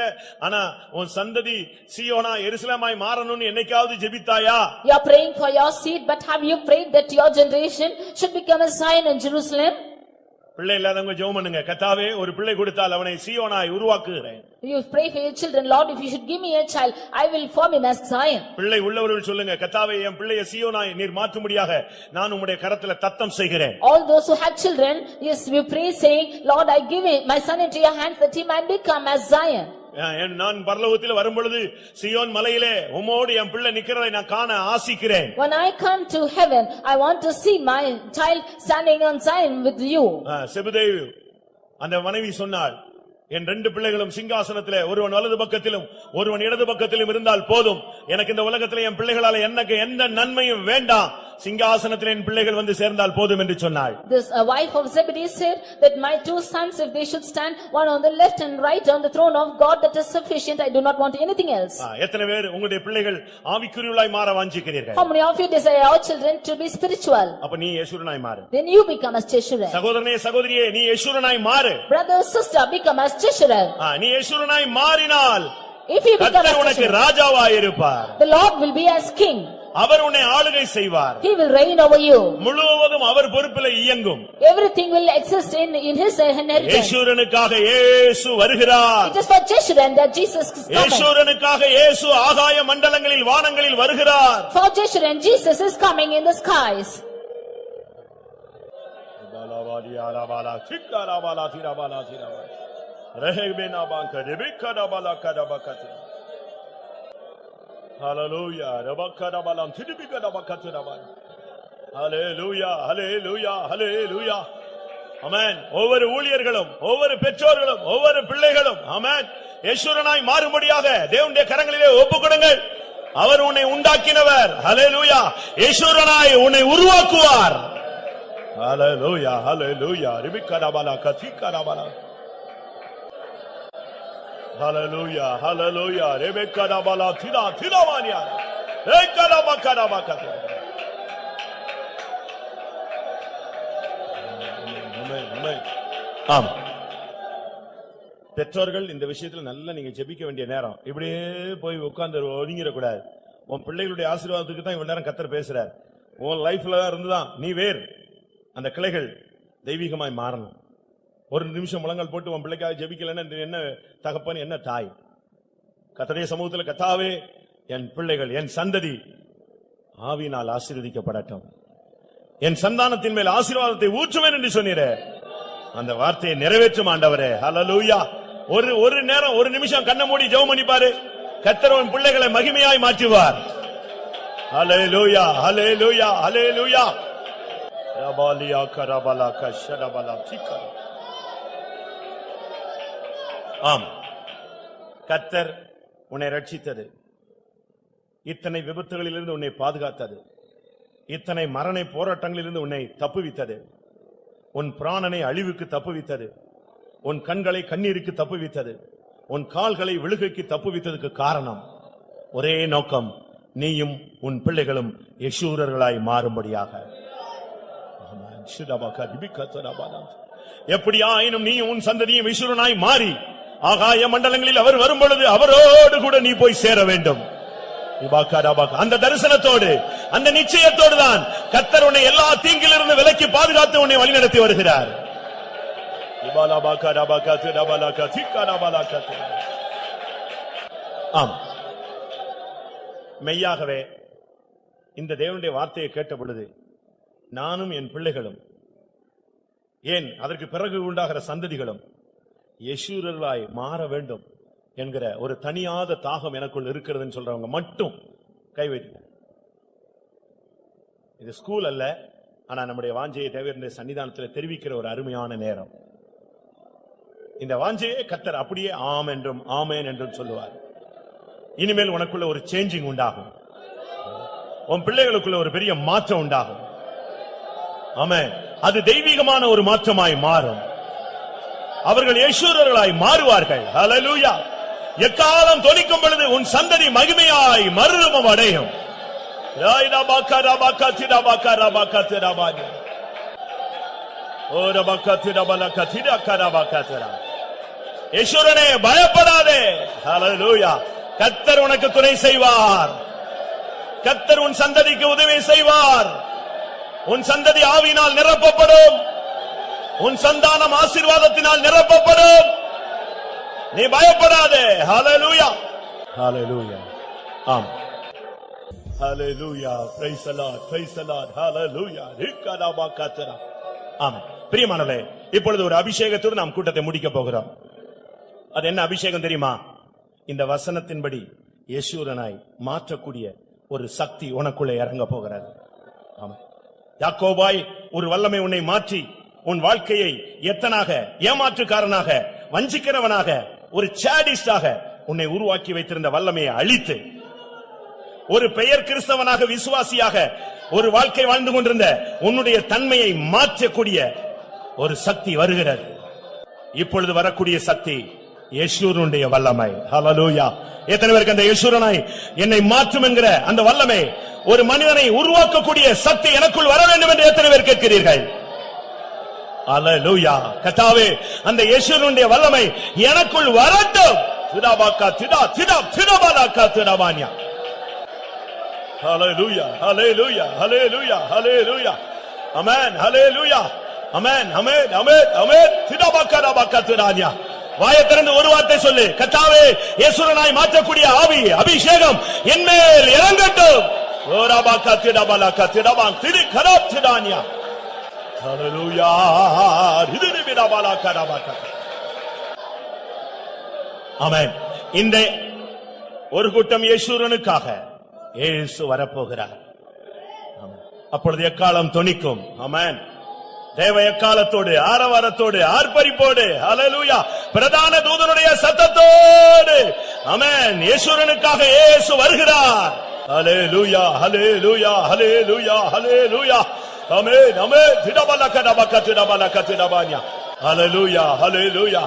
ஆனா உன் சந்ததி சீயோனா எருசலேமாய் மாறணும்னு என்னைக்காவது ஜெபித்தாயா? You are praying for your seed, but have you prayed that your generation should become a Zion in Jerusalem? பிள்ளை இல்லாதவங்க ஜெபம் பண்ணுங்க. கர்த்தாவே ஒரு பிள்ளை கொடுத்தால் அவனை சீயோனாய் உருவாக்குகிறேன். You pray for your children, Lord, if you should give me a child, I will form him as Zion. பிள்ளை உள்ளவர்கள் சொல்லுங்க, கர்த்தாவே என் பிள்ளையை சீயோனாய் நீர் மாற்றும்படியாக நான் உம்முடைய கரத்துல தத்தம் செய்கிறேன். All those who have children, yes, we pray saying, Lord, I give my son into your hands that he might become as Zion. நான் பரலோகத்தில் வரும்பொழுது சியோன் மலையிலே உம்மோடு என் பிள்ளை நிக்கிறதை நான் காண ஆசிக்கிறேன். When I come to heaven, I want to see my child standing on Zion with you. செபதேயு அந்த மனைவி சொன்னாள், என் 2 பிள்ளைகளும் சிங்காசனத்திலே ஒருவன் வலது பக்கத்திலும் ஒருவன் இடது பக்கத்திலும் இருந்தால் போதும், எனக்கு இந்த உலகத்திலே என் பிள்ளைகளால எனக்கு எந்த நன்மையும் வேண்டாம், சிங்காசனத்திலே என் பிள்ளைகள் வந்து சேர்ந்தால் போதும் என்று சொன்னாள். This wife of Zebedee said that my 2 sons, if they should stand one on the left and right on the throne of God, that is sufficient. I do not want anything else. எத்தனை பேர் உங்களுடைய பிள்ளைகள் ஆவிக்குரியவர்களாய் மாற வாஞ்சிக்கிறீர்கள்? How many of you desire your children to be spiritual? அப்ப நீ யேசுரனாய் மாறு. Then you become as Jeshurun. சகோதரனே சகோதரியே, நீ யேசுரனாய் மாறு. Brother sister, become as Jeshurun. நீ யேசுரனாய் மாறினால் If you become கர்த்தர் as உனக்கு Jeshurun, ராஜாவாய் இருப்பார். the Lord will be as king. அவர் உன்னை ஆளுகை செய்வார். He will reign over you. முழுவதும் அவர் பொறுப்பிலே இயங்கும். Everything will exist in his inheritance. யேசுரனுக்காக இயேசு வருகிறார். It is for Jeshurun that Jesus is coming. யேசுரனுக்காக இயேசு ஆகாய மண்டலங்களில் வானங்களில் வருகிறார். For Jeshurun, Jesus is coming in the skies. Hallelujah. Rabakadabalam thidibikadabakatirabal. Hallelujah. Hallelujah. Hallelujah. Amen. ஒவ்வொரு ஊழியர்களும் ஒவ்வொரு பெற்றோர்களும் ஒவ்வொரு பிள்ளைகளும் ஆமென் யேசுரனாய் மாறும்படியாக தேவனுடைய கரங்களிலே ஒப்புக்கொடுங்கள். அவர் உன்னை உண்டாக்கினவர். ஹல்லேலூயா. யேசுரனாய் உன்னை உருவாக்குவார். ஹல்லேலூயா. ஹல்லேலூயா. ரிபிகடாபாலா கதிகடாபாலா. Hallelujah, hallelujah. Rebecca da bala thida mania. Rebecca da bakara. Amen. ஆம். பெற்றோர்கள் இந்த விஷயத்துல நல்லா நீங்க ஜெபிக்க வேண்டிய நேரம். இப்படியே போய் உட்கார்ந்து ஒதுங்கிர கூடாது. உன் பிள்ளைகளுடைய ஆசீர்வாதத்துக்கு தான் இவ்வளவு நேரம் கர்த்தர் பேசுறார். உன் லைஃப்ல தான் இருந்துதான் நீ வேர். அந்த கிளைகள் தெய்வீகமாய் மாறணும். ஒரு நிமிஷம் முழங்கால் போட்டு உன் பிள்ளைக்காக ஜெபிக்கலன்னா என்ன தகப்பன் என்ன தாய்? கர்த்தருடைய சமூகத்தில் கர்த்தாவே என் பிள்ளைகள் என் சந்ததி ஆவியினால் ஆசீர்வதிக்கப்படட்டும், என் சந்தானத்தின் மேல் ஆசீர்வாதத்தை ஊற்றுவேன் என்று சொன்னீரே, அந்த வார்த்தையை நிறைவேற்றும் ஆண்டவரே. ஹல்லேலூயா. ஒரு நேரம் ஒரு நிமிஷம் கண்ணை மூடி ஜெபம் பண்ணி பாரு, கர்த்தர் உன் பிள்ளைகளை மகிமையாய் மாற்றுவார். ஹல்லேலூயா, ஹல்லேலூயா, ஹல்லேலூயா. ரபாலியா கரபலா கஷரபலா சிக்கா. ஆம், கர்த்தர் உன்னை ரட்சித்தது, இத்தனை விபத்துகளிலிருந்து உன்னை பாதுகாத்தது, இத்தனை மரண போராட்டங்களிலிருந்து உன்னை தப்புவித்தது, உன் பிராணனை அழிவுக்கு தப்புவித்தது, உன் கண்களை கண்ணீருக்கு தப்புவித்தது, உன் கால்களை விழுகைக்கு தப்புவித்ததுக்கு காரணம் ஒரே நோக்கம், நீயும் உன் பிள்ளைகளும் யெஷூரர்களாய் மாறும்படியாக. எப்படியாயினும் நீயும் உன் சந்ததியும் யெஷூரனாய் மாறி ஆகாய மண்டலங்களில் அவர் வரும்பொழுது அவரோடு கூட நீ போய் சேர வேண்டும். அந்த தரிசனத்தோடு அந்த நிச்சயத்தோடு தான் கர்த்தர் உன்னை எல்லா தீங்கிலிருந்து விலக்கி பாதுகாத்து உன்னை வழிநடத்தி வருகிறார். ஆம், மெய்யாகவே இந்த தேவனுடைய வார்த்தையை கேட்ட பொழுது நானும் என் பிள்ளைகளும், ஏன் அதற்கு பிறகு உண்டாகிற சந்ததிகளும் யெஷூரர்களாய் மாற வேண்டும் என்கிற ஒரு தனியாத தாகம் எனக்குள் இருக்கிறதுன்னு சொல்றவங்க மட்டும் கை வைத்து. இது ஸ்கூல் அல்ல, ஆனா நம்முடைய வாஞ்சையை தேவனுடைய சன்னிதானத்தில் தெரிவிக்கிற ஒரு அருமையான நேரம். இந்த வாஞ்சையை கர்த்தர் அப்படியே ஆம் என்றும் ஆமேன் என்றும் சொல்லுவார். இனிமேல் உனக்குள்ள ஒரு சேஞ்சிங் உண்டாகும், உன் பிள்ளைகளுக்குள்ள ஒரு பெரிய மாற்றம் உண்டாகும். ஆமென். அது தெய்வீகமான ஒரு மாற்றமாய் மாறும். அவர்கள் யெஷூரர்களாய் மாறுவார்கள். ஹல்லேலூயா. எக்காலம் தொனிக்கும் பொழுது உன் சந்ததி மகிமையாய் மறுரூபம் அடையும். யெஷூரனே பயப்படாதே. ஹல்லேலூயா. கர்த்தர் உனக்கு துணை செய்வார். கர்த்தர் உன் சந்ததிக்கு உதவி செய்வார். உன் சந்ததி ஆவியினால் நிரப்பப்படும், உன் சந்தானம் ஆசீர்வாதத்தினால் நிரப்பப்படும். நீ பயப்படாதே. Hallelujah, hallelujah. ஆம், hallelujah. Praise the Lord, praise the Lord. Hallelujah. ரிக்கடாபாகதரா. ஆமென். பிரியமானவர்களே, இப்பொழுது ஒரு அபிஷேகத்தோடு நாம் கூட்டத்தை முடிக்க போகிறோம். அது என்ன அபிஷேகம் தெரியுமா? இந்த வசனத்தின்படி யெஷூரனாய் மாற்றக்கூடிய ஒரு சக்தி உனக்குள்ளே இறங்க போகிறது. ஆமா. யாக்கோபாய், ஒரு வல்லமை உன்னை மாற்றி உன் வாழ்க்கையை எத்தனாக ஏமாற்றுக்காரனாக வஞ்சிக்கிறவனாக ஒரு சாடிஸ்டாக உன்னை உருவாக்கி வைத்திருந்த வல்லமையை அழித்து ஒரு பெயர் கிறிஸ்தவனாக விசுவாசியாக ஒரு வாழ்க்கை வாழ்ந்து கொண்டிருந்த உன்னுடைய தன்மையை மாற்றக்கூடிய ஒரு சக்தி வருகிறது. இப்பொழுது வரக்கூடிய சக்தி யெஷூரனுடைய வல்லமை. ஹல்லேலூயா. எத்தனை பேருக்கு அந்த யெஷூரனாய் என்னை மாற்றும் என்கிற அந்த வல்லமை, ஒரு மனிதனை உருவாக்கக்கூடிய சக்தி எனக்குள் வர வேண்டும் என்று எத்தனை பேர் கேட்கிறீர்கள்? ஹல்லேலூயா. கர்த்தாவே, அந்த யெஷூரனுடைய வல்லமை எனக்குள் வரட்டும். திடாபாக்கா திடா திடா திடாபாலாக்கா திடாபானியா. ஹல்லேலூயா, ஹல்லேலூயா, ஹல்லேலூயா, ஹல்லேலூயா. ஆமென், ஹல்லேலூயா. ஆமென், ஆமென், ஆமென், ஆமென். திடாபாக்கா பாக்கா திடானியா. வாயை திறந்து ஒரு வார்த்தை சொல்லு. கர்த்தாவே, யெஷூரனாய் மாற்றக்கூடிய ஆவி அபிஷேகம் என்மேல் இறங்கட்டும். ஓராபாக்கா திடாபாலாக்கா திடாபாங் திடி கராப் திடானியா. ஹல்லேலூயா. திடி பிடாபாலாக்கா பாக்கா. ஆமென். இந்த ஒரு கூட்டம் யெஷூரனுக்காக இயேசு வரப்போகிறார். அப்பொழுது எக்காலம் தொனிக்கும். ஆமென். தேவ எக்காலத்தோடு ஆரவாரத்தோடு ஆர்ப்பரிப்போடு, ஹல்லேலூயா, பிரதான தூதனுடைய சத்தத்தோடு, ஆமென், யெஷூரனுக்காக இயேசு வருகிறார். ஹல்லேலூயா, ஹல்லேலூயா, ஹல்லேலூயா, ஹல்லேலூயா. ஆமென், ஆமென். திடபலக டபக திடபலக திடபானியா. ஹல்லேலூயா, ஹல்லேலூயா.